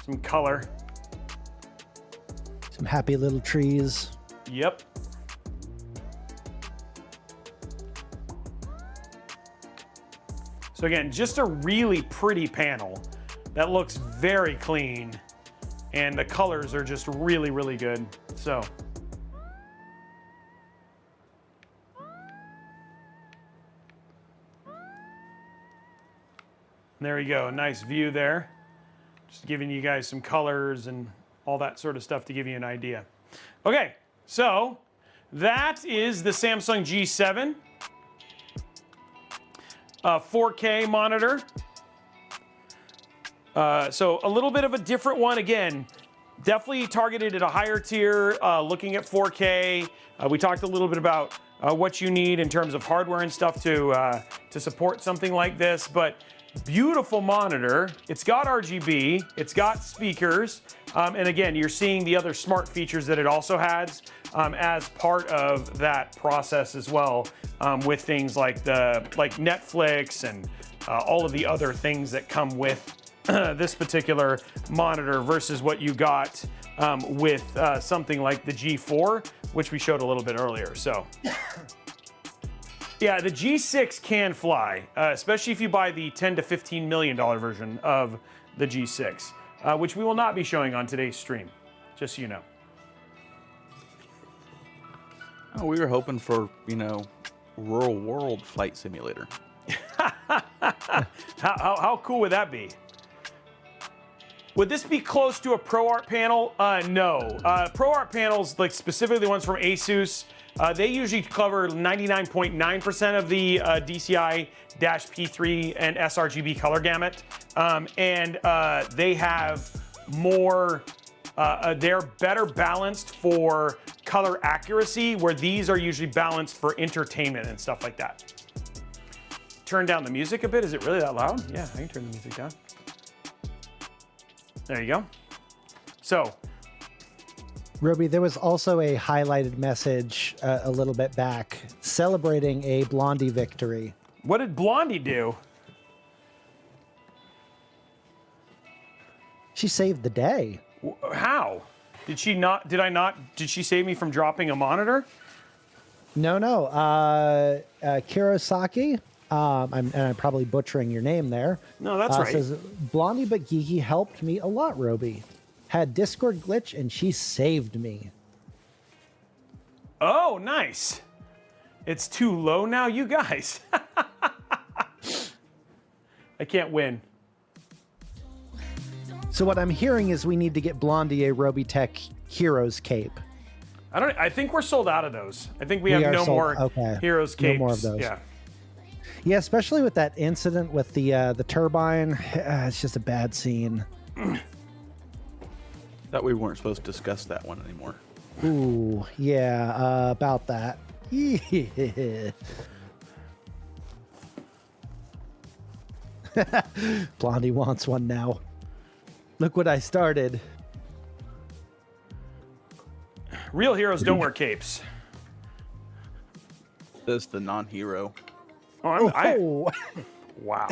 Some color. Some happy little trees. Yep. So again, just a really pretty panel that looks very clean, and the colors are just really, really good. So. There we go, a nice view there. Just giving you guys some colors and all that sort of stuff to give you an idea. Okay, so that is the Samsung G7 4K monitor. So a little bit of a different one again. Definitely targeted at a higher tier, looking at 4K. We talked a little bit about what you need in terms of hardware and stuff to support something like this, but beautiful monitor. It's got RGB, it's got speakers, and again, you're seeing the other smart features that it also has as part of that process as well, with things like Netflix and all of the other things that come with this particular monitor versus what you got with something like the G4, which we showed a little bit earlier. So. Yeah, the G6 can fly, especially if you buy the $10 to $15 million version of the G6, which we will not be showing on today's stream, just so you know. Oh, we were hoping for, Rural World Flight Simulator. How cool would that be? Would this be close to a ProArt panel? No. ProArt panels, like specifically the ones from Asus, they usually cover 99.9% of the DCI-P3 and sRGB color gamut, and they have more. They're better balanced for color accuracy, where these are usually balanced for entertainment and stuff like that. Turn down the music a bit. Is it really that loud? Yeah, I can turn the music down. There you go. So. Robey, there was also a highlighted message a little bit back celebrating a Blondie victory. What did Blondie do? She saved the day. How? Did she save me from dropping a monitor? No. Kurosaki, and I'm probably butchering your name there. No, that's right. Says, Blondie but Geeky helped me a lot, Robey. Had Discord glitch and she saved me. Oh, nice. It's too low now, you guys. I can't win. So what I'm hearing is we need to get Blondie a Robeytech Heroes cape. I think we're sold out of those. I think we We have are no sold- more okay. Heroes No capes. more of those. Yeah. Yeah, especially with that incident with the turbine. It's just a bad scene. Thought we weren't supposed to discuss that one anymore. Ooh, yeah, about that. Blondie wants one now. Look what I started. Real heroes don't wear capes. That's the non-hero. Oh, Wow.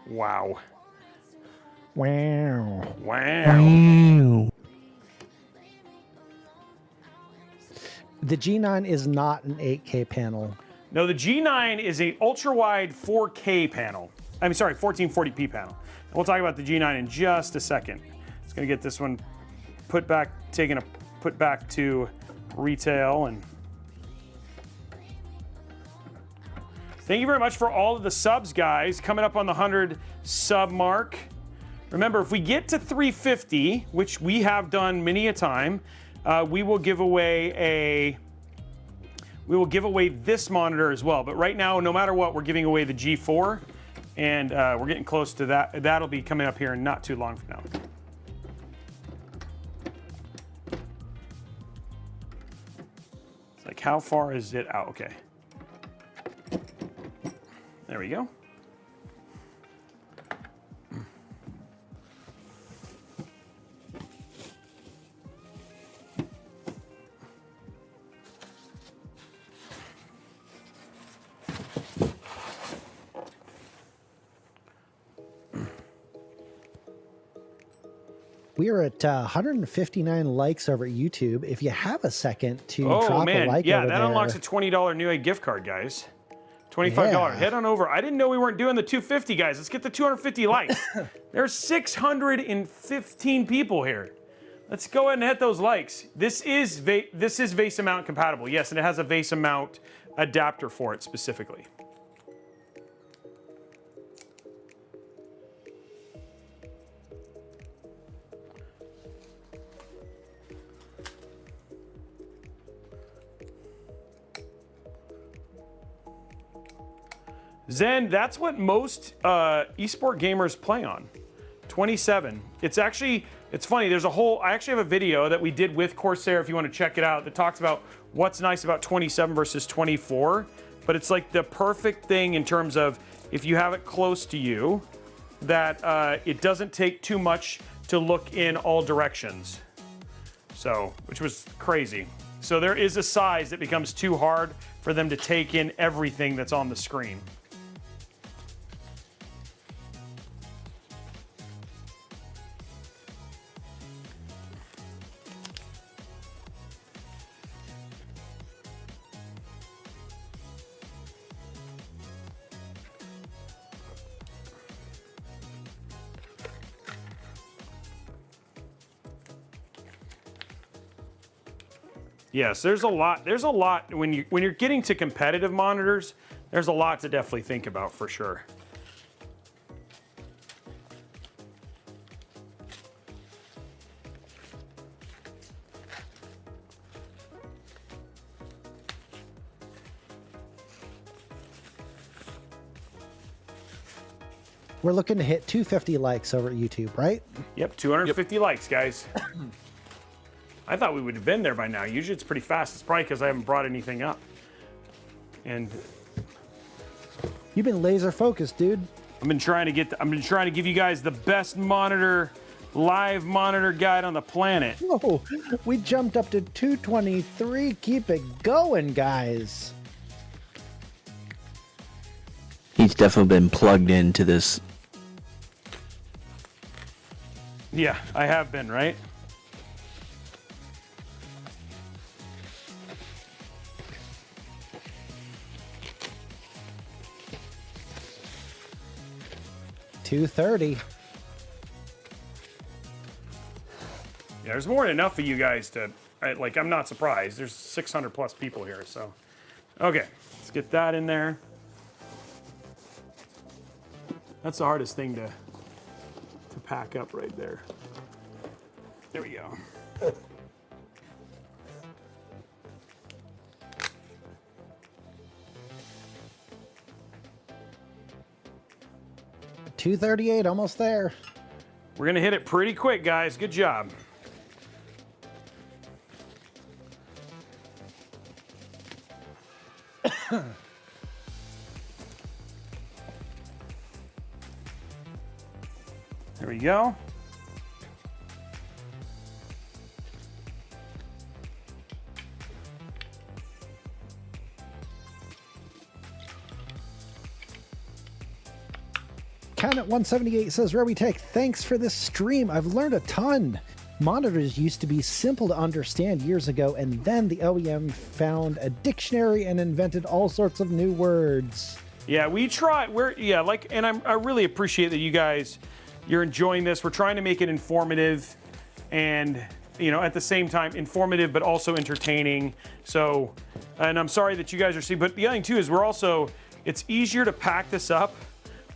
Wow. wow. Wow. The G9 is not an 8K panel. No, the G9 is a ultra-wide 4K panel. I'm sorry, 1440p panel. And we'll talk about the G9 in just a second. It's gonna get this one put back to retail. And thank you very much for all of the subs, guys. Coming up on the 100 sub mark. Remember, if we get to 350, which we have done many a time, we will give away this monitor as well. But right now, no matter what, we're giving away the G4, and we're getting close to that. That'll be coming up here in not too long from now. It's like, how far is it out? Okay. There we go. We are at 159 likes over at YouTube. If you have a second to Oh drop man, a like yeah, over that there, unlocks a $20 Newegg gift card, guys. $25. Yeah. Head on over. I didn't know we weren't doing the 250, guys. Let's get the 250 likes. There's 615 people here. Let's go ahead and hit those likes. This is VESA mount compatible. Yes, and it has a VESA mount adapter for it specifically. Zen, that's what most esport gamers play on. 27. It's funny, I actually have a video that we did with Corsair, if you want to check it out, that talks about what's nice about 27 versus 24. But it's like the perfect thing in terms of if you have it close to you, that it doesn't take too much to look in all directions. So, which was crazy. So there is a size that becomes too hard for them to take in everything that's on the screen. Yes, there's a lot when you're getting to competitive monitors, there's a lot to definitely think about for sure. we're looking to hit 250 likes over at YouTube, right? Yep, 250 likes, guys. I thought we would have been there by now. Usually it's pretty fast. It's probably because I haven't brought anything up. And You've been laser focused, dude. I've been trying to give you guys the best live monitor guide on the planet. Whoa, we jumped up to 223. Keep it going, guys. He's definitely been plugged into this. Yeah, I have been, right? $230. Yeah, there's more than enough of you guys to, I'm not surprised. There's 600 plus people here, so Okay, let's get that in there. That's the hardest thing to pack up right there. There we go. $238, almost there. We're gonna hit it pretty quick, guys. Good job. There we go. Count at 178 says, Robeytech, thanks for this stream. I've learned a ton. Monitors used to be simple to understand years ago, and then the OEM found a dictionary and invented all sorts of new words. Yeah, we try. I really appreciate that you guys, you're enjoying this. We're trying to make it informative, and at the same time informative, but also entertaining. So, and I'm sorry that you guys are seeing. But the other thing too is it's easier to pack this up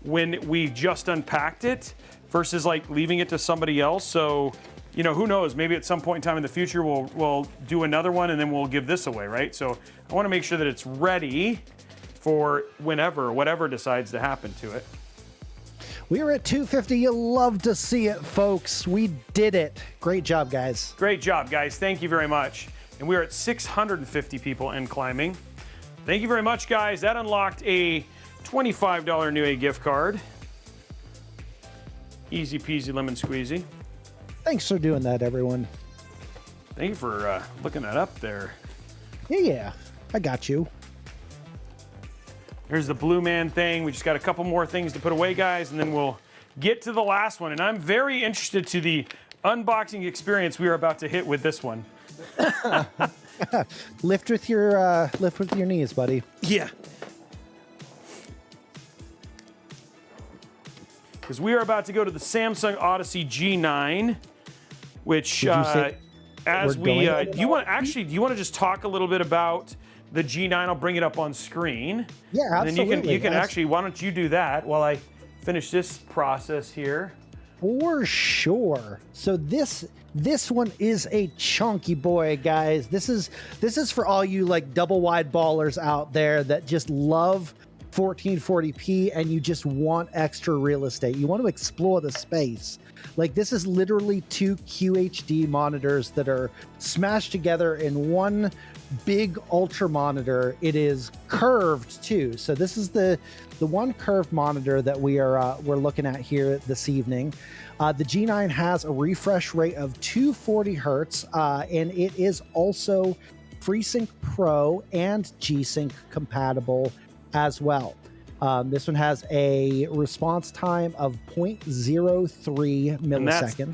when we just unpacked it versus like leaving it to somebody else. So, who knows? Maybe at some point in time in the future we'll do another one and then we'll give this away, right? So I want to make sure that it's ready for whatever decides to happen to it. We are at 250. You'll love to see it, folks. We did it. Great job, guys. Great job, guys. Thank you very much. And we're at 650 people and climbing. Thank you very much, guys. That unlocked a $25 Newegg gift card. Easy peasy lemon squeezy. Thanks for doing that, everyone. Thank you for looking that up there. Yeah, I got you. Here's the Blue Man thing. We just got a couple more things to put away, guys, and then we'll get to the last one. And I'm very interested to the unboxing experience we are about to hit with this one. Lift with your knees, buddy. Yeah. Because we are about to go to the Samsung Odyssey G9, which as we do you want to just talk a little bit about the G9? I'll bring it up on screen. Yeah, absolutely. And then you can actually, why don't you do that while I finish this process here? For sure. So this one is a chunky boy, guys. This is for all you like double wide ballers out there that just love 1440p and you just want extra real estate. You want to explore the space. Like, this is literally two QHD monitors that are smashed together in one big ultra monitor. It is curved too. So this is the one curved monitor that we're looking at here this evening. The G9 has a refresh rate of 240 hertz, and it is also FreeSync Pro and G-Sync compatible as well. This one has a response time of 0.03 milliseconds. And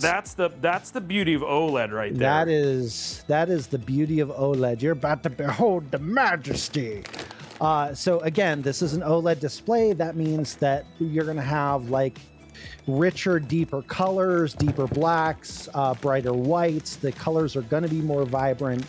that's the beauty of OLED right there. That is the beauty of OLED. You're about to behold the majesty. So again, this is an OLED display. That means that you're going to have like richer, deeper colors, deeper blacks, brighter whites. The colors are going to be more vibrant.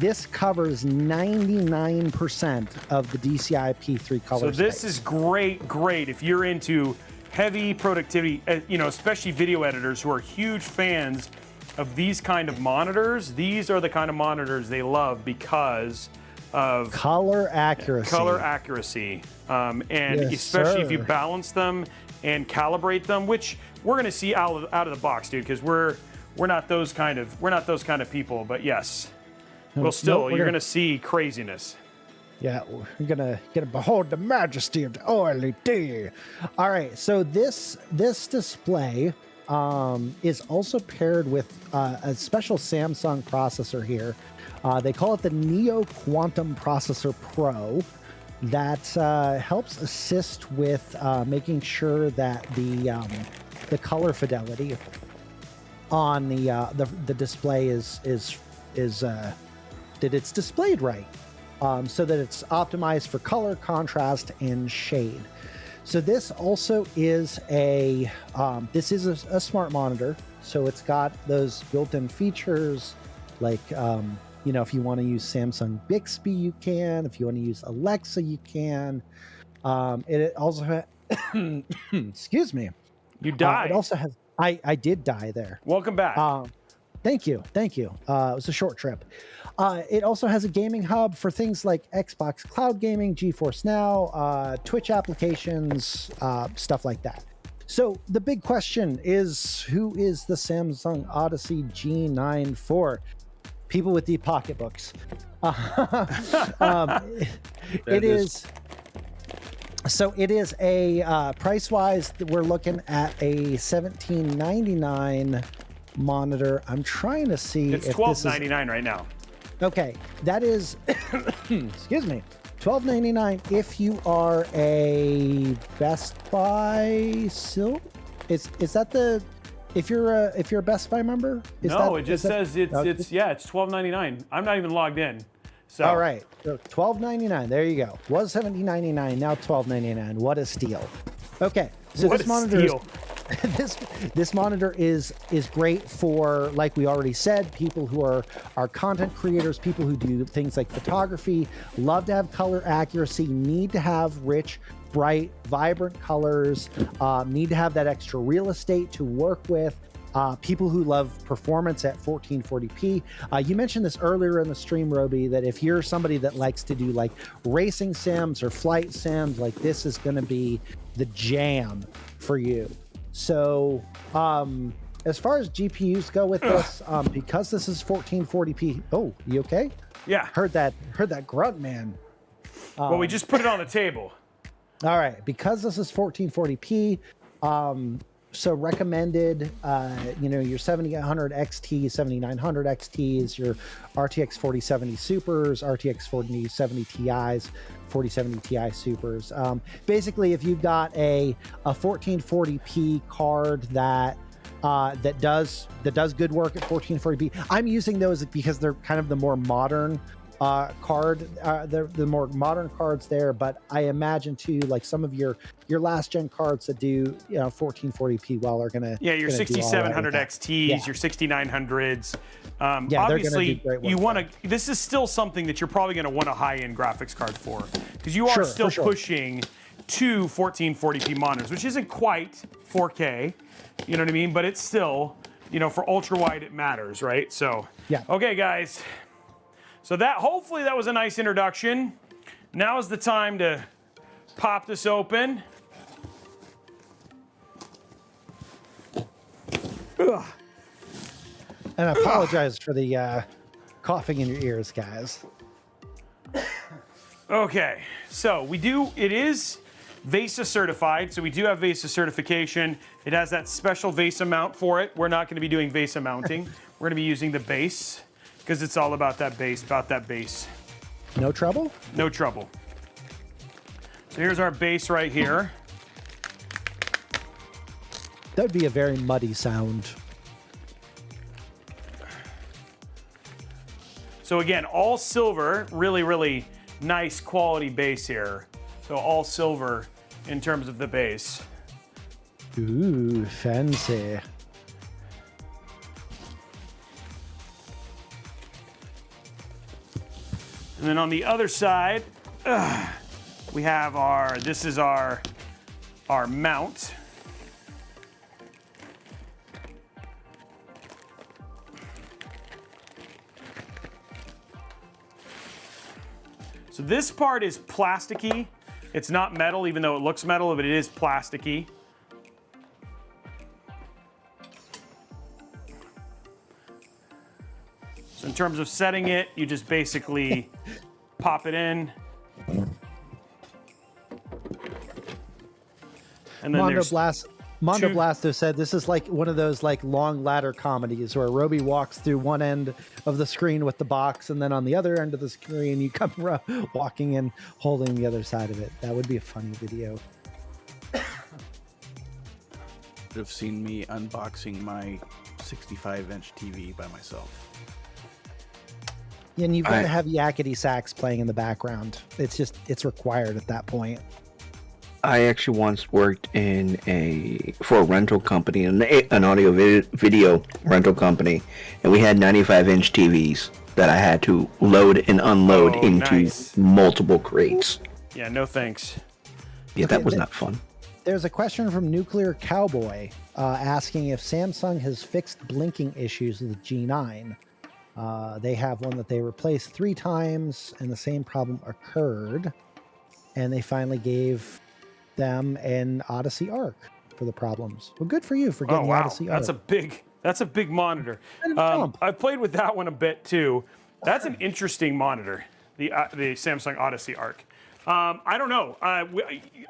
This covers 99% of the DCI P3 color So this space. is great if you're into heavy productivity, especially video editors who are huge fans of these kind of monitors. These are the kind of monitors they love because of color accuracy. And yes, especially if you sir. balance them and calibrate them, which we're going to see out of the box, dude, because we're not those kind of people. But yes. Well, still, you're going to see craziness. Yeah, we're gonna behold the majesty of the OLED. All right, so this display is also paired with a special Samsung processor here. They call it the Neo Quantum Processor Pro. That helps assist with making sure that the color fidelity on the display is that it's displayed right, so that it's optimized for color, contrast, and shade. So this also is a smart monitor. So it's got those built-in features like if you want to use Samsung Bixby, you can. If you want to use Alexa, you can. It also excuse me. You died. It also has. I did die there. Welcome back. Thank you. It was a short trip. It also has a gaming hub for things like Xbox Cloud Gaming, GeForce Now, Twitch applications, stuff like that. So the big question is, who is the Samsung Odyssey G9 for? People with deep pocketbooks. It is. So it is a price-wise, we're looking at a $17.99 monitor. I'm trying to see it's if $12.99 right now. Okay, that is, excuse me, $12.99 if you are a Best Buy Is that the if you're a Best Buy member? It just says it's $12.99. I'm not even logged in. So all right, so $12.99. There you go. Was $17.99, now $12.99. What a steal. Okay, so what this a monitor steal. this monitor is great for, like we already said, people who are content creators, people who do things like photography, love to have color accuracy, need to have rich, bright, vibrant colors, need to have that extra real estate to work with. People who love performance at 1440p. You mentioned this earlier in the stream, Robey, that if you're somebody that likes to do like racing sims or flight sims, like this is going to be the jam for you. So as far as GPUs go with this, because this is 1440p. Oh, you okay? Yeah. Heard that grunt, man. Well, we just put it on the table. All right, because this is 1440p, so recommended, your 7800 XT, 7900 XTs, your RTX 4070 Supers, RTX 4070 Ti's, 4070 Ti Supers. Basically, if you've got a 1440p card that does good work at 1440p, I'm using those because they're kind of the more modern card, the more modern cards there, but I imagine too, like some of your last gen cards that do 1440p well are gonna your 6700 XTs, your 6900s. Obviously, you want to. This is still something that you're probably going to want a high-end graphics card for, because you are still pushing two 1440p monitors, which isn't quite 4K. You know what I mean? But it's still, for ultra-wide, it matters, right? So, okay, guys. So hopefully that was a nice introduction. Now is the time to pop this open. Ugh. And I apologize for the coughing in your ears, guys. Okay, so it is VESA certified, so we do have VESA certification. It has that special VESA mount for it. We're not going to be doing VESA mounting. We're going to be using the base, because it's all about that base, No trouble? No trouble. So here's our base right here. That would be a very muddy sound. So again, all silver, really, really nice quality base here. So all silver in terms of the base. Ooh, fancy. And then on the other side, we have this is our mount. So this part is plasticky. It's not metal, even though it looks metal, but it is plasticky. So in terms of setting it, you just basically pop it in. And then Mondo Blasto said this is like one of those like long ladder comedies where Robey walks through one end of the screen with the box, and then on the other end of the screen you come walking in holding the other side of it. That would be a funny video. Should have seen me unboxing my 65-inch TV by myself. And you've got to have yakety sax playing in the background. It's required at that point. I actually once worked for a rental company, an audio video rental company, and we had 95-inch TVs. that I had to load and unload Oh, into nice. multiple crates. Yeah, no thanks. Yeah, that was not fun. There's a question from Nuclear Cowboy asking if Samsung has fixed blinking issues with the G9. They have one that they replaced 3 times and the same problem occurred. And they finally gave them an Odyssey Arc for the problems. Well, good for you for getting Oh the wow, Odyssey Arc. that's a big monitor. Kind of jump. I've played with that one a bit too. That's an interesting monitor, the Samsung Odyssey Arc. I don't know.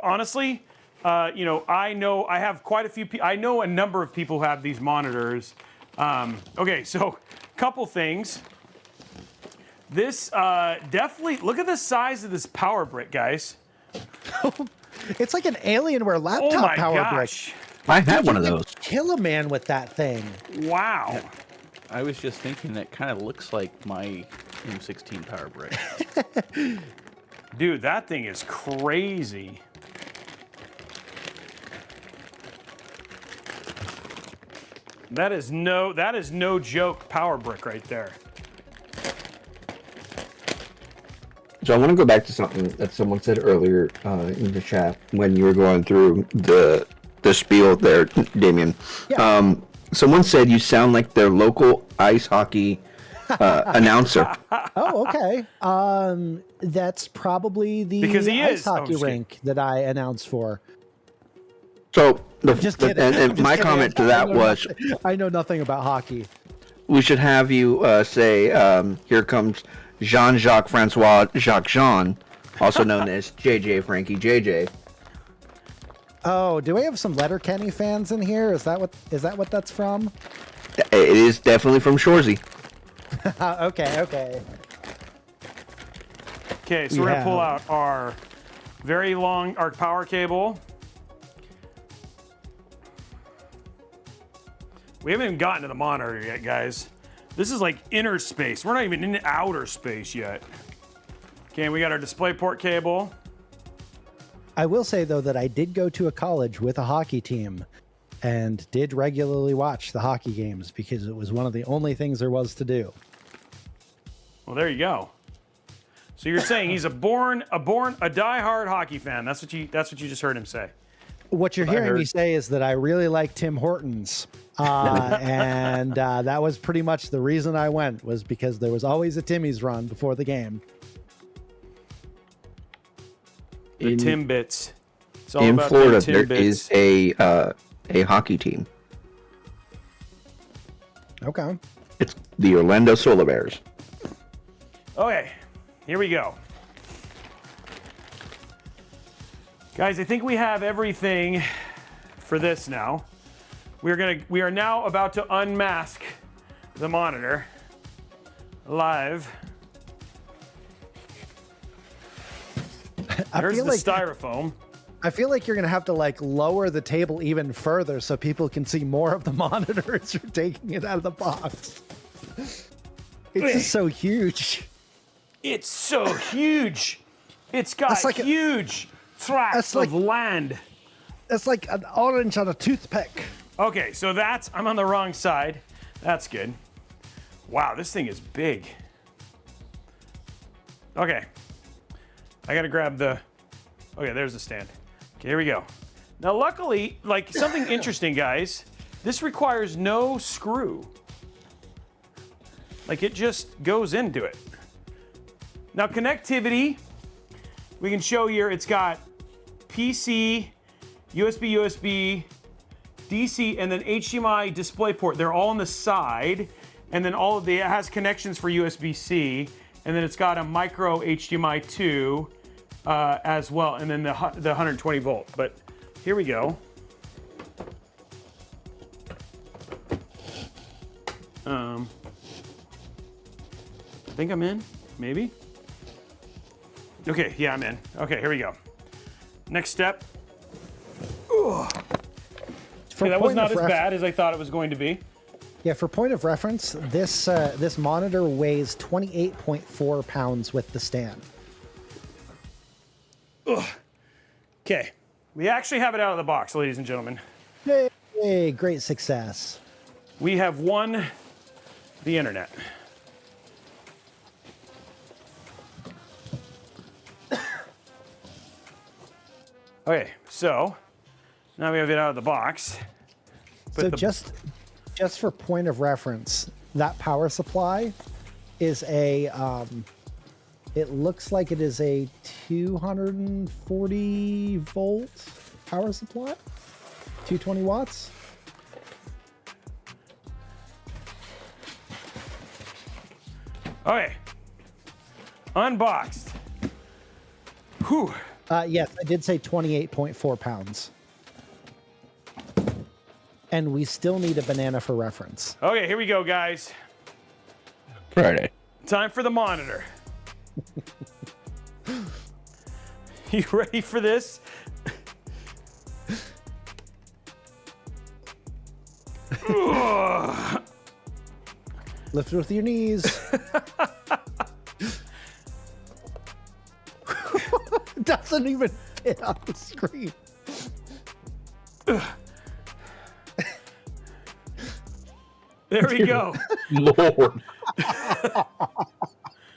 Honestly, you know, I have quite a few. I know a number of people who have these monitors. Okay, so couple things. This definitely look at the size of this power brick, guys. It's like an Alienware laptop Oh my power gosh! I had one of brick. those. Kill a man with that thing. Wow. I was just thinking that kind of looks like my M16 power brick. Dude, that thing is crazy. That is no joke power brick right there. So I want to go back to something that someone said earlier in the chat when you were going through the spiel there, Damien. Yeah. Someone said you sound like their local ice hockey announcer. Oh, okay. That's probably the Because he ice is. Oh, hockey just kidding. rink that I announced for. So Just kidding. and I'm just my kidding. comment to that was I know nothing about hockey. we should have you say, here comes Jean-Jacques Francois Jacques Jean, also known as JJ Frankie JJ. Oh, do we have some Letterkenny fans in here? Is that what that's from? It is definitely from Shorzy. Okay. Okay, so we're gonna pull out our very long arc power cable. We haven't even gotten to the monitor yet, guys. This is like inner space. We're not even in outer space yet. Okay, we got our DisplayPort cable. I will say though that I did go to a college with a hockey team and did regularly watch the hockey games because it was one of the only things there was to do. Well, there you go. So you're saying he's a diehard hockey fan. That's what you just heard him say. What you're hearing me say is that I really like Tim Hortons. And that was pretty much the reason I went, was because there was always a Timmy's run before the game. The Timbits. It's all In about Florida, the there Timbits. is a hockey team. Okay. It's the Orlando Solar Bears. Okay, here we go. Guys, I think we have everything for this now. We are now about to unmask the monitor live. There's the styrofoam. I feel like you're going to have to like lower the table even further so people can see more of the monitor as you're taking it out of the box. It's just so huge. It's so huge. It's got That's like huge tracts of land. It's like an orange on a toothpick. Okay, so I'm on the wrong side. That's good. Wow, this thing is big. Okay. I gotta grab okay, there's the stand. Okay, here we go. Now, luckily, like something interesting, guys, this requires no screw. Like it just goes into it. Now, connectivity, we can show here it's got PC, USB, DC, and then HDMI DisplayPort. They're all on the side, and then it has connections for USB-C, and then it's got a micro HDMI 2 as well, and then the 120 volt. But here we go. I think I'm in, maybe. Okay, yeah, I'm in. Okay, here we go. Next step. Okay, that was not as bad as I thought it was going to be. Yeah, for point of reference, this monitor weighs 28.4 pounds with the stand. Okay, we actually have it out of the box, ladies and gentlemen. Hey, great success. We have won the internet. Okay, so now we have it out of the box. So just for point of reference, that power supply is a it looks like it is a 240 volt power supply, 220 watts. Okay, unboxed. Whew. Yes, I did say 28.4 pounds. And we still need a banana for reference. Okay, here we go, guys. Friday. Time for the monitor. You ready for this? Lift it with your knees. Doesn't even fit on the screen. There we go. Lord.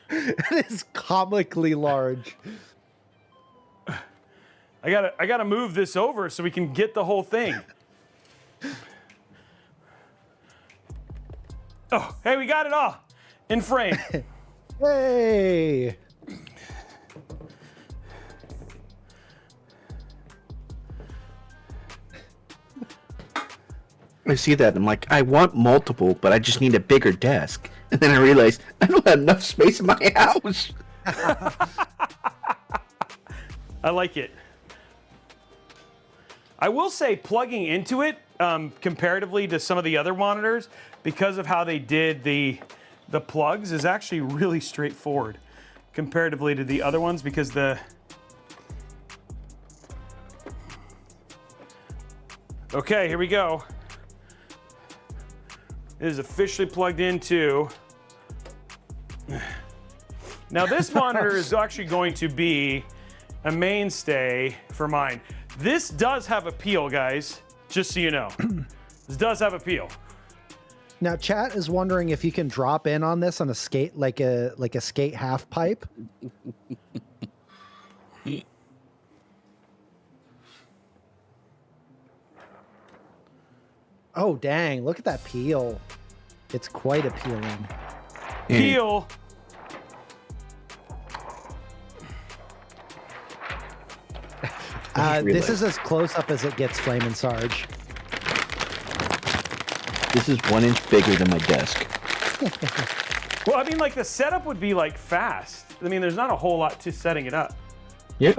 It is comically large. I gotta move this over so we can get the whole thing. Oh, hey, we got it all in frame. Hey! I see that. I'm like, I want multiple, but I just need a bigger desk. And then I realized I don't have enough space in my house. I like it. I will say plugging into it, comparatively to some of the other monitors, because of how they did the plugs, is actually really straightforward comparatively to the other ones, because the... Okay, here we go. It is officially plugged into. Now this monitor is actually going to be a mainstay for mine. This does have appeal, guys, just so you know. This does have appeal. Now, chat is wondering if you can drop in on this on a skate, like a skate half pipe. Oh, dang. Look at that peel. It's quite appealing. Peel. This is as close up as it gets, Flamin' Sarge. This is 1 inch bigger than my desk. Well, I mean, like, the setup would be, like, fast. I mean, there's not a whole lot to setting it up. Yeah.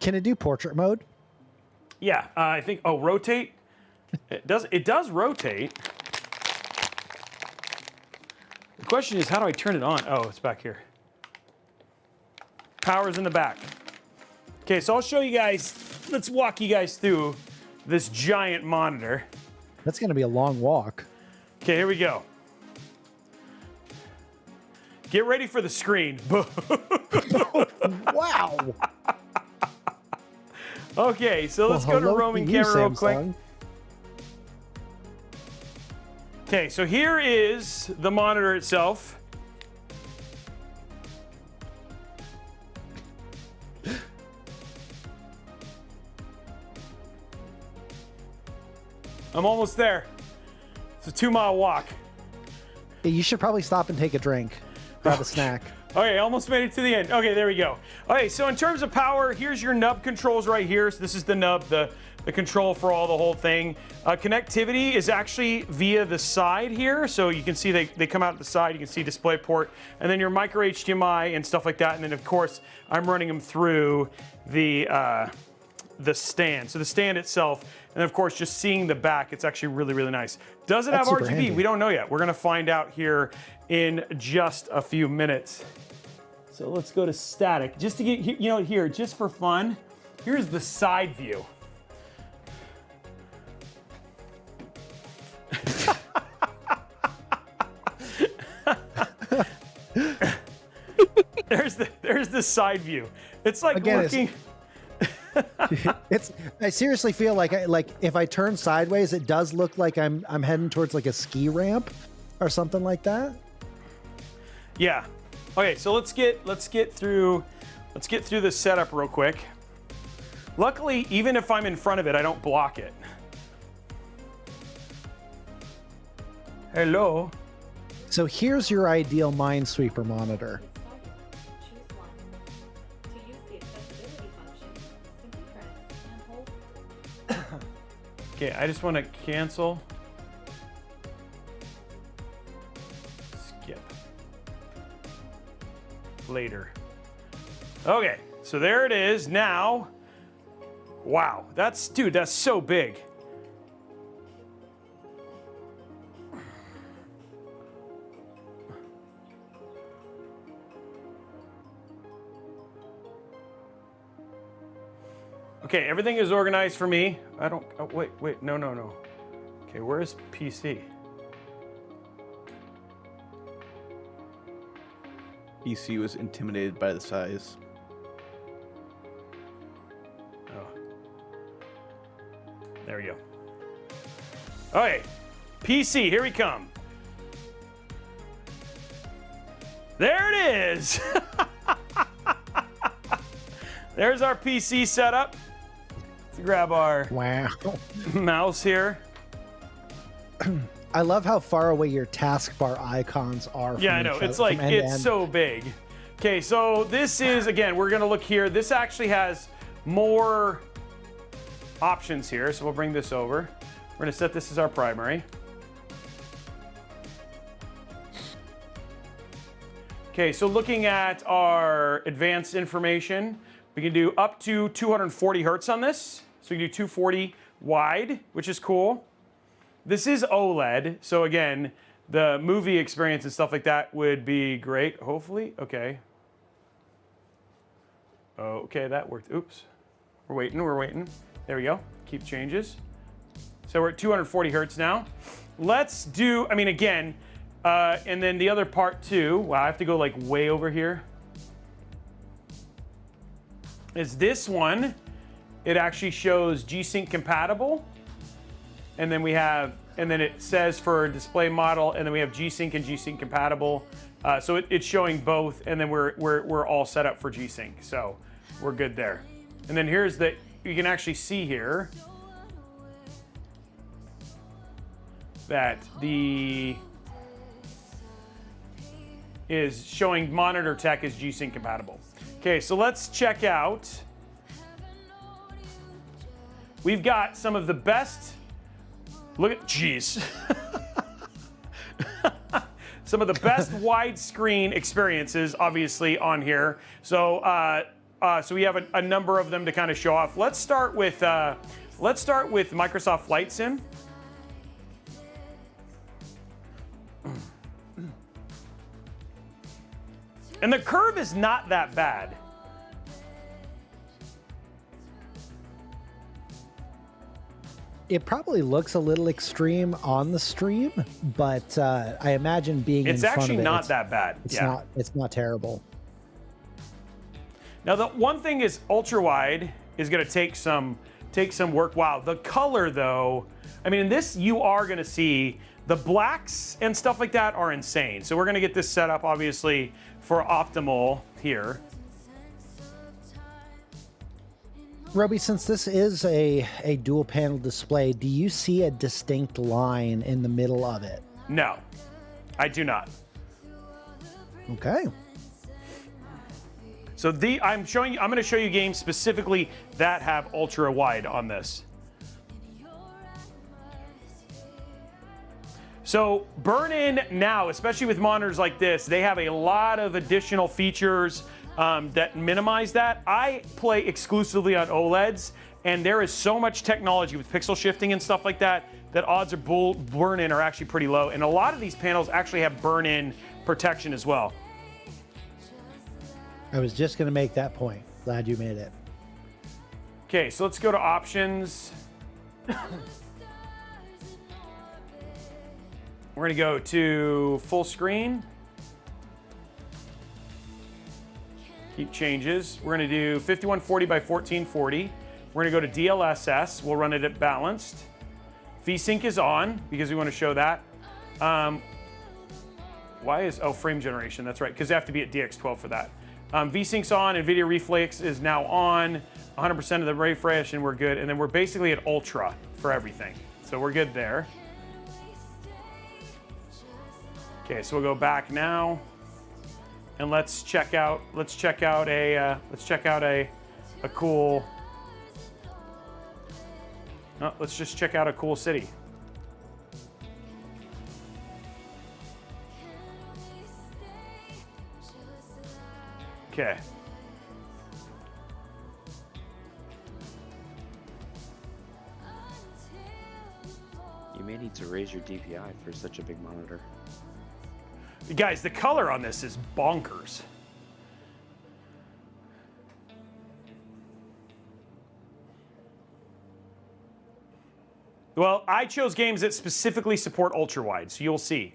Can it do portrait mode? Yeah, I think, oh, rotate? It does rotate. The question is, how do I turn it on? Oh, it's back here. Power's in the back. Okay, so I'll show you guys, let's walk you guys through this giant monitor. That's going to be a long walk. Okay, here we go. Get ready for the screen. Wow. Okay, so let's go to hello roaming you, camera real quick. Samsung. Okay, so here is the monitor itself. I'm almost there. It's a 2-mile walk. You should probably stop and take a drink. Grab a snack. Okay, almost made it to the end. Okay, there we go. Okay, so in terms of power, here's your nub controls right here. So this is the nub, the control for all the whole thing. Connectivity is actually via the side here. So you can see they come out the side. You can see DisplayPort, and then your micro HDMI and stuff like that. And then of course, I'm running them through the stand. So the stand itself, and of course, just seeing the back, it's actually really, really nice. Does it That's have super RGB? handy. We don't know yet. We're gonna find out here in just a few minutes. So let's go to static. Just to get, you know, here, just for fun, here's the side view. There's the side view. It's like Again, looking. I seriously feel like if I turn sideways, it does look like I'm heading towards like a ski ramp or something like that. Yeah. Okay, so let's get through Let's get through this setup real quick. Luckily, even if I'm in front of it, I don't block it. Hello. So here's your ideal Minesweeper monitor. Choose one. To use the accessibility function, simply press and hold. Okay, I just want to cancel. Skip. Later. Okay, so there it is. Now, wow, that's so big. Okay, everything is organized for me. I don't, oh, wait, no. Okay, where is PC? PC was intimidated by the size. Oh. There we go. Okay, PC, here we come. There it is. There's our PC setup. Let's grab our Wow. mouse here. I love how far away your taskbar icons are. Yeah, I from know. each It's other, like, from end to it's end. so big. Okay, so this is, again, we're gonna look here. This actually has more options here. So we'll bring this over. We're gonna set this as our primary. Okay, so looking at our advanced information, we can do up to 240 hertz on this. So we can do 240 wide, which is cool. This is OLED, so again, the movie experience and stuff like that would be great, hopefully. Okay. Okay, that worked. Oops. We're waiting. There we go. Keep changes. So we're at 240 hertz now. Let's do, I mean, again, and then the other part too, wow, I have to go like way over here, is this one. It actually shows G-Sync compatible. And then we have, and then it says for display model, and then we have G-Sync and G-Sync compatible. So it's showing both, and then we're all set up for G-Sync. So we're good there. And then here's the, you can actually see here that the is showing monitor tech is G-Sync compatible. Okay, so let's check out. We've got some of the best, look at, geez. Some of the best widescreen experiences, obviously, on here. So, so we have a number of them to kind of show off. Let's start with Microsoft Flight Sim. And the curve is not that bad. It probably looks a little extreme on the stream, but I imagine being It's in front actually of it, not that bad. It's Yeah. not terrible. Now the one thing is ultrawide is going to take some work. Wow, the color though, I mean in this you are going to see the blacks and stuff like that are insane. So we're going to get this set up obviously for optimal here. Robey, since this is a dual panel display, do you see a distinct line in the middle of it? No, I do not. Okay. So I'm going to show you games specifically that have ultra wide on this. So burn-in now, especially with monitors like this, they have a lot of additional features that minimize that. I play exclusively on OLEDs, and there is so much technology with pixel shifting and stuff like that that odds of burn-in are actually pretty low. And a lot of these panels actually have burn-in protection as well. I was just going to make that point. Glad you made it. Okay, so let's go to options. We're gonna go to full screen. Keep changes. We're gonna do 5140 by 1440. We're gonna go to DLSS. We'll run it at balanced. VSync is on because we want to show that. Why is, oh, frame generation, that's right, because they have to be at DX12 for that. VSync's on, NVIDIA Reflex is now on, 100% of the refresh, and we're good. And then we're basically at ultra for everything. So we're good there. Okay, so we'll go back now, and let's check out a cool. Oh, let's just check out a cool city. Okay. You may need to raise your DPI for such a big monitor. Guys, the color on this is bonkers. Well, I chose games that specifically support ultrawide, so you'll see.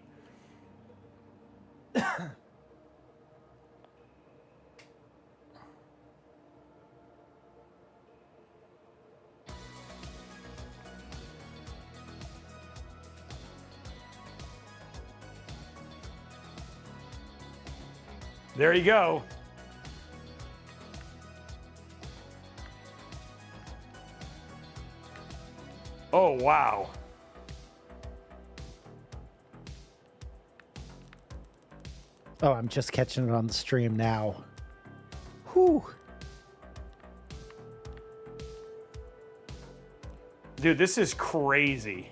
There you go. Oh, wow. Oh, I'm just catching it on the stream now. Whew. Dude, this is crazy.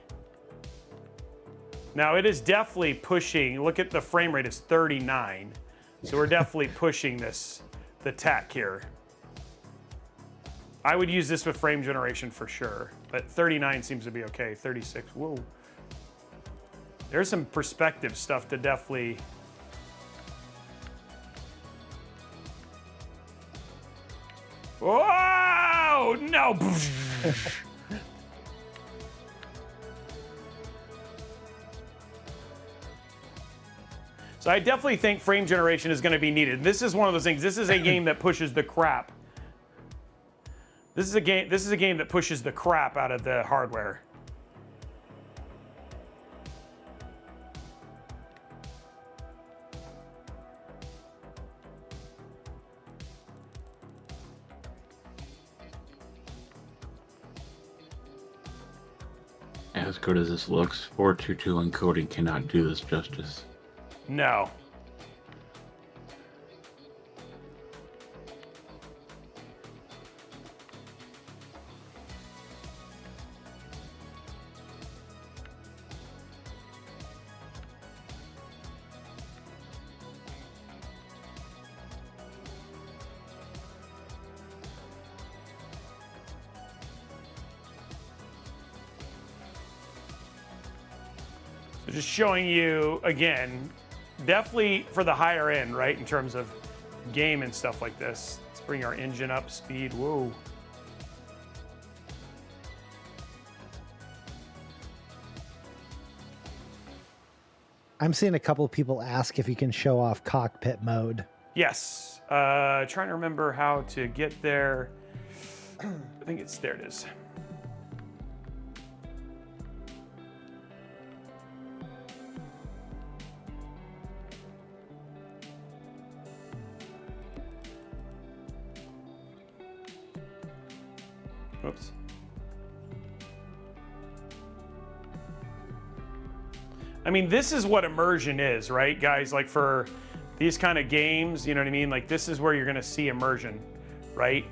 Now, it is definitely pushing. Look at the frame rate, it's 39. So we're definitely pushing the tech here. I would use this with frame generation for sure, but 39 seems to be okay. 36, whoa. There's some perspective stuff to definitely. Whoa, no. So I definitely think frame generation is going to be needed. This is one of those things. This is a game that pushes the crap. This is a game that pushes the crap out of the hardware. As good as this looks, 422 encoding cannot do this justice. No. So just showing you again, definitely for the higher end, right? In terms of game and stuff like this. Let's bring our engine up, speed, whoa. I'm seeing a couple of people ask if you can show off cockpit mode. Yes, trying to remember how to get there. I think there it is. Oops. I mean, this is what immersion is, right, guys? Like for these kind of games, you know what I mean? Like this is where you're gonna see immersion, right?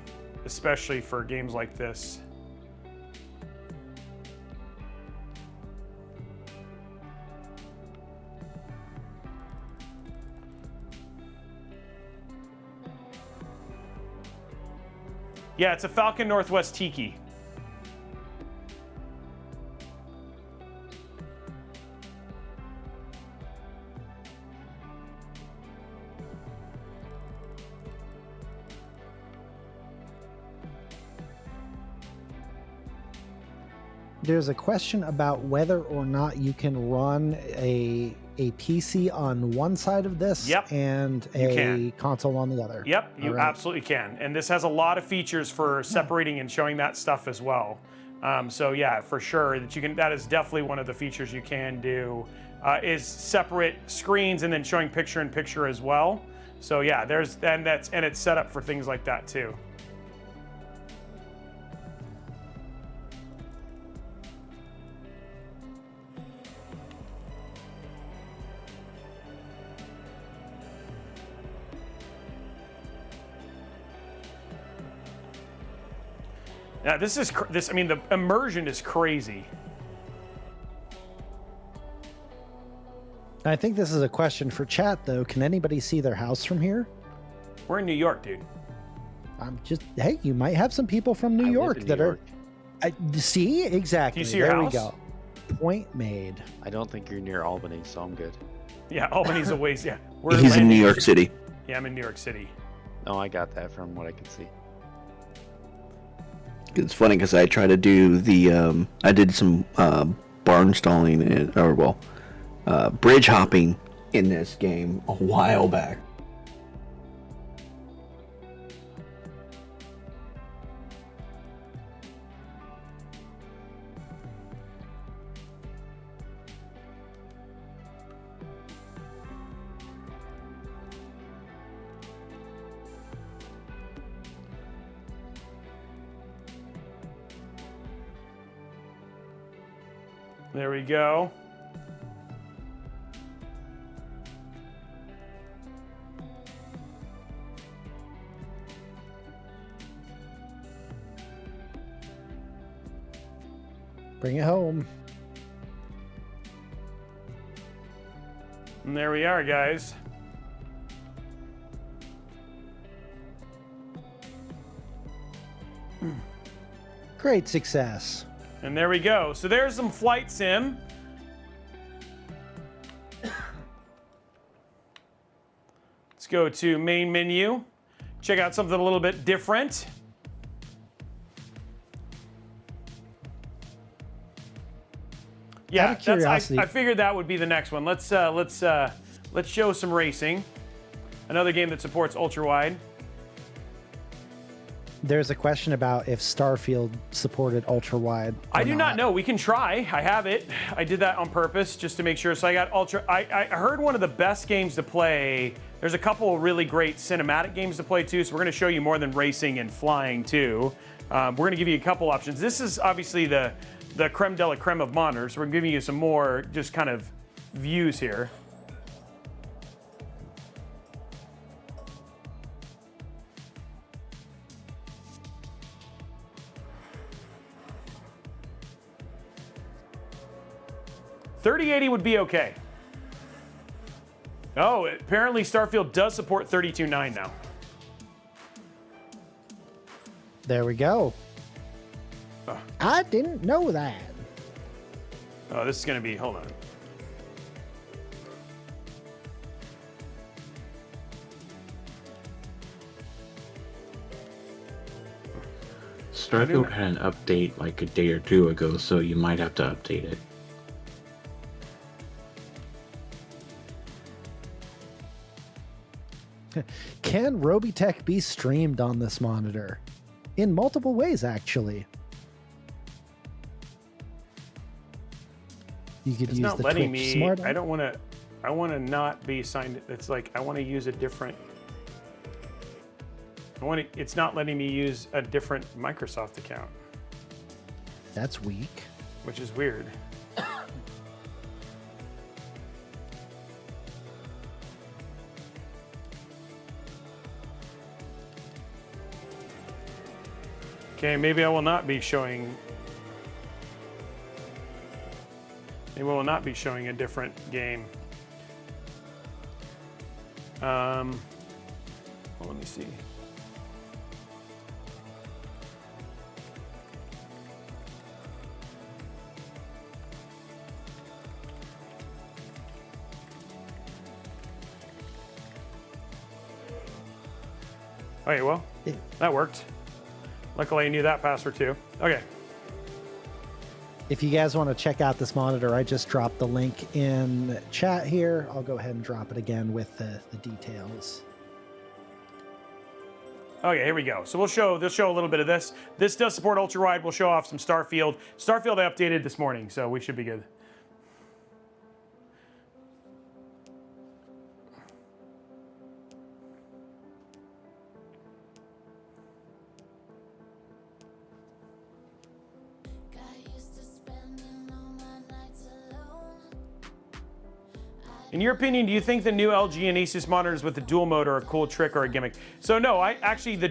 Especially for games like this. Yeah, it's a Falcon Northwest Tiki. There's a question about whether or not you can run a PC on one side of this and a console on the other. Yep, you absolutely can. And this has a lot of features for separating and showing that stuff as well. So yeah, for sure that you can. That is definitely one of the features you can do is separate screens and then showing picture in picture as well. So yeah, and it's set up for things like that too. Yeah, I mean, the immersion is crazy. I think this is a question for chat, though. Can anybody see their house from here? We're in New York, dude. Hey, you might have some people from New York that are. See, exactly. Do you see your house? We go. Point made. I don't think you're near Albany, so I'm good. Yeah, Albany's a ways. Yeah, He's in New York City. Yeah, I'm in New York City. No, I got that from what I could see. It's funny because I try to do the I did some barn stalling bridge hopping in this game a while back. There we go. Bring it home. And there we are, guys. Great success. And there we go. So there's some flight sim. Let's go to main menu. Check out something a little bit different. Yeah, Out of curiosity, I figured that would be the next one. Let's show some racing. Another game that supports ultra-wide. there's a question about if Starfield supported ultra wide. I do not know. We can try. I have it. I did that on purpose just to make sure. So I got ultra. I heard one of the best games to play. There's a couple of really great cinematic games to play too. So we're going to show you more than racing and flying too. We're going to give you a couple options. This is obviously the creme de la creme of monitors. So we're giving you some more just kind of views here. $3080 would be okay. Oh, apparently Starfield does support 32.9 now. There we go. Oh. I didn't know that. Oh, this is going to be, hold on. Starfield had an update like a day or two ago, so you might have to update it. Can Robeytech be streamed on this monitor? In multiple ways, actually. You could It's use not the letting Twitch me. Smart. I don't want to. I want to not be signed. It's like I want to use a different. I want to. It's not letting me use a different Microsoft account, That's weak. which is weird. Okay, maybe I will not be showing. Maybe we will not be showing a different game. Well, let me see. Okay, well, that worked. Luckily, I knew that password too. Okay. If you guys want to check out this monitor, I just dropped the link in chat here. I'll go ahead and drop it again with the details. Okay, here we go. So we'll show a little bit of this. This does support ultra-wide. We'll show off some Starfield. Starfield I updated this morning, so we should be good. In your opinion, do you think the new LG and Asus monitors with the dual mode are a cool trick or a gimmick? So no, the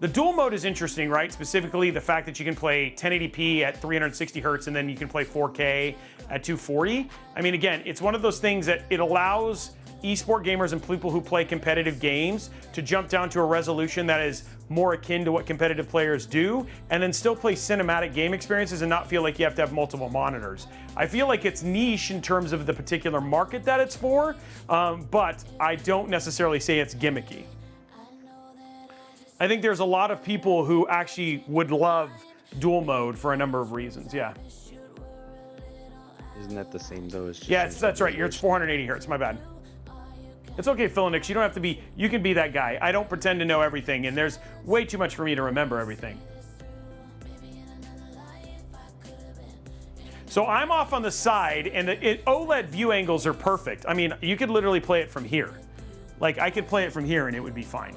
dual mode is interesting, right? Specifically the fact that you can play 1080p at 360 hertz and then you can play 4K at 240. I mean, again, it's one of those things that it allows esport gamers and people who play competitive games to jump down to a resolution that is more akin to what competitive players do, and then still play cinematic game experiences and not feel like you have to have multiple monitors. I feel like it's niche in terms of the particular market that it's for, but I don't necessarily say it's gimmicky. I think there's a lot of people who actually would love dual mode for a number of reasons, yeah. Isn't that the same though? As just Yeah, that's right, it's 480 hertz, my bad. It's okay, Philinix, you don't have to be, you can be that guy. I don't pretend to know everything, and there's way too much for me to remember everything. So I'm off on the side, and the OLED view angles are perfect. I mean, you could literally play it from here. Like, I could play it from here and it would be fine.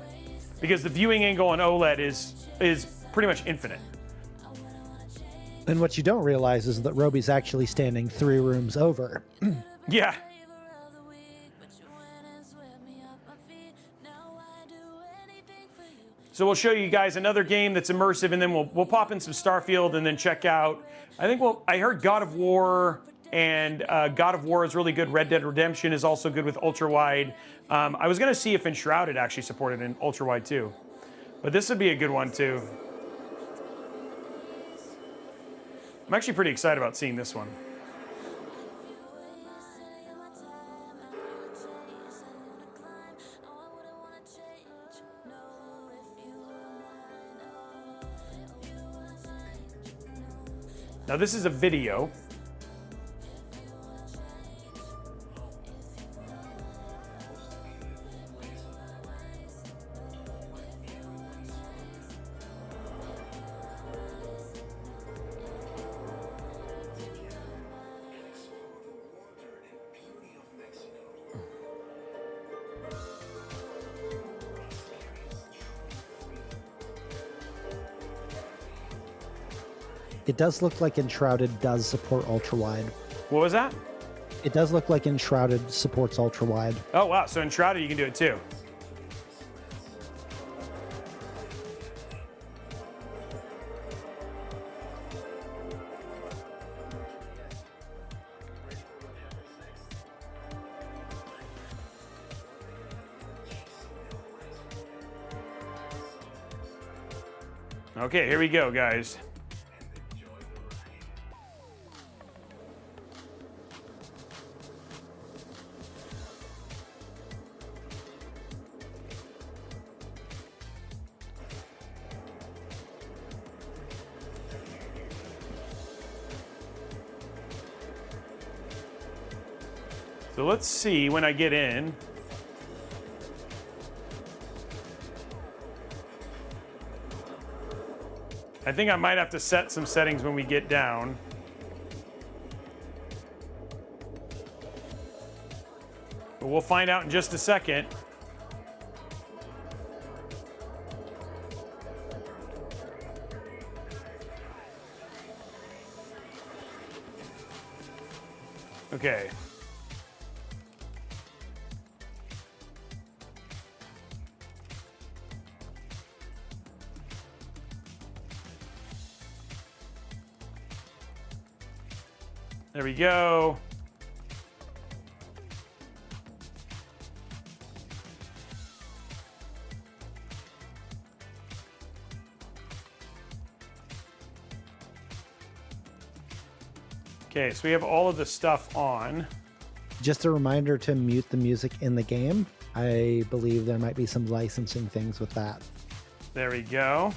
Because the viewing angle on OLED is pretty much infinite. And what you don't realize is that Robey's actually standing 3 rooms over. Yeah. So we'll show you guys another game that's immersive, and then we'll pop in some Starfield and then check out. I heard God of War, and God of War is really good. Red Dead Redemption is also good with Ultrawide. I was gonna see if Enshrouded actually supported in Ultrawide too, but this would be a good one too. I'm actually pretty excited about seeing this one. Now this is a video. It does look like Enshrouded does support ultrawide. What was that? It does look like Enshrouded supports ultrawide. Oh wow, so Enshrouded you can do it too. Okay, here we go, guys. So let's see when I get in. I think I might have to set some settings when we get down. But we'll find out in just a second. Okay. There we go. Okay, so we have all of the stuff on. Just a reminder to mute the music in the game. I believe there might be some licensing things with that. There we go.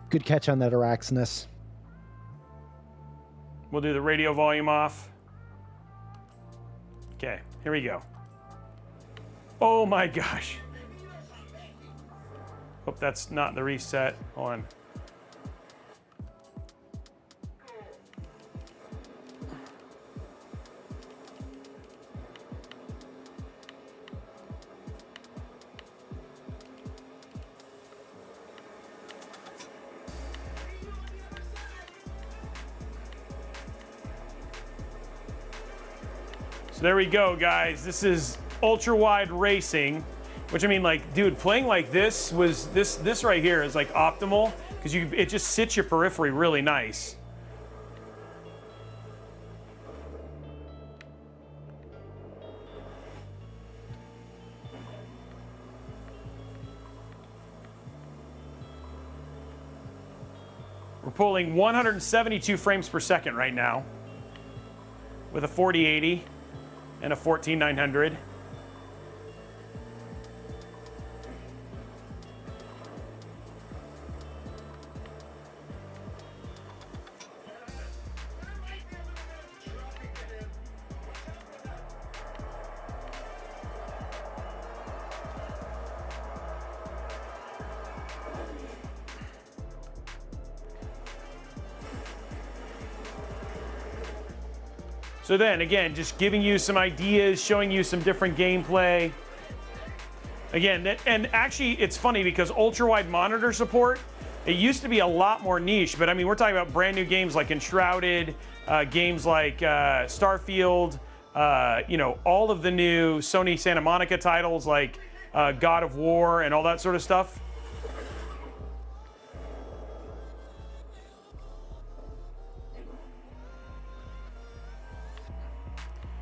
Good catch on that, Araxinus. We'll do the radio volume off. Okay, here we go. Oh my gosh. Hope that's not the reset. Hold on. So there we go, guys. This is ultra-wide racing, which I mean, like, dude, playing like this was this right here is like optimal because it just sits your periphery really nice. We're pulling 172 frames per second right now with a 4080 and a 14900. So then, again, just giving you some ideas, showing you some different gameplay. Again, and actually, it's funny because ultra-wide monitor support, it used to be a lot more niche, but I mean, we're talking about brand new games like Enshrouded, games like Starfield, you know, all of the new Sony Santa Monica titles like God of War and all that sort of stuff.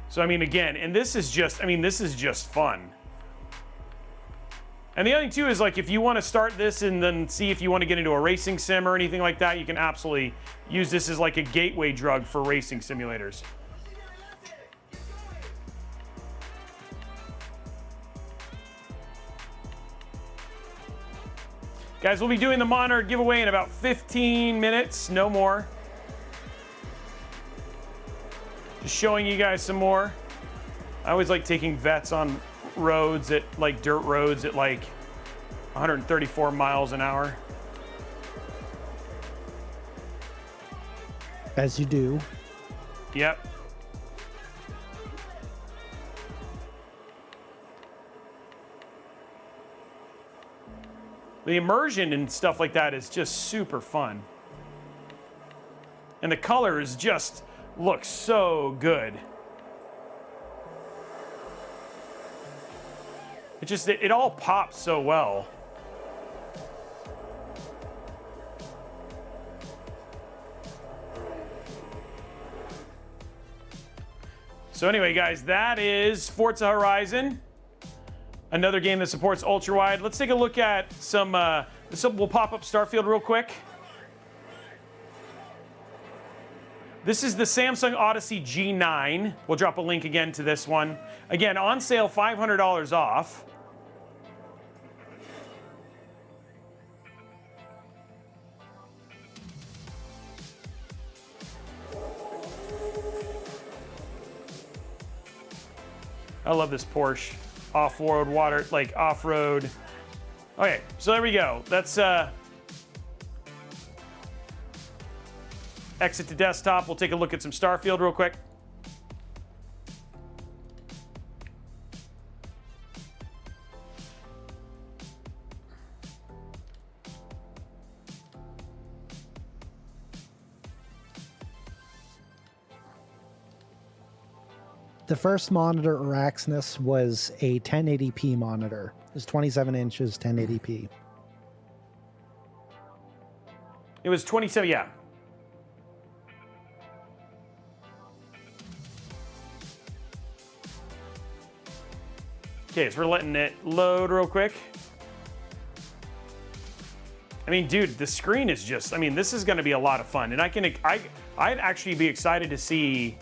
So I mean, again, and this is just, I mean, this is just fun. And the other thing too is like, if you want to start this and then see if you want to get into a racing sim or anything like that, you can absolutely use this as like a gateway drug for racing simulators. Guys, we'll be doing the monitor giveaway in about 15 minutes, no more. Just showing you guys some more. I always like taking vets on roads at like dirt roads at like 134 miles an hour. As you do. Yep. The immersion and stuff like that is just super fun. And the colors just look so good. It all pops so well. So anyway, guys, that is Forza Horizon. Another game that supports ultra-wide. Let's take a look at some, we'll pop up Starfield real quick. This is the Samsung Odyssey G9. We'll drop a link again to this one. Again, on sale, $500 off. I love this Porsche. Off-road water, like off-road. Okay, so there we go. Let's exit to desktop. We'll take a look at some Starfield real quick. The first monitor Araxness was a 1080p monitor. It was 27 inches, 1080p. It was 27, yeah. Okay, so we're letting it load real quick. I mean, dude, the screen is just, I mean, this is gonna be a lot of fun. And I'd actually be excited to see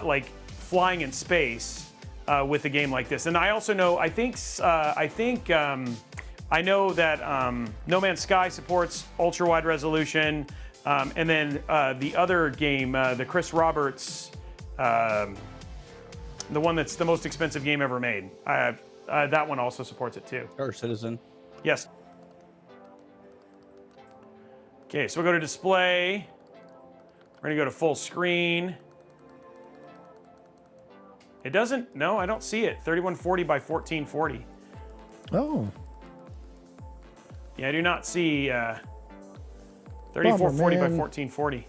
like flying in space with a game like this. And I also know, I know that No Man's Sky supports ultra wide resolution. And then the other game, the Chris Roberts, the one that's the most expensive game ever made. That one also supports it too. Or Citizen. Yes. Okay, so we'll go to display. We're gonna go to full screen. It doesn't, no, I don't see it. 3140 by 1440. Oh. Yeah, I do not see 3440 by 1440.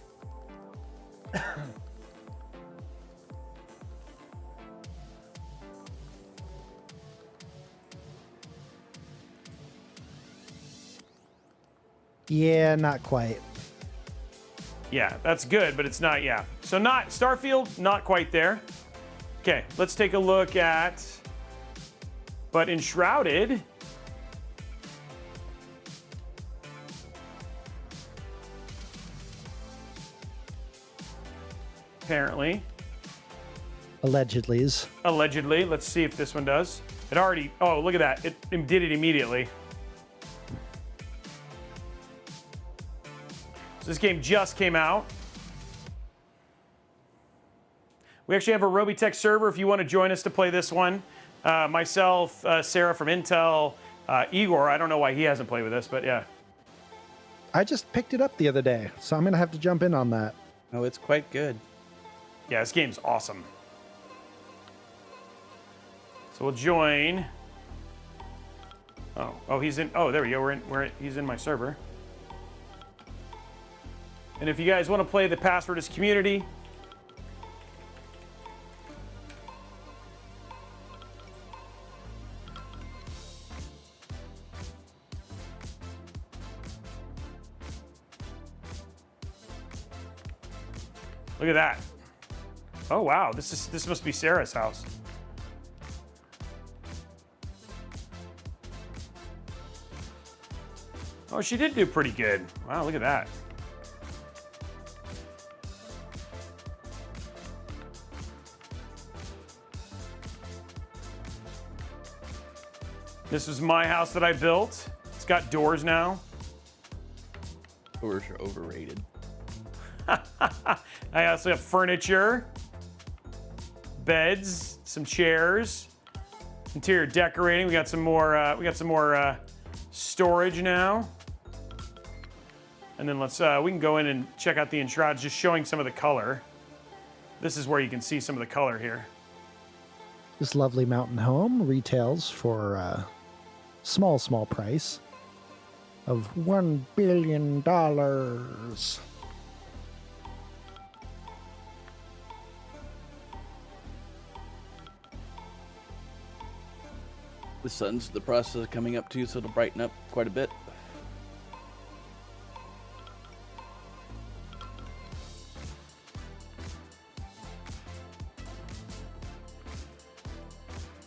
Yeah, not quite. Yeah, that's good, but it's not, yeah. So not Starfield, not quite there. Okay, let's take a look at, but Enshrouded. Apparently. Allegedly. Allegedly. Let's see if this one does. It already, oh, look at that. It did it immediately. So this game just came out. We actually have a Robeytech server if you want to join us to play this one. Myself, Sarah from Intel, Igor, I don't know why he hasn't played with us, but yeah. I just picked it up the other day, so I'm going to have to jump in on that. Oh, it's quite good. Yeah, this game's awesome. So we'll join. Oh, he's in. Oh, there we go. He's in my server. And if you guys want to play, the password is community. Look at that. Oh wow, this must be Sarah's house. Oh, she did do pretty good. Wow, look at that. This was my house that I built. It's got doors now. Doors are overrated. I also have furniture, beds, some chairs, interior decorating. We got some more storage now. And then we can go in and check out the Enshroud, just showing some of the color. This is where you can see some of the color here. This lovely mountain home retails for a small price of $1 billion. The sun's in the process of coming up too, so it'll brighten up quite a bit.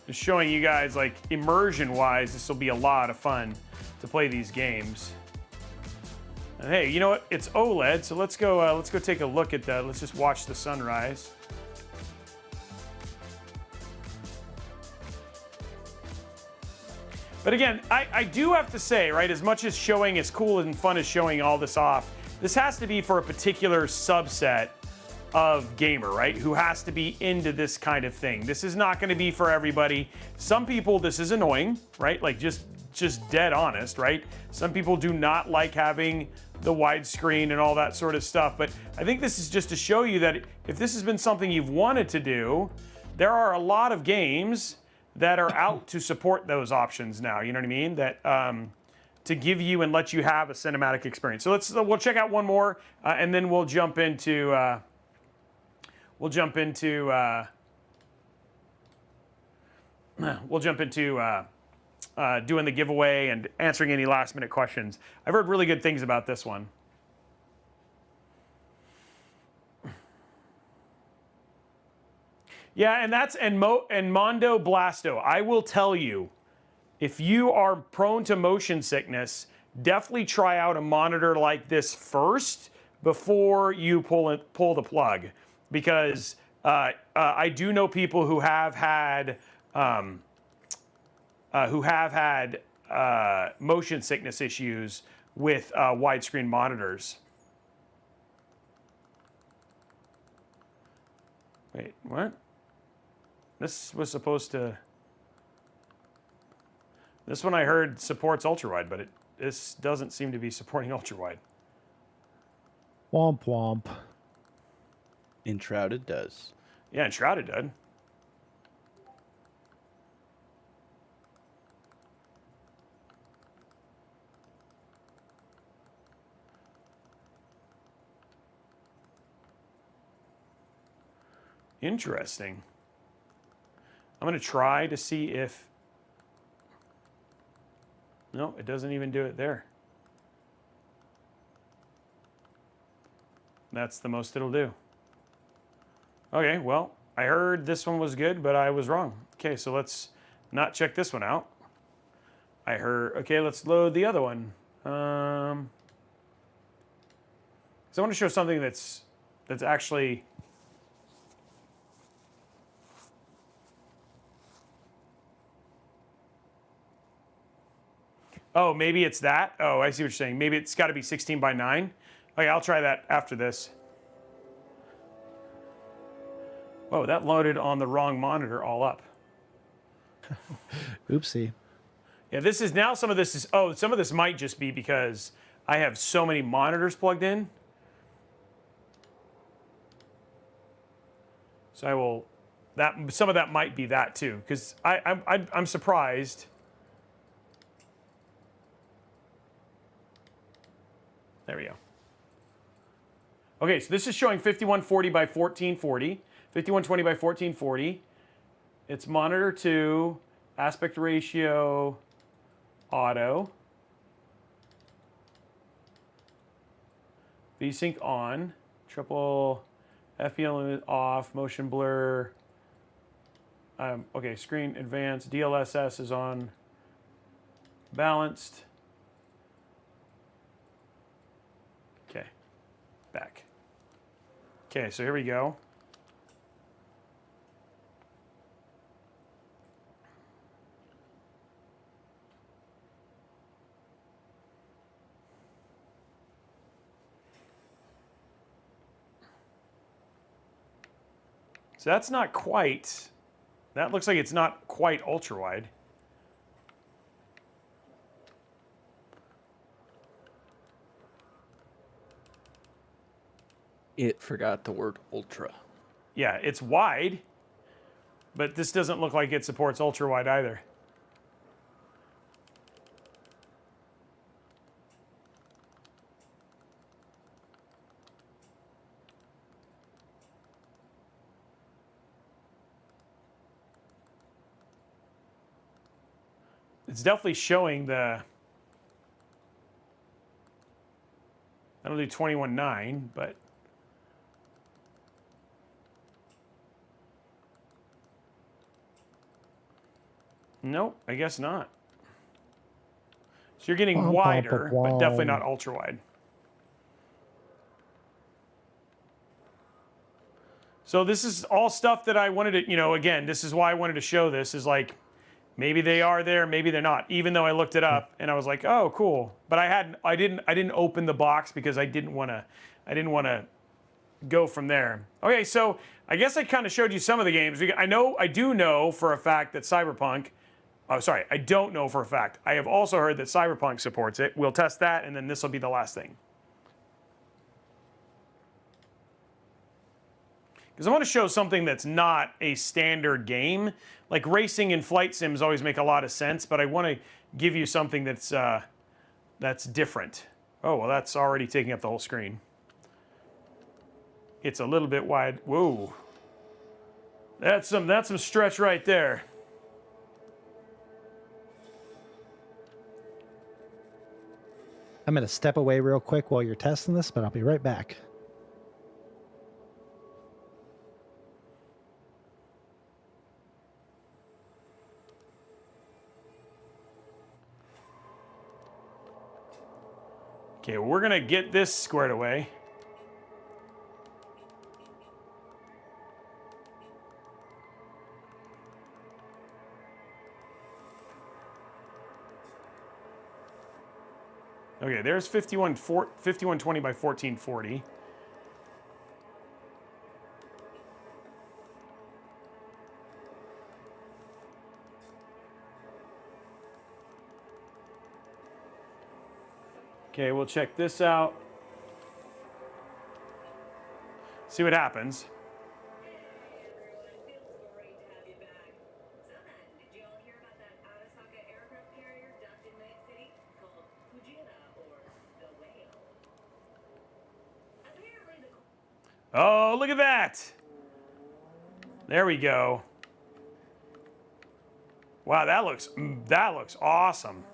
Just showing you guys, like, immersion-wise, this will be a lot of fun to play these games. And hey, you know what? It's OLED, so let's go take a look at that. Let's just watch the sunrise. But again, I do have to say, right, as much as showing as cool and fun as showing all this off, this has to be for a particular subset of gamer, right, who has to be into this kind of thing. This is not going to be for everybody. Some people, this is annoying, right? Like, just dead honest, right? Some people do not like having the widescreen and all that sort of stuff. But I think this is just to show you that if this has been something you've wanted to do, there are a lot of games that are out to support those options now. You know what I mean? That to give you and let you have a cinematic experience. So we'll check out one more, and then we'll jump into doing the giveaway and answering any last minute questions. I've heard really good things about this one. Yeah, and Mondo Blasto, I will tell you, if you are prone to motion sickness, definitely try out a monitor like this first before you pull the plug, because I do know people who have had motion sickness issues with widescreen monitors. Wait, what? This was supposed to... This one I heard supports Ultrawide, but this doesn't seem to be supporting Ultrawide. Womp womp. Enshrouded does. Yeah, Enshrouded did. Interesting. I'm going to try to see if... No, it doesn't even do it there. That's the most it'll do. Okay, well, I heard this one was good, but I was wrong. Okay, so let's not check this one out. I heard, okay, let's load the other one. So I want to show something that's actually... Oh, maybe it's that? Oh, I see what you're saying. Maybe it's got to be 16 by 9. Okay, I'll try that after this. Whoa, that loaded on the wrong monitor all up. Oopsie. Yeah, this is now some of this is, oh, some of this might just be because I have so many monitors plugged in. So I will, some of that might be that too, because I'm surprised. There we go. Okay, so this is showing 5140 by 1440, 5120 by 1440. It's monitor 2, aspect ratio, auto, VSync on, triple FPL limit off, motion blur. Okay, screen advanced, DLSS is on, balanced. Okay, back. Okay, so here we go. So that's not quite, that looks like it's not quite ultra wide. It forgot the word ultra. Yeah, it's wide, but this doesn't look like it supports ultra wide either. It's definitely showing the, that'll do 21.9, but nope, I guess not. So you're getting wider, but definitely not ultra wide. So this is all stuff that I wanted to, you know, again, this is why I wanted to show this, is like, maybe they are there, maybe they're not. Even though I looked it up and I was like, oh, cool. But I didn't open the box because I didn't want to go from there. Okay, so I guess I kind of showed you some of the games. I do know for a fact that Cyberpunk, oh, sorry, I don't know for a fact. I have also heard that Cyberpunk supports it. We'll test that, and then this will be the last thing. Because I want to show something that's not a standard game. Like racing and flight sims always make a lot of sense, but I want to give you something that's different. Oh, well, that's already taking up the whole screen. It's a little bit wide. Whoa. That's some stretch right there. I'm going to step away real quick while you're testing this, but I'll be right back. Okay, well, we're going to get this squared away. Okay, there's 5120 by 1440. Okay, we'll check this out. See what happens. Oh, look at that. There we go. Wow, that looks awesome.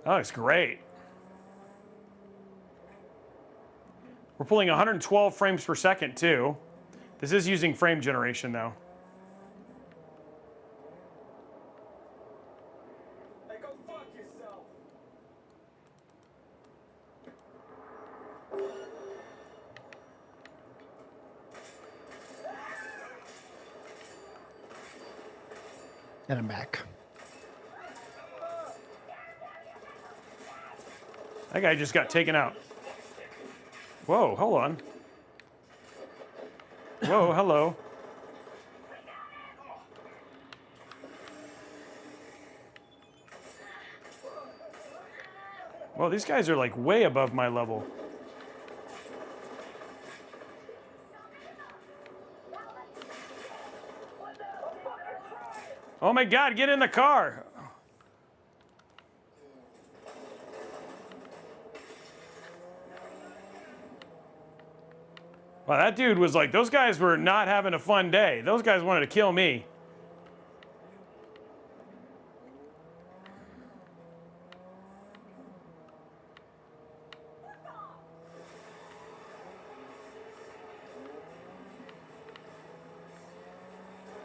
Oh, it's great. We're pulling 112 frames per second too. This is using frame generation though. Hey, go fuck yourself. And I'm back. That guy just got taken out. Whoa, hold on. Whoa, hello. Well, these guys are like way above my level. Oh my God, get in the car. Wow, that dude was like, those guys were not having a fun day. Those guys wanted to kill me.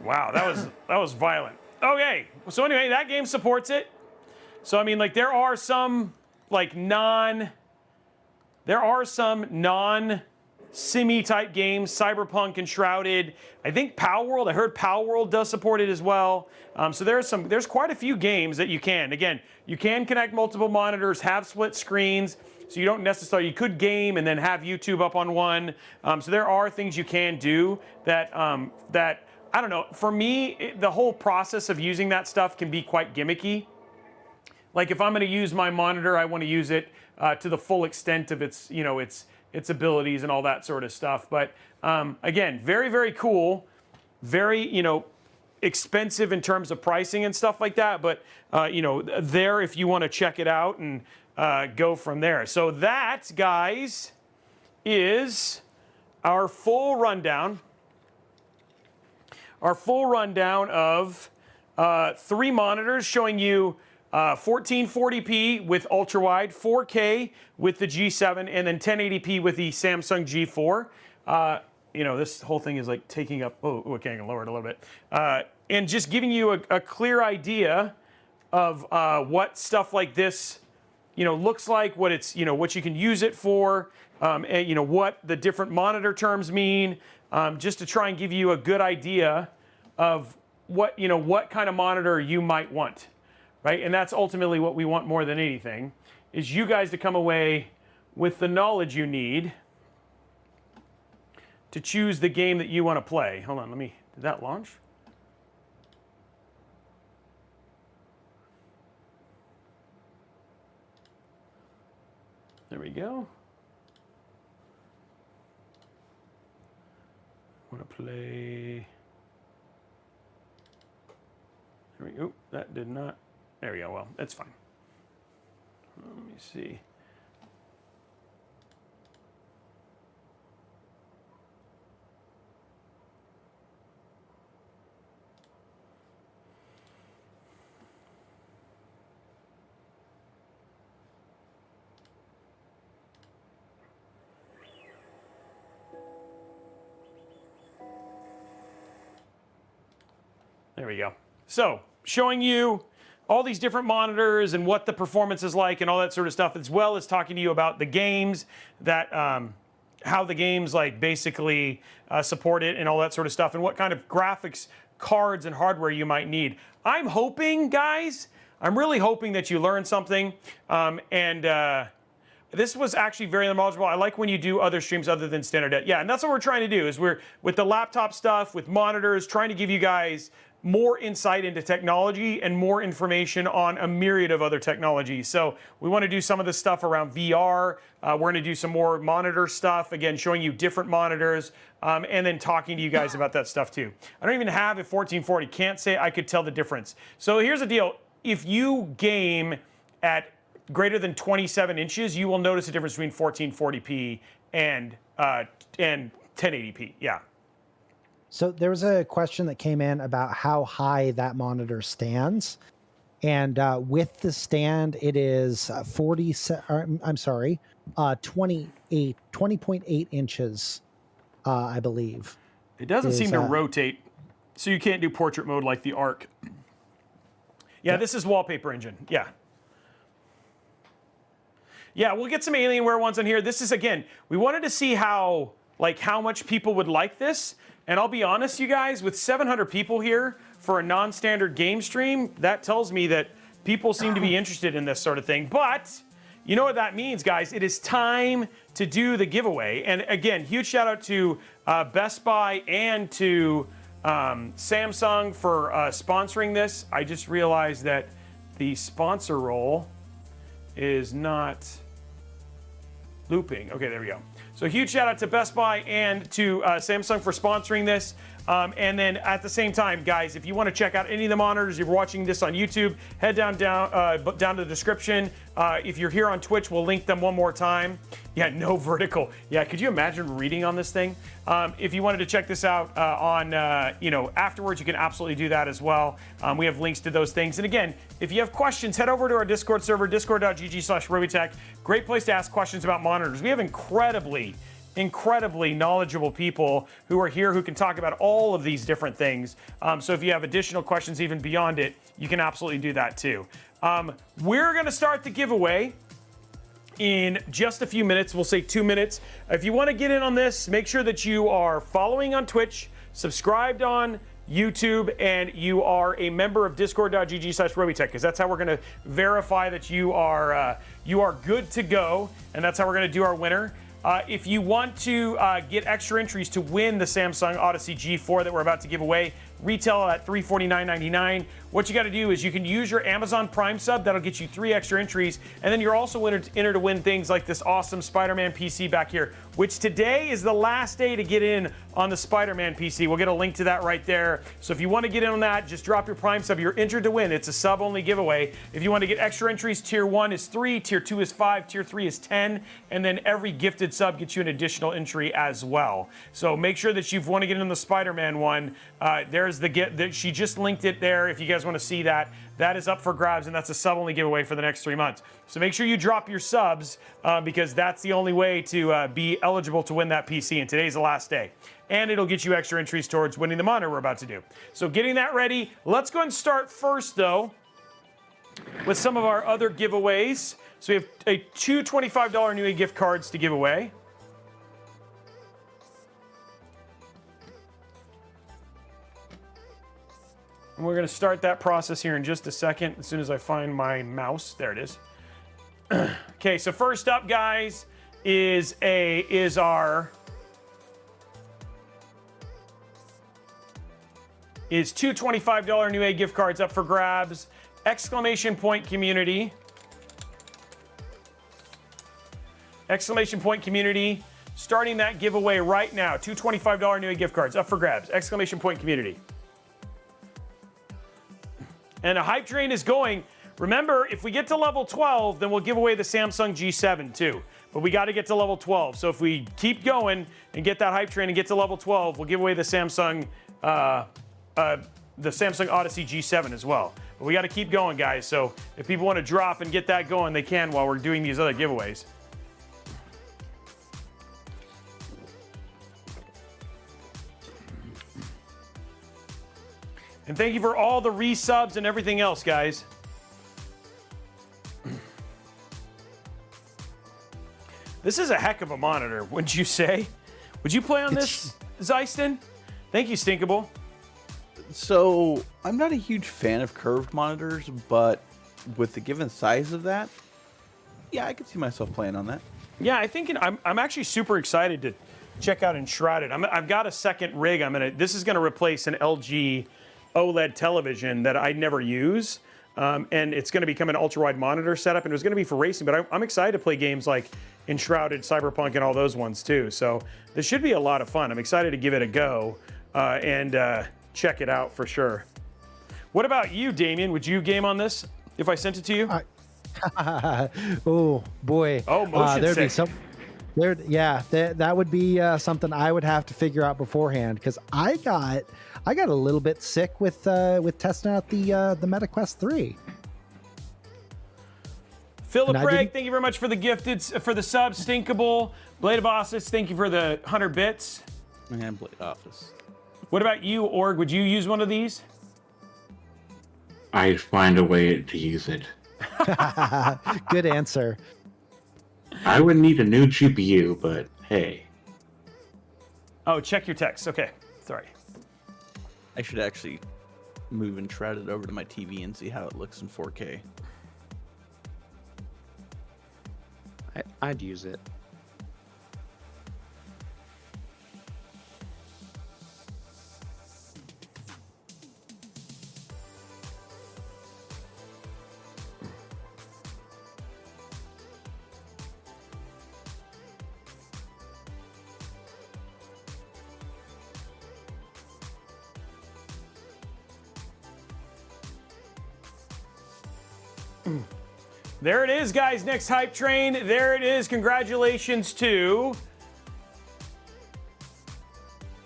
Wow, that was violent. Okay, so anyway, that game supports it. So I mean, like there are some non Simmy type games, Cyberpunk and Shrouded. I think Palworld, I heard Palworld does support it as well. So there's quite a few games that you can. Again, you can connect multiple monitors, have split screens, so you don't necessarily, you could game and then have YouTube up on one. So there are things you can do that, I don't know, for me, the whole process of using that stuff can be quite gimmicky. Like if I'm gonna use my monitor, I wanna use it to the full extent of its, its abilities and all that sort of stuff. But again, very, very cool, very, expensive in terms of pricing and stuff like that. But, there if you want to check it out and go from there. So that, guys, is our full rundown. Our full rundown of 3 monitors showing you 1440p with Ultrawide, 4K with the G7, and then 1080p with the Samsung G4. This whole thing is like taking up, okay, I can lower it a little bit. And just giving you a clear idea of what stuff like this, looks like, what it's, what you can use it for, and, what the different monitor terms mean, just to try and give you a good idea of what kind of monitor you might want. Right? And that's ultimately what we want more than anything, is you guys to come away with the knowledge you need to choose the game that you want to play. Hold on, did that launch? There we go. Want to play. There we go. That did not. There we go. Well, that's fine. Let me see. There we go. So, showing you all these different monitors and what the performance is like and all that sort of stuff, as well as talking to you about the games that, how the games basically support it and all that sort of stuff, and what kind of graphics cards and hardware you might need. I'm hoping, guys, I'm really hoping that you learned something, this was actually very knowledgeable. I like when you do other streams other than standard. Yeah, and that's what we're trying to do, is we're, with the laptop stuff, with monitors, trying to give you guys more insight into technology and more information on a myriad of other technologies. So we want to do some of this stuff around VR. We're going to do some more monitor stuff, again, showing you different monitors, and then talking to you guys about that stuff too. I don't even have a 1440. Can't say I could tell the difference. So here's the deal. If you game at greater than 27 inches, you will notice a difference between 1440p and 1080p. Yeah. So there was a question that came in about how high that monitor stands. And with the stand, it is 20.8 inches, I believe. It doesn't is, seem to rotate, so you can't do portrait mode like the Arc. Yeah, this is Wallpaper Engine. Yeah. Yeah, we'll get some Alienware ones on here. This is, again, we wanted to see how much people would like this. And I'll be honest, you guys, with 700 people here for a non-standard game stream, that tells me that people seem to be interested in this sort of thing. But you know what that means, guys? It is time to do the giveaway. And again, huge shout out to Best Buy and to Samsung for sponsoring this. I just realized that the sponsor role is not looping. Okay, there we go. So huge shout out to Best Buy and to Samsung for sponsoring this. And then at the same time, guys, if you want to check out any of the monitors, if you're watching this on YouTube, head down to the description. If you're here on Twitch, we'll link them one more time. Yeah, no vertical. Yeah, could you imagine reading on this thing? If you wanted to check this out afterwards, you can absolutely do that as well. We have links to those things. And again, if you have questions, head over to our Discord server, discord.gg/Robeytech. Great place to ask questions about monitors. We have incredibly knowledgeable people who are here who can talk about all of these different things. So if you have additional questions even beyond it, you can absolutely do that too. We're going to start the giveaway in just a few minutes. We'll say 2 minutes. If you want to get in on this, make sure that you are following on Twitch, subscribed on YouTube, and you are a member of discord.gg/Robeytech, because that's how we're going to verify that you are good to go, and that's how we're going to do our winner. If you want to get extra entries to win the Samsung Odyssey G4 that we're about to give away, retail at $349.99. What you got to do is you can use your Amazon Prime sub. That'll get you 3 extra entries. And then you're also entered to win things like this awesome Spider-Man PC back here, which today is the last day to get in on the Spider-Man PC. We'll get a link to that right there. So if you want to get in on that, just drop your Prime sub. You're entered to win. It's a sub-only giveaway. If you want to get extra entries, Tier 1 is 3, Tier 2 is 5, Tier 3 is 10, and then every gifted sub gets you an additional entry as well. So make sure that you want to get in the Spider-Man one. There's the gift. She just linked it there if you guys want to see that. That is up for grabs, and that's a sub-only giveaway for the next 3 months. So make sure you drop your subs because that's the only way to be eligible to win that PC, and today's the last day. And it'll get you extra entries towards winning the monitor we're about to do. So getting that ready. Let's go ahead and start first, though, with some of our other giveaways. So we have two $25 Newegg gift cards to give away. And we're going to start that process here in just a second, as soon as I find my mouse. There it is. Okay, so first up, guys, is two $25 Newegg gift cards up for grabs. Exclamation point community. Exclamation point community. Starting that giveaway right now. Two $25 Newegg gift cards up for grabs. Exclamation point community. And a hype train is going. Remember, if we get to level 12, then we'll give away the Samsung G7 too. But we got to get to level 12. So if we keep going and get that hype train and get to level 12, we'll give away the Samsung Odyssey G7 as well. But we got to keep going, guys. So if people want to drop and get that going, they can while we're doing these other giveaways. And thank you for all the resubs and everything else, guys. This is a heck of a monitor, wouldn't you say? Would you play on this, Zeiston? Thank you, Stinkable. So, I'm not a huge fan of curved monitors, but with the given size of that, yeah, I could see myself playing on that. Yeah, I think I'm actually super excited to check out Enshrouded. I've got a second rig. This is gonna replace an LG OLED television that I never use, and it's going to become an ultra-wide monitor setup, and it was going to be for racing, but I'm excited to play games like Enshrouded, Cyberpunk, and all those ones too. So this should be a lot of fun. I'm excited to give it a go and check it out for sure. What about you, Damien? Would you game on this if I sent it to you? Oh boy! Oh, motion there'd sick. be some. That would be something I would have to figure out beforehand, because I got a little bit sick with testing out the MetaQuest 3. Philip And I Craig, didn't- thank you very much for the gifted, for the sub. Stinkable. Blade of Office, thank you for the 100 bits. And Blade Office. What about you, Org? Would you use one of these? I'd find a way to use it. Good answer. I would need a new GPU, but hey. Oh, check your text. Okay, sorry. I should actually move Enshrouded over to my TV and see how it looks in 4K. I'd use it. There it is, guys. Next hype train. There it is. Congratulations to.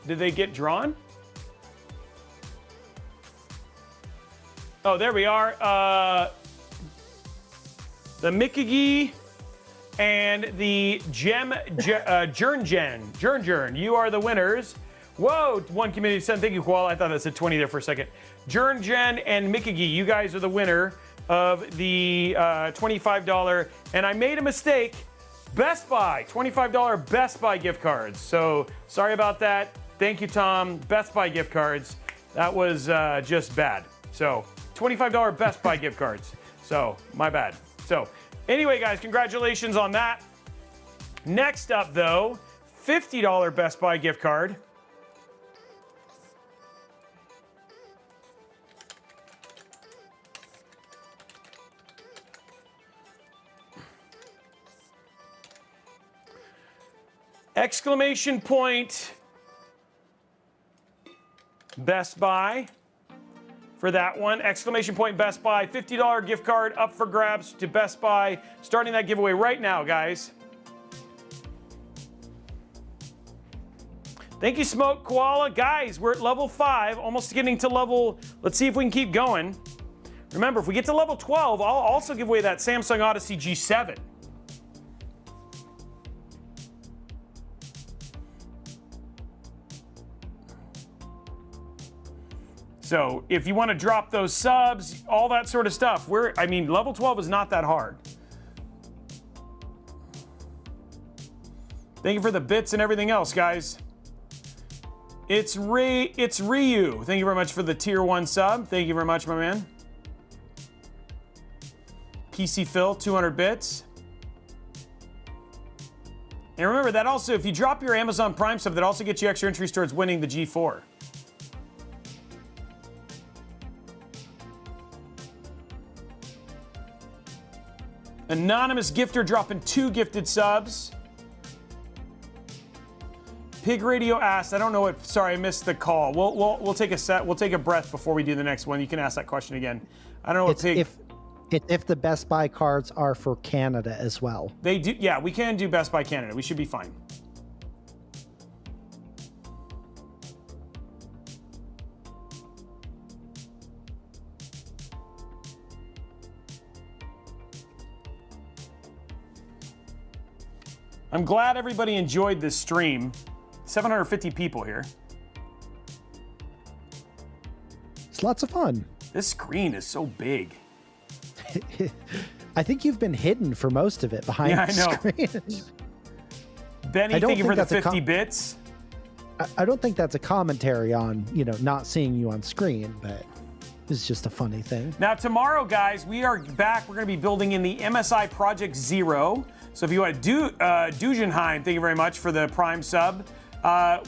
Did they get drawn? Oh, there we are. The Mikigi and the Jern. You are the winners. Whoa, one community sent. Thank you, Koala. I thought that said 20 there for a second. Jern and Mikigi, you guys are the winner of the $25. And I made a mistake. Best Buy, $25 Best Buy gift cards. So sorry about that. Thank you, Tom. Best Buy gift cards. That was just bad. So $25 Best Buy gift cards. So my bad. So anyway, guys, congratulations on that. Next up, though, $50 Best Buy gift card. Exclamation point Best Buy for that one. Exclamation point Best Buy. $50 gift card up for grabs to Best Buy. Starting that giveaway right now, guys. Thank you, Smoke Koala. Guys, we're at level 5, almost getting to level. Let's see if we can keep going. Remember, if we get to level 12, I'll also give away that Samsung Odyssey G7. So if you want to drop those subs, all that sort of stuff, level 12 is not that hard. Thank you for the bits and everything else, guys. It's Ryu. Thank you very much for the tier 1 sub. Thank you very much, my man. PC Phil, 200 bits. And remember that also, if you drop your Amazon Prime sub, that also gets you extra entries towards winning the G4. Anonymous gifter dropping 2 gifted subs. Pig Radio asked, I don't know what, sorry, I missed the call. We'll take a breath before we do the next one. You can ask that question again. I don't know what Pig. If the Best Buy cards are for Canada as well. They do, yeah, we can do Best Buy Canada. We should be fine. I'm glad everybody enjoyed this stream. 750 people here. It's lots of fun. This screen is so big. I think you've been hidden for most of it behind the screen. Benny, thank you for the 50 bits. I don't think that's a commentary on, not seeing you on screen, but it's just a funny thing. Now, tomorrow, guys, we are back. We're going to be building in the MSI Project Zero. So if you want to do Dugenheim, thank you very much for the Prime sub.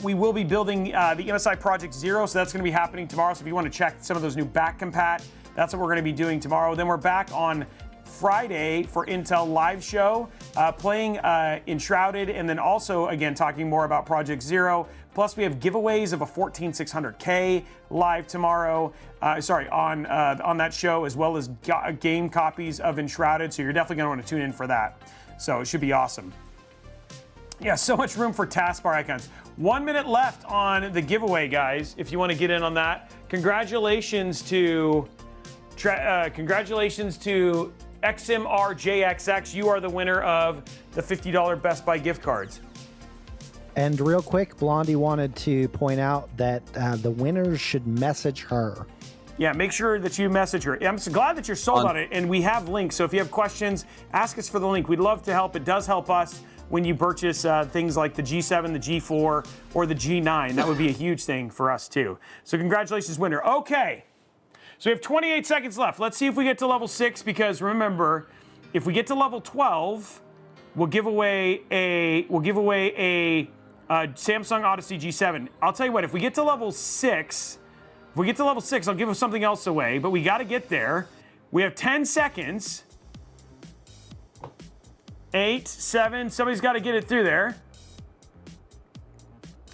We will be building the MSI Project Zero, so that's going to be happening tomorrow. So if you want to check some of those new back compat, that's what we're going to be doing tomorrow. Then we're back on Friday for Intel Live Show, playing Enshrouded, and then also, again, talking more about Project Zero. Plus, we have giveaways of a 14600K live tomorrow, on that show, as well as game copies of Enshrouded. So you're definitely going to want to tune in for that. So it should be awesome. Yeah, so much room for taskbar icons. 1 minute left on the giveaway, guys, if you want to get in on that. Congratulations to XMRJXX, you are the winner of the $50 Best Buy gift cards. And real quick, Blondie wanted to point out that the winners should message her. Yeah, make sure that you message her. I'm so glad that you're sold on it, and we have links. So if you have questions, ask us for the link. We'd love to help. It does help us when you purchase things like the G7, the G4, or the G9. That would be a huge thing for us, too. So congratulations, winner. Okay, so we have 28 seconds left. Let's see if we get to level 6, because remember, if we get to level 12, we'll give away a Samsung Odyssey G7. I'll tell you what, if we get to level 6, I'll give us something else away, but we got to get there. We have 10 seconds. 8, 7, somebody's got to get it through there.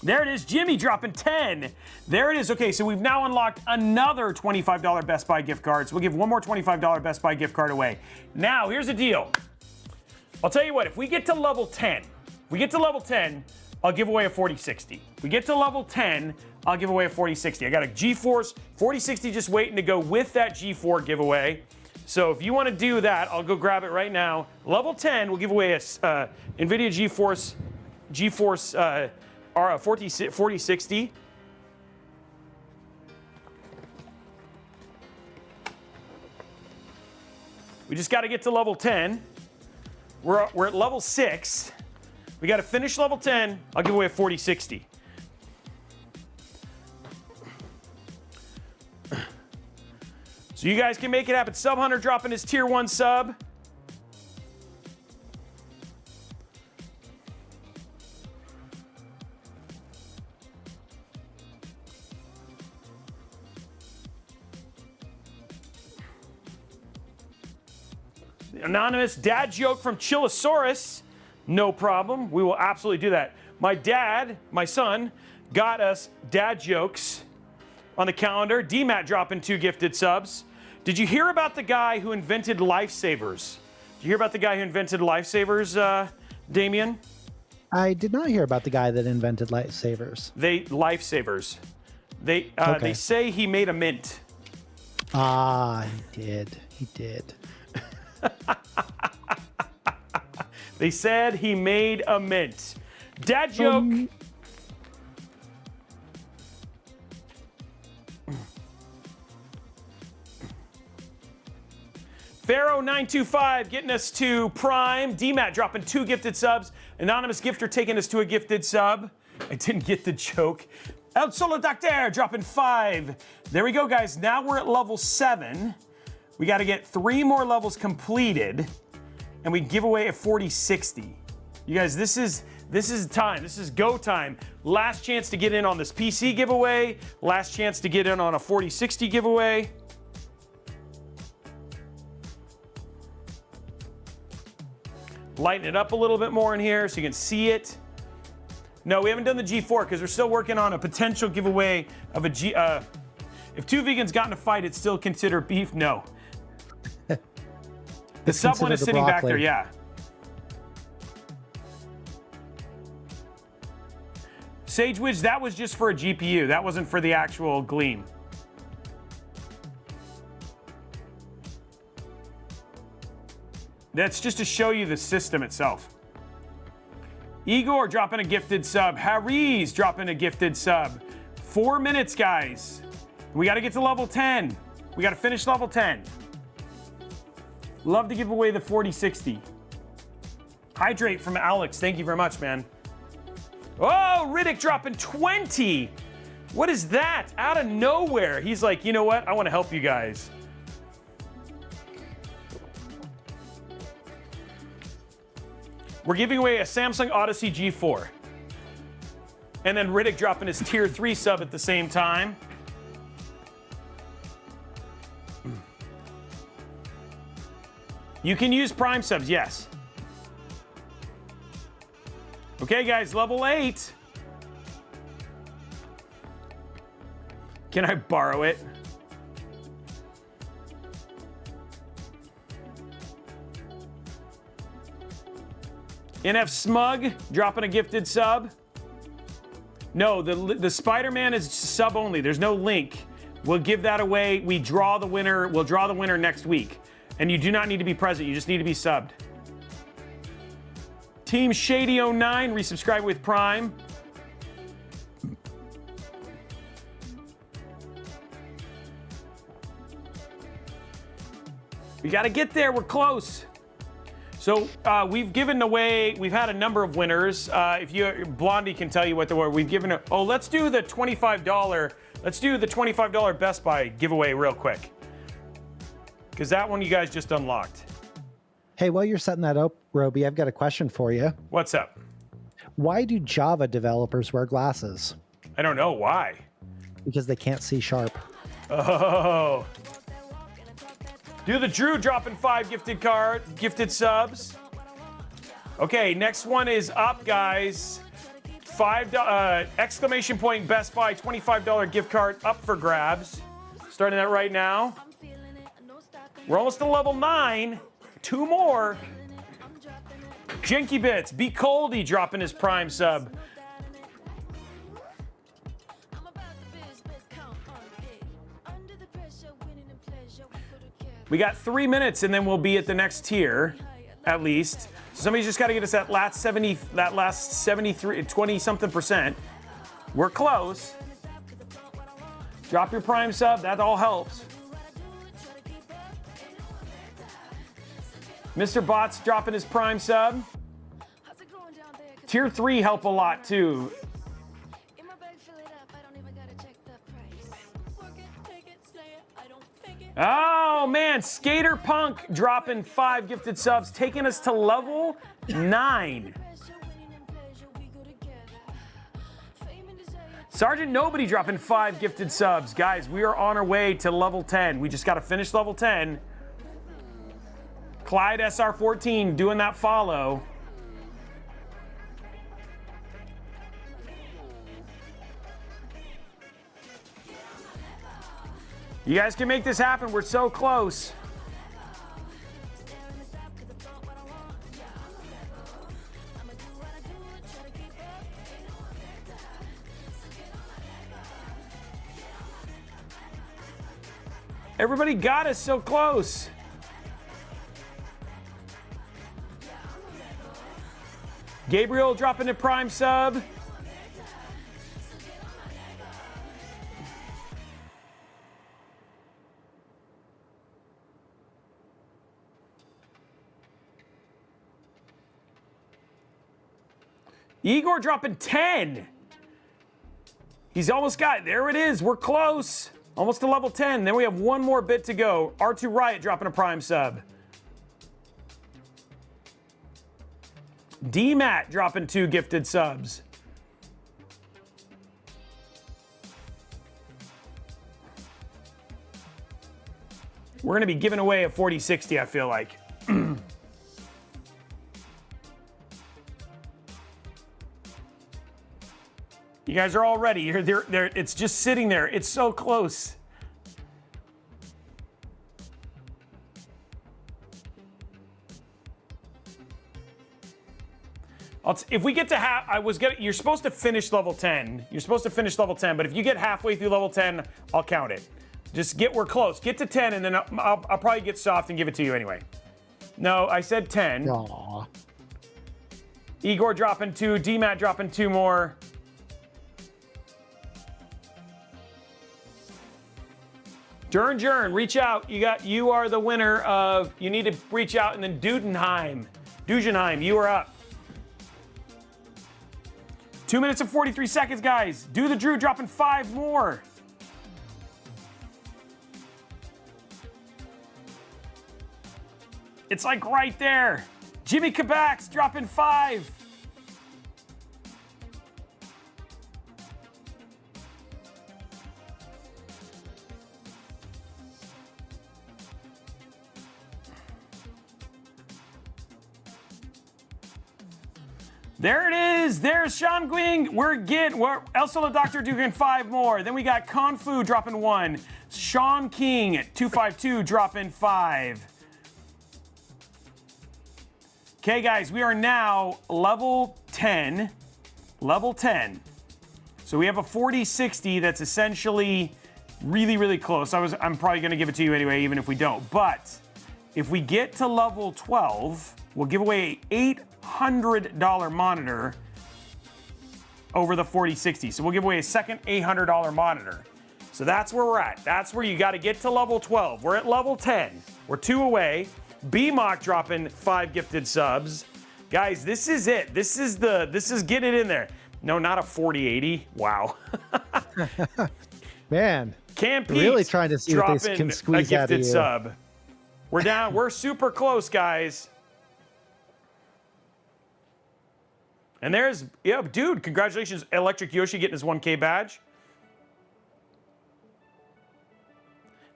There it is, Jimmy dropping 10. There it is. Okay, so we've now unlocked another $25 Best Buy gift card. So we'll give one more $25 Best Buy gift card away. Now, here's the deal. I'll tell you what, if we get to level 10, I'll give away a 4060. If we get to level 10, I'll give away a 4060. I got a GeForce 4060 just waiting to go with that G4 giveaway. So if you want to do that, I'll go grab it right now. Level 10, we'll give away a NVIDIA GeForce 4060. We just got to get to level 10. We're at level 6. We got to finish level 10. I'll give away a 4060. So you guys can make it happen. Sub Hunter dropping his tier 1 sub. The anonymous dad joke from Chillosaurus. No problem. We will absolutely do that. My son, got us dad jokes on the calendar. DMAT dropping 2 gifted subs. Did you hear about the guy who invented lifesavers? Did you hear about the guy who invented lifesavers, Damien? I did not hear about the guy that invented lifesavers. Lifesavers. They say he made a mint. Ah, he did. He did. They said he made a mint. Dad joke. Pharaoh925 getting us to Prime. DMAT dropping 2 gifted subs. Anonymous gifter taking us to a gifted sub. I didn't get the joke. El Solo Doctor dropping 5. There we go, guys. Now we're at level 7. We got to get 3 more levels completed, and we give away a 4060. You guys, this is time. This is go time. Last chance to get in on this PC giveaway. Last chance to get in on a 4060 giveaway. Lighten it up a little bit more in here so you can see it. No, we haven't done the G4 because we're still working on a potential giveaway of a G. If 2 vegans got in a fight, it's still considered beef? No. The sub one is sitting back there, yeah. Sage Witch, that was just for a GPU. That wasn't for the actual Gleam. That's just to show you the system itself. Igor dropping a gifted sub. Harry's dropping a gifted sub. 4 minutes, guys. We got to get to level 10. We got to finish level 10. Love to give away the 4060. Hydrate from Alex. Thank you very much, man. Oh, Riddick dropping 20. What is that? Out of nowhere. He's like, you know what? I want to help you guys. We're giving away a Samsung Odyssey G4. And then Riddick dropping his tier 3 sub at the same time. You can use Prime subs, yes. Okay, guys, level 8. Can I borrow it? NF Smug dropping a gifted sub. No, the Spider-Man is sub only. There's no link. We'll give that away. We draw the winner. We'll draw the winner next week. And you do not need to be present. You just need to be subbed. Team Shady09, resubscribe with Prime. We got to get there. We're close. So we've given away, we've had a number of winners. If you, Blondie can tell you what they were. We've given, let's do the $25. Let's do the $25 Best Buy giveaway real quick. Because that one you guys just unlocked. Hey, while you're setting that up, Robey, I've got a question for you. What's up? Why do Java developers wear glasses? I don't know. Why? Because they can't see sharp. Oh. Do the Drew dropping 5 gifted subs. Okay, next one is up, guys. Exclamation point Best Buy $25 gift card up for grabs. Starting that right now. We're almost to level 9. 2 more. Jinky Bits, Be Coldy dropping his Prime sub. We got 3 minutes and then we'll be at the next tier, at least. So somebody's just got to get us that last 73, 20 something %. We're close. Drop your Prime sub, that all helps. Mr. Bot's dropping his Prime sub. Tier 3 help a lot too. Oh man, Skater Punk dropping 5 gifted subs, taking us to level 9. Sergeant Nobody dropping 5 gifted subs. Guys, we are on our way to level 10. We just got to finish level 10. Clyde SR14 doing that follow. You guys can make this happen. We're so close. Everybody got us so close. Gabriel dropping a Prime sub. Igor dropping 10. He's almost got it. There it is. We're close. Almost to level 10. Then we have 1 more bit to go. R2 Riot dropping a Prime sub. D-Matt dropping 2 gifted subs. We're going to be giving away a 4060, I feel like. You guys are all ready. It's just sitting there. It's so close. If we get to you're supposed to finish level 10. You're supposed to finish level 10, but if you get halfway through level 10, I'll count it. We're close. Get to 10, and then I'll probably get soft and give it to you anyway. No, I said 10. Aww. Igor dropping 2, D-Matt dropping 2 more. Jern, reach out. You are the winner of, you need to reach out, and then Dugenheim, you are up. 2 minutes and 43 seconds, guys. Do the Drew dropping 5 more. It's like right there. Jimmy Kabaks dropping 5. There it is. There's Sean Gwing. We're Elsa the Doctor doing 5 more. Then we got Confu dropping 1. Sean King 252 dropping 5. Okay, guys, we are now level 10. Level 10. So we have a 4060 that's essentially really, really close. I'm probably going to give it to you anyway, even if we don't. But if we get to level 12, we'll give away a $800 monitor over the 4060. So we'll give away a second $800 monitor. So that's where we're at. That's where you got to get to level 12. We're at level 10. We're 2 away. BMOC dropping 5 gifted subs. Guys, this is it. This is get it in there. No, not a 4080. Wow. Man, Cam Pete's really trying to see what they can squeeze a out of gifted you. sub. We're down. We're super close, guys. And there's, yeah, dude, congratulations, Electric Yoshi getting his 1K badge.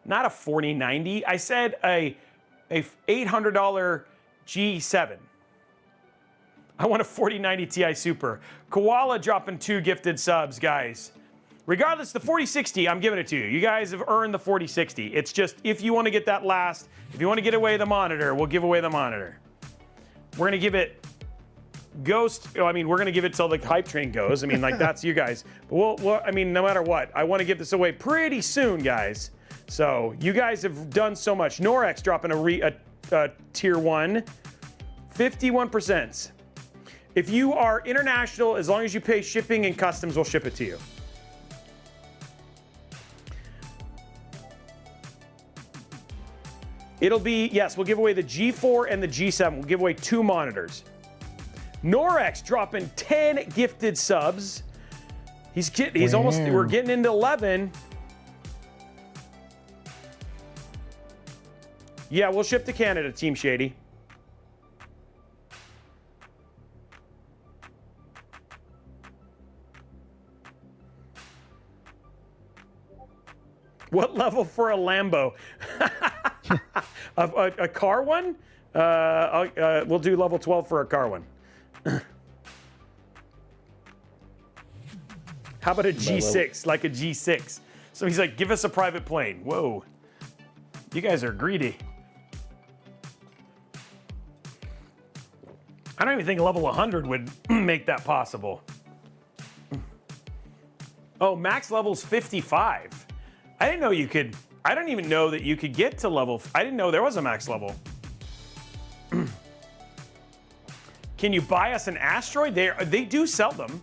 Not a 4090. I said a $800 G7. I want a 4090 Ti Super. Koala dropping 2 gifted subs, guys. Regardless, the 4060, I'm giving it to you. You guys have earned the 4060. It's just, if you want to get that last, if you want to get away the monitor, we'll give away the monitor. We're going to give it Ghost, we're going to give it till the hype train goes. I mean, like, that's you guys. But I mean, no matter what, I want to give this away pretty soon, guys. So, you guys have done so much. Norex dropping a tier 1. 51%. If you are international, as long as you pay shipping and customs, we'll ship it to you. It'll be, yes, we'll give away the G4 and the G7. We'll give away 2 monitors. Norex dropping 10 gifted subs. He's almost, we're getting into 11. Yeah, we'll ship to Canada, Team Shady. What level for a Lambo? a car one? We'll do level 12 for a car one. How about a G6, like a G6? So he's like, give us a private plane. Whoa. You guys are greedy. I don't even think level 100 would make that possible. Oh, max level's 55. I didn't know you could, I don't even know that you could get to level, I didn't know there was a max level. Can you buy us an asteroid? They do sell them.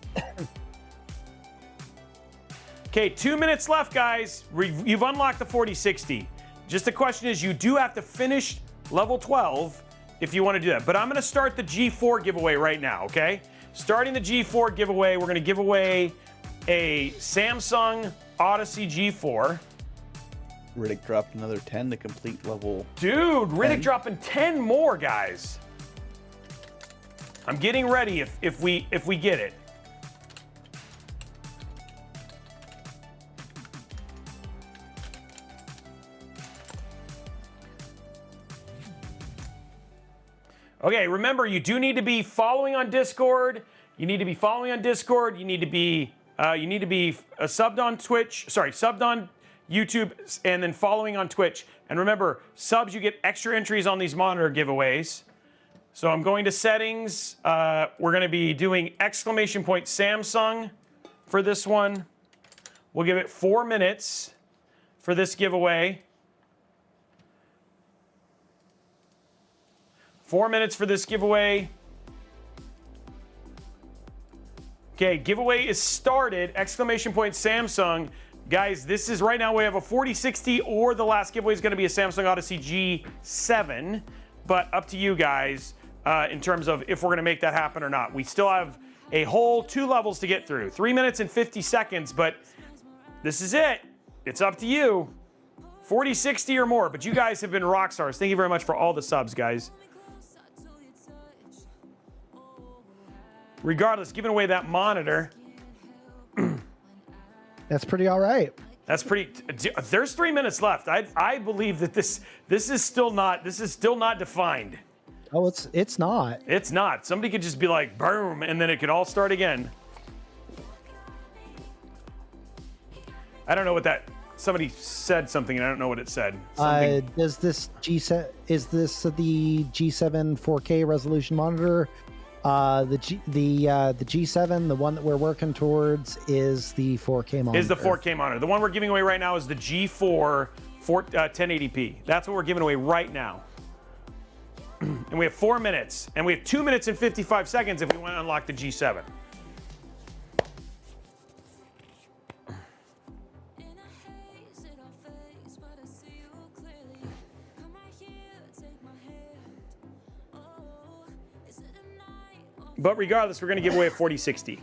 Okay, 2 minutes left, guys. You've unlocked the 4060. Just the question is, you do have to finish level 12 if you want to do that. But I'm going to start the G4 giveaway right now, okay? Starting the G4 giveaway, we're going to give away a Samsung Odyssey G4. Riddick dropped another 10 to complete level. Dude, Riddick 10. dropping 10 more, guys. I'm getting ready if we get it. Okay, remember, you do need to be following on Discord. You need to be following on Discord. You need to be subbed on Twitch. Sorry, subbed on YouTube, and then following on Twitch. And remember, subs, you get extra entries on these monitor giveaways. So I'm going to settings. We're going to be doing exclamation point Samsung for this one. We'll give it 4 minutes for this giveaway. 4 minutes for this giveaway. Okay, giveaway is started. Exclamation point Samsung. Guys, this is right now we have a 4060 or the last giveaway is going to be a Samsung Odyssey G7. But up to you guys in terms of if we're going to make that happen or not. We still have a whole 2 levels to get through. 3 minutes and 50 seconds, but this is it. It's up to you. 4060 or more, but you guys have been rock stars. Thank you very much for all the subs, guys. Regardless, giving away that monitor. That's pretty all right. That's pretty. There's 3 minutes left. I believe that this is still not defined. Oh, it's not. It's not. Somebody could just be like, boom, and then it could all start again. I don't know what that. Somebody said something, and I don't know what it said. Does this G7? Is this the G7 4K resolution monitor? The G7, the one that we're working towards, is the 4K monitor. Is the 4K monitor. The one we're giving away right now is the G4 1080p. That's what we're giving away right now. And we have 4 minutes. And we have 2 minutes and 55 seconds if we want to unlock the G7. But regardless, we're going to give away a 4060.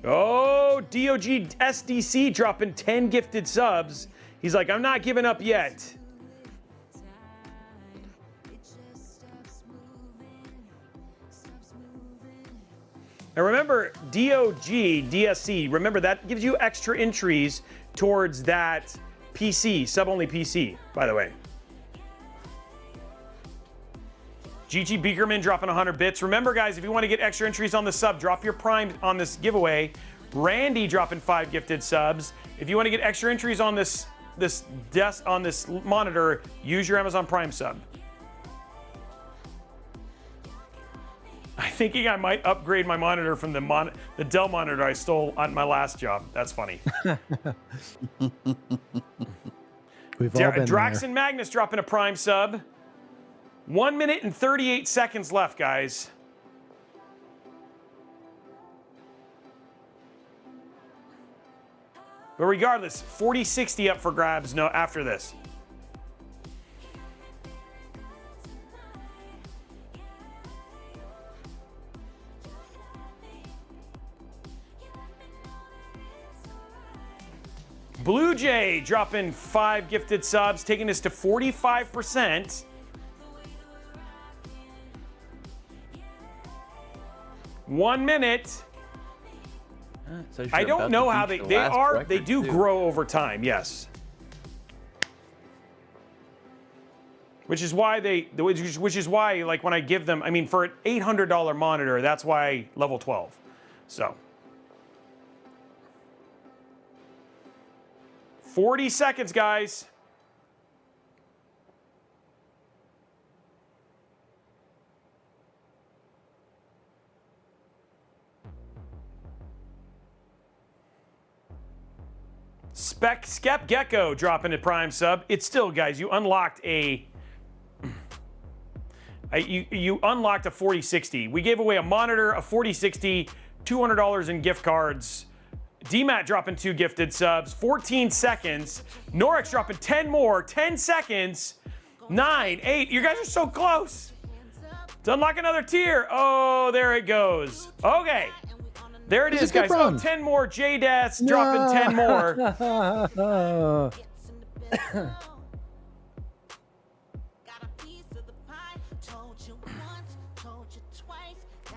Oh, DOG SDC dropping 10 gifted subs. He's like, I'm not giving up yet. And remember, DOG, DSC, remember that gives you extra entries towards that PC, sub-only PC, by the way. GG Beakerman dropping 100 bits. Remember, guys, if you want to get extra entries on the sub, drop your Prime on this giveaway. Randy dropping 5 gifted subs. If you want to get extra entries on this monitor, use your Amazon Prime sub. I'm thinking I might upgrade my monitor from the Dell monitor I stole on my last job. That's funny. We've all been Drax there. and Magnus dropping a Prime sub. 1 minute and 38 seconds left, guys. But regardless, 4060 up for grabs after this. Blue Jay dropping 5 gifted subs, taking us to 45%. One minute. I don't know how they do grow over time, yes. Which is why like when I give them, I mean for an $800 monitor, that's why level 12. So 40 seconds, guys. Skep Gecko dropping a Prime sub. It's still, guys, you unlocked you unlocked a 4060. We gave away a monitor, a 4060, $200 in gift cards. DMAT dropping 2 gifted subs, 14 seconds. Norix dropping 10 more, 10 seconds. 9, 8, you guys are so close. To unlock another tier. Oh, there it goes. Okay. There it is, guys. Oh, 10 more. J-Das dropping 10 more.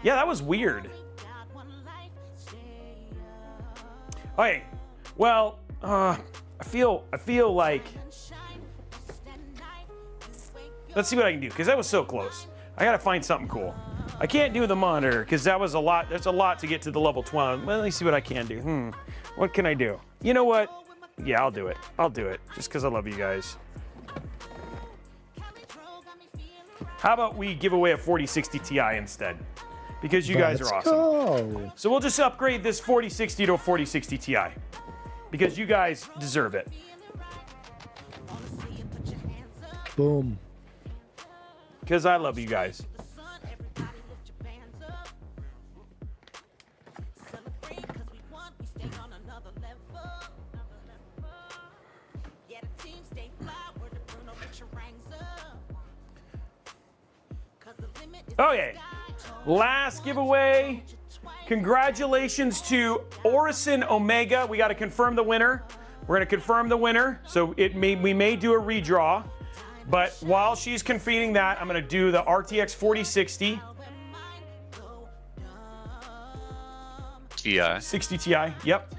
Yeah, that was weird. Okay, well, I feel like, let's see what I can do, because that was so close. I gotta find something cool. I can't do the monitor, because that was a lot. There's a lot to get to the level 12. Well, let me see what I can do. What can I do? You know what? Yeah, I'll do it. I'll do it, just because I love you guys. How about we give away a 4060 Ti instead? Because you guys are awesome. Go. So we'll just upgrade this 4060 to a 4060 Ti. Because you guys deserve it. Boom. Because I love you guys. Okay, last giveaway. Congratulations to Orison Omega. We got to confirm the winner. We're going to confirm the winner, so we may do a redraw. But while she's confirming that, I'm going to do the RTX 4060. Ti. 60 Ti, yep.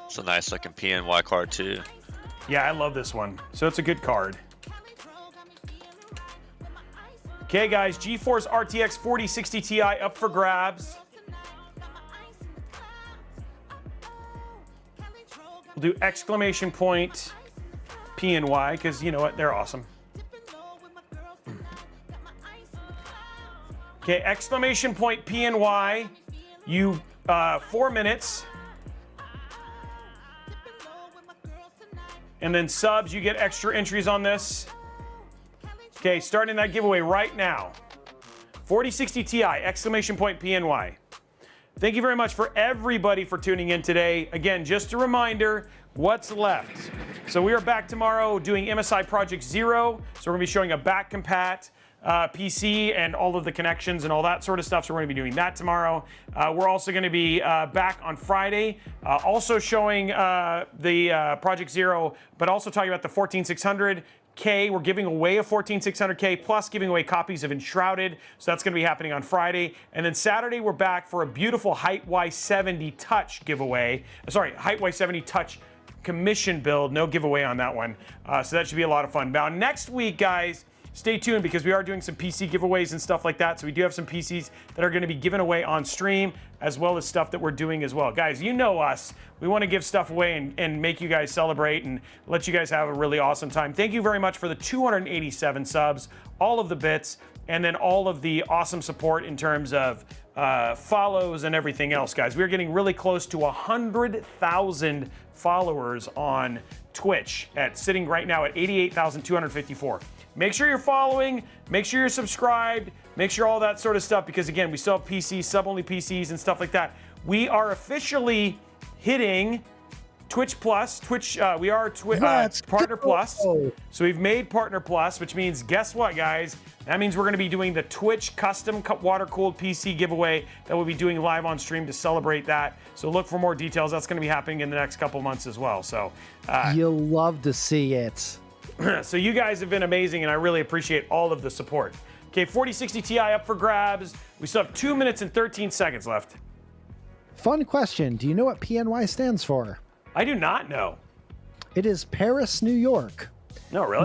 It's a nice looking PNY card too. Yeah, I love this one. So it's a good card. Okay, guys, GeForce RTX 4060 Ti up for grabs. We'll do exclamation point PNY, because you know what? They're awesome. Okay, exclamation point PNY. You, 4 minutes. and then subs, you get extra entries on this. Okay, starting that giveaway right now. 4060 Ti, exclamation point PNY. Thank you very much for everybody for tuning in today. Again, just a reminder, what's left. So we are back tomorrow doing MSI Project Zero. So we're gonna be showing a back compat PC and all of the connections and all that sort of stuff. So we're gonna be doing that tomorrow. We're also gonna be back on Friday, also showing the Project Zero, but also talking about the 14600K. We're giving away a 14600K plus giving away copies of Enshrouded. So that's going to be happening on Friday. And then Saturday, we're back for a beautiful Height Y70 Touch giveaway. Sorry, Height Y70 Touch commission build. No giveaway on that one. So that should be a lot of fun. Now, next week, guys, stay tuned because we are doing some PC giveaways and stuff like that. So we do have some PCs that are going to be given away on stream, as well as stuff that we're doing as well. Guys, you know us. We want to give stuff away and make you guys celebrate and let you guys have a really awesome time. Thank you very much for the 287 subs, all of the bits, and then all of the awesome support in terms of follows and everything else, guys. We're getting really close to 100,000 followers on Twitch, sitting right now at 88,254. Make sure you're following, make sure you're subscribed, make sure all that sort of stuff, because again, we still have PCs, sub-only PCs and stuff like that. We are officially hitting Twitch Plus. We are Partner Plus. So we've made Partner Plus, which means, guess what, guys? That means we're going to be doing the Twitch custom water-cooled PC giveaway that we'll be doing live on stream to celebrate that. So look for more details. That's going to be happening in the next couple months as well. So you'll love to see it. So you guys have been amazing, and I really appreciate all of the support. Okay, 4060 Ti up for grabs. We still have 2 minutes and 13 seconds left. Fun question. Do you know what PNY stands for? I do not know. It is Paris, New York. No, really?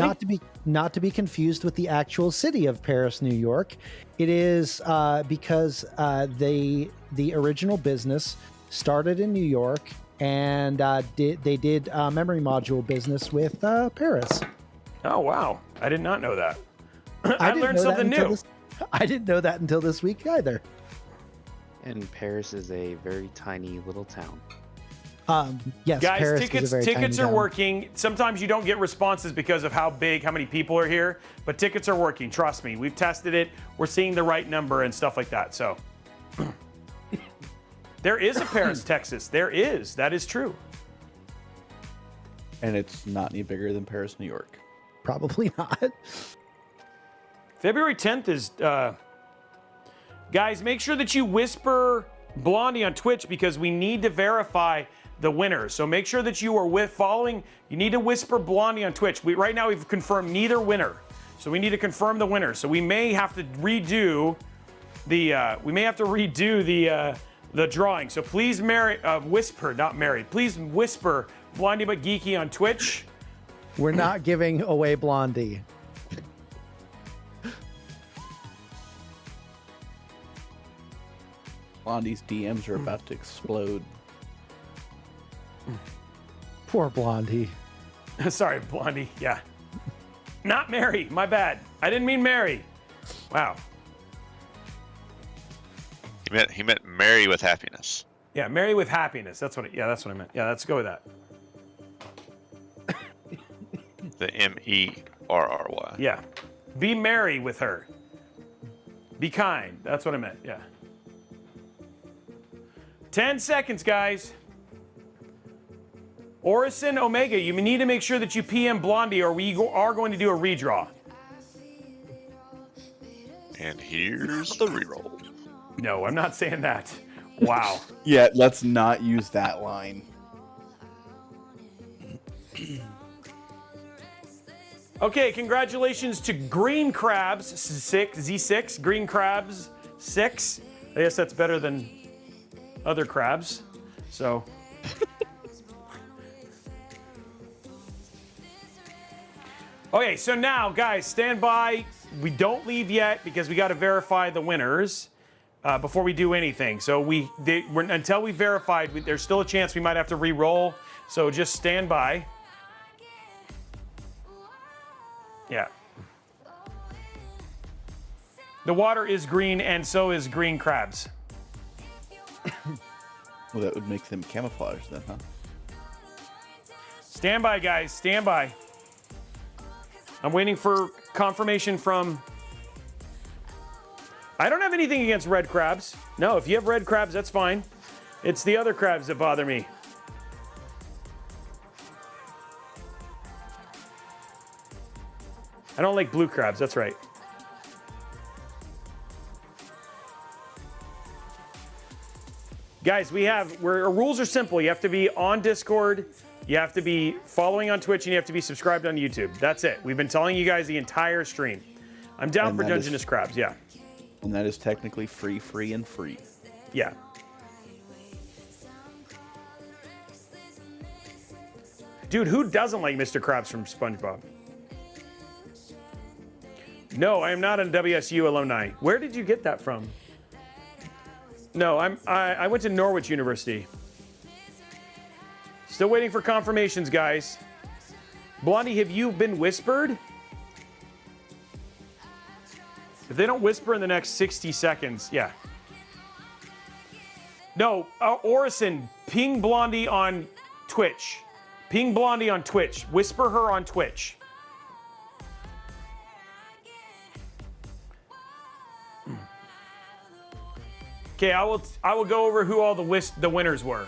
Not to be confused with the actual city of Paris, New York. It is because the original business started in New York, and they did memory module business with Paris. Oh, wow. I did not know that. I learned something new. I didn't know that until this week either. And Paris is a very tiny little town. Yes, guys, Paris is a very tickets tiny are town. working. Sometimes you don't get responses because of how many people are here, but tickets are working. Trust me. We've tested it. We're seeing the right number and stuff like that. So there is a Paris, Texas. There is. That is true. And it's not any bigger than Paris, New York. Probably not. February 10th is, guys, make sure that you whisper Blondie on Twitch because we need to verify the winner. So make sure that you are following. You need to whisper Blondie on Twitch. Right now we've confirmed neither winner. So we need to confirm the winner. So we may have to redo the drawing. So please please whisper Blondie but Geeky on Twitch. We're not giving away Blondie. Blondie's DMs are about to explode. Poor Blondie. Sorry, Blondie. Yeah. Not Mary. My bad. I didn't mean Mary. Wow. He meant marry with happiness. Yeah, marry with happiness. That's what I meant. Yeah, let's go with that. The MERRY. Yeah. Be merry with her. Be kind. That's what I meant. Yeah. 10 seconds, guys. Orison Omega, you need to make sure that you PM Blondie or we are going to do a redraw. And here's the reroll. No, I'm not saying that. Wow. Yeah, let's not use that line. Okay, congratulations to Green Crabs Z6. Green Crabs 6. I guess that's better than other crabs. So. Okay, so now, guys, stand by. We don't leave yet because we got to verify the winners before we do anything. So until we verified, there's still a chance we might have to re-roll. So just stand by. Yeah. The water is green, and so is green crabs. Well, that would make them camouflage then, huh? Stand by, guys. Stand by. I'm waiting for confirmation from... I don't have anything against red crabs. No, if you have red crabs, that's fine. It's the other crabs that bother me. I don't like blue crabs, that's right. Guys, our rules are simple. You have to be on Discord, you have to be following on Twitch, and you have to be subscribed on YouTube. That's it. We've been telling you guys the entire stream. I'm down for Dungeness crabs, yeah. And that is technically free, and free. Yeah. Dude, who doesn't like Mr. Krabs from SpongeBob? No, I am not a WSU alumni. Where did you get that from? No, I went to Norwich University. Still waiting for confirmations, guys. Blondie, have you been whispered? If they don't whisper in the next 60 seconds, yeah. No, Orison, ping Blondie on Twitch. Ping Blondie on Twitch. Whisper her on Twitch. Okay, I will go over who all the winners were.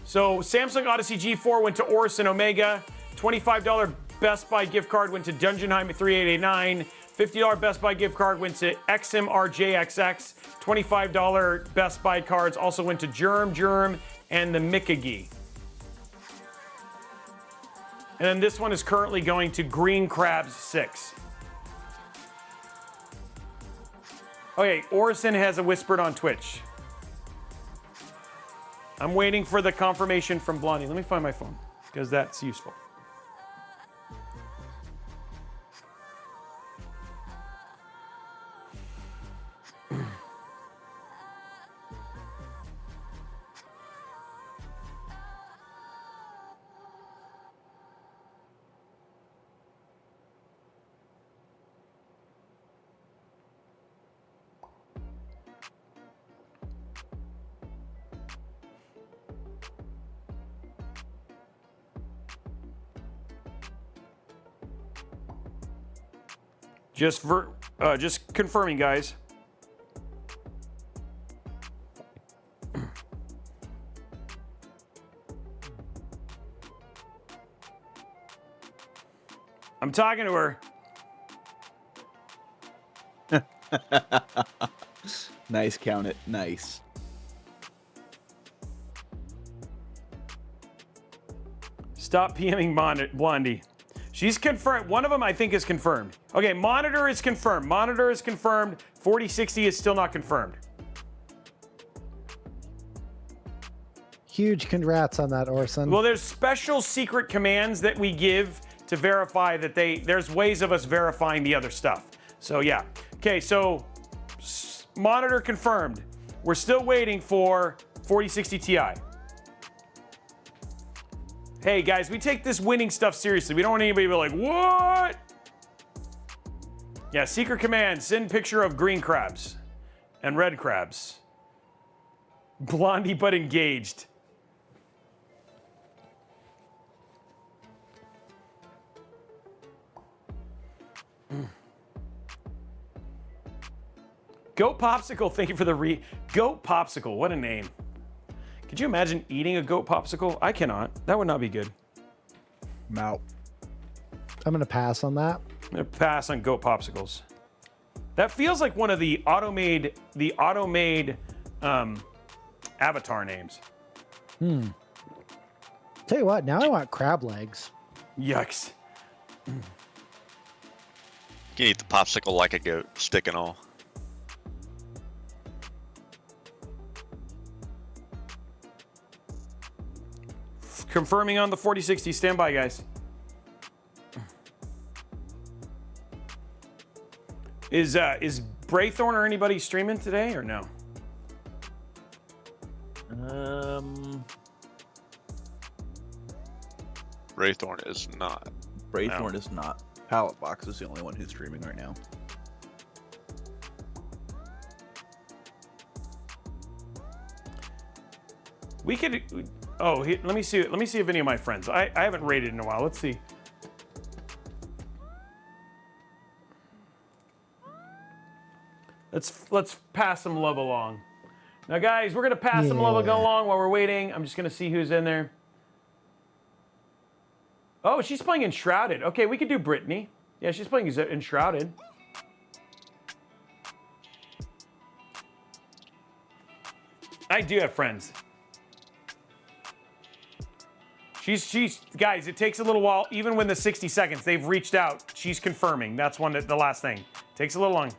So Samsung Odyssey G4 went to Orison Omega. $25 Best Buy gift card went to Dungeonheim at 3889. $50 Best Buy gift card went to XMRJXX. $25 Best Buy cards also went to Germ, and the Mikagi. And then this one is currently going to Green Crabs 6. Okay, Orison has a whispered on Twitch. I'm waiting for the confirmation from Blondie. Let me find my phone, because that's useful. Just confirming, guys. I'm talking to her. Nice, count it. Nice. Stop PMing Blondie. She's confirmed. One of them, I think, is confirmed. Okay, monitor is confirmed. Monitor is confirmed. 4060 is still not confirmed. Huge congrats on that, Orson. Well, there's special secret commands that we give to verify that there's ways of us verifying the other stuff. So, yeah. Okay, so monitor confirmed. We're still waiting for 4060 Ti. Hey guys, we take this winning stuff seriously. We don't want anybody to be like, what? Yeah, secret command, send picture of green crabs and red crabs. Blondie but engaged. Goat Popsicle, thank you for the Goat Popsicle, what a name. Could you imagine eating a goat popsicle? I cannot. That would not be good. Mouth. I'm going to pass on that. I'm going to pass on goat popsicles. That feels like one of the auto-made avatar names. Tell you what, now I want crab legs. Yucks. You can eat the popsicle like a goat, stick and all. Confirming on the 4060. Stand by, guys. Is Braythorn or anybody streaming today or no? Raythorn is not. Braythorn is not. Pallet Box is the only one who's streaming right now. We could. Oh, let me see. Let me see if any of my friends. I haven't raided in a while. Let's see. Let's pass some love along. Now, guys, we're gonna pass some love along while we're waiting. I'm just gonna see who's in there. Oh, she's playing Enshrouded. Okay, we could do Brittany. Yeah, she's playing Enshrouded. I do have friends. She's guys, it takes a little while. Even when the 60 seconds, they've reached out. She's confirming. That's the last thing. Takes a little long.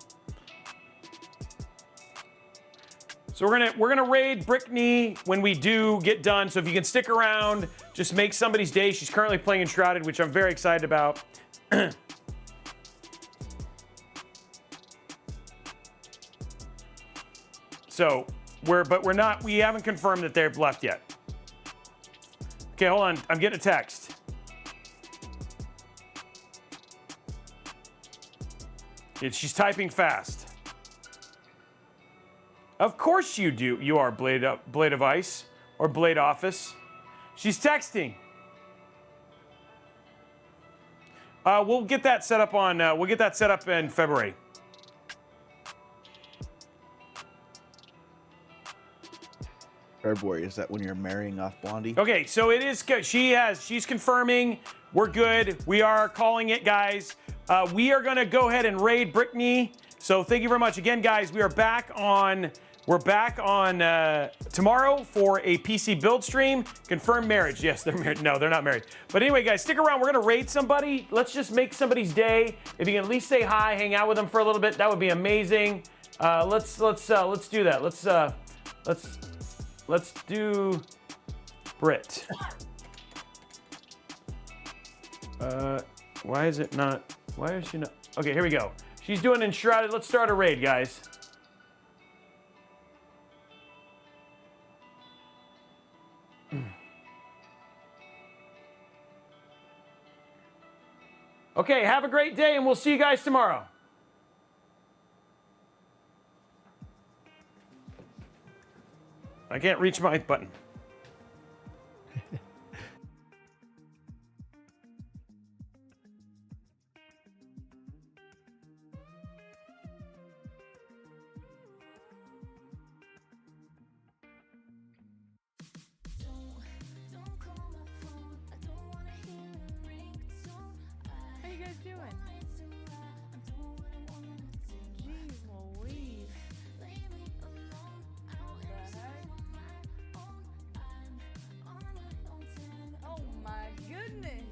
So we're gonna raid Brittany when we do get done. So if you can stick around, just make somebody's day. She's currently playing Enshrouded, which I'm very excited about. So we haven't confirmed that they've left yet. Okay, hold on. I'm getting a text. She's typing fast. Of course you do. You are Blade of Ice or Blade Office. She's texting. We'll get that set up on. We'll get that set up in February. February, is that when you're marrying off Blondie? Okay, so it is. She's confirming. We're good. We are calling it, guys. We are gonna go ahead and raid Brittany. So thank you very much again, guys. We are back on. We're back on tomorrow for a PC build stream. Confirmed marriage. Yes, they're married. No, they're not married. But anyway, guys, stick around. We're gonna raid somebody. Let's just make somebody's day. If you can at least say hi, hang out with them for a little bit, that would be amazing. Let's do that. Let's do Brit. Why is it not? Why is she not? Okay, here we go. She's doing Enshrouded. Let's start a raid, guys. Okay, have a great day, and we'll see you guys tomorrow. I can't reach my button. How you guys doing? Jeez Louise. Oh my goodness.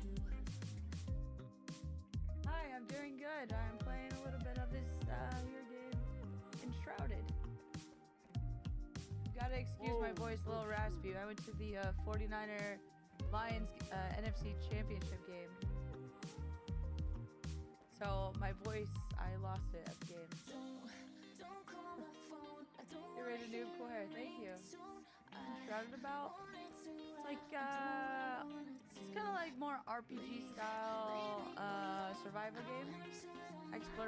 Hi, I'm doing good. I'm playing a little bit of this your game, Enshrouded. Gotta excuse my voice, a little raspy. I went to the 49er Lions NFC Championship game. So my voice, I lost it at the game. You're ready to do cool hair. Thank you. Enshrouded about? It's like it's kind of like more RPG style survival game. Explore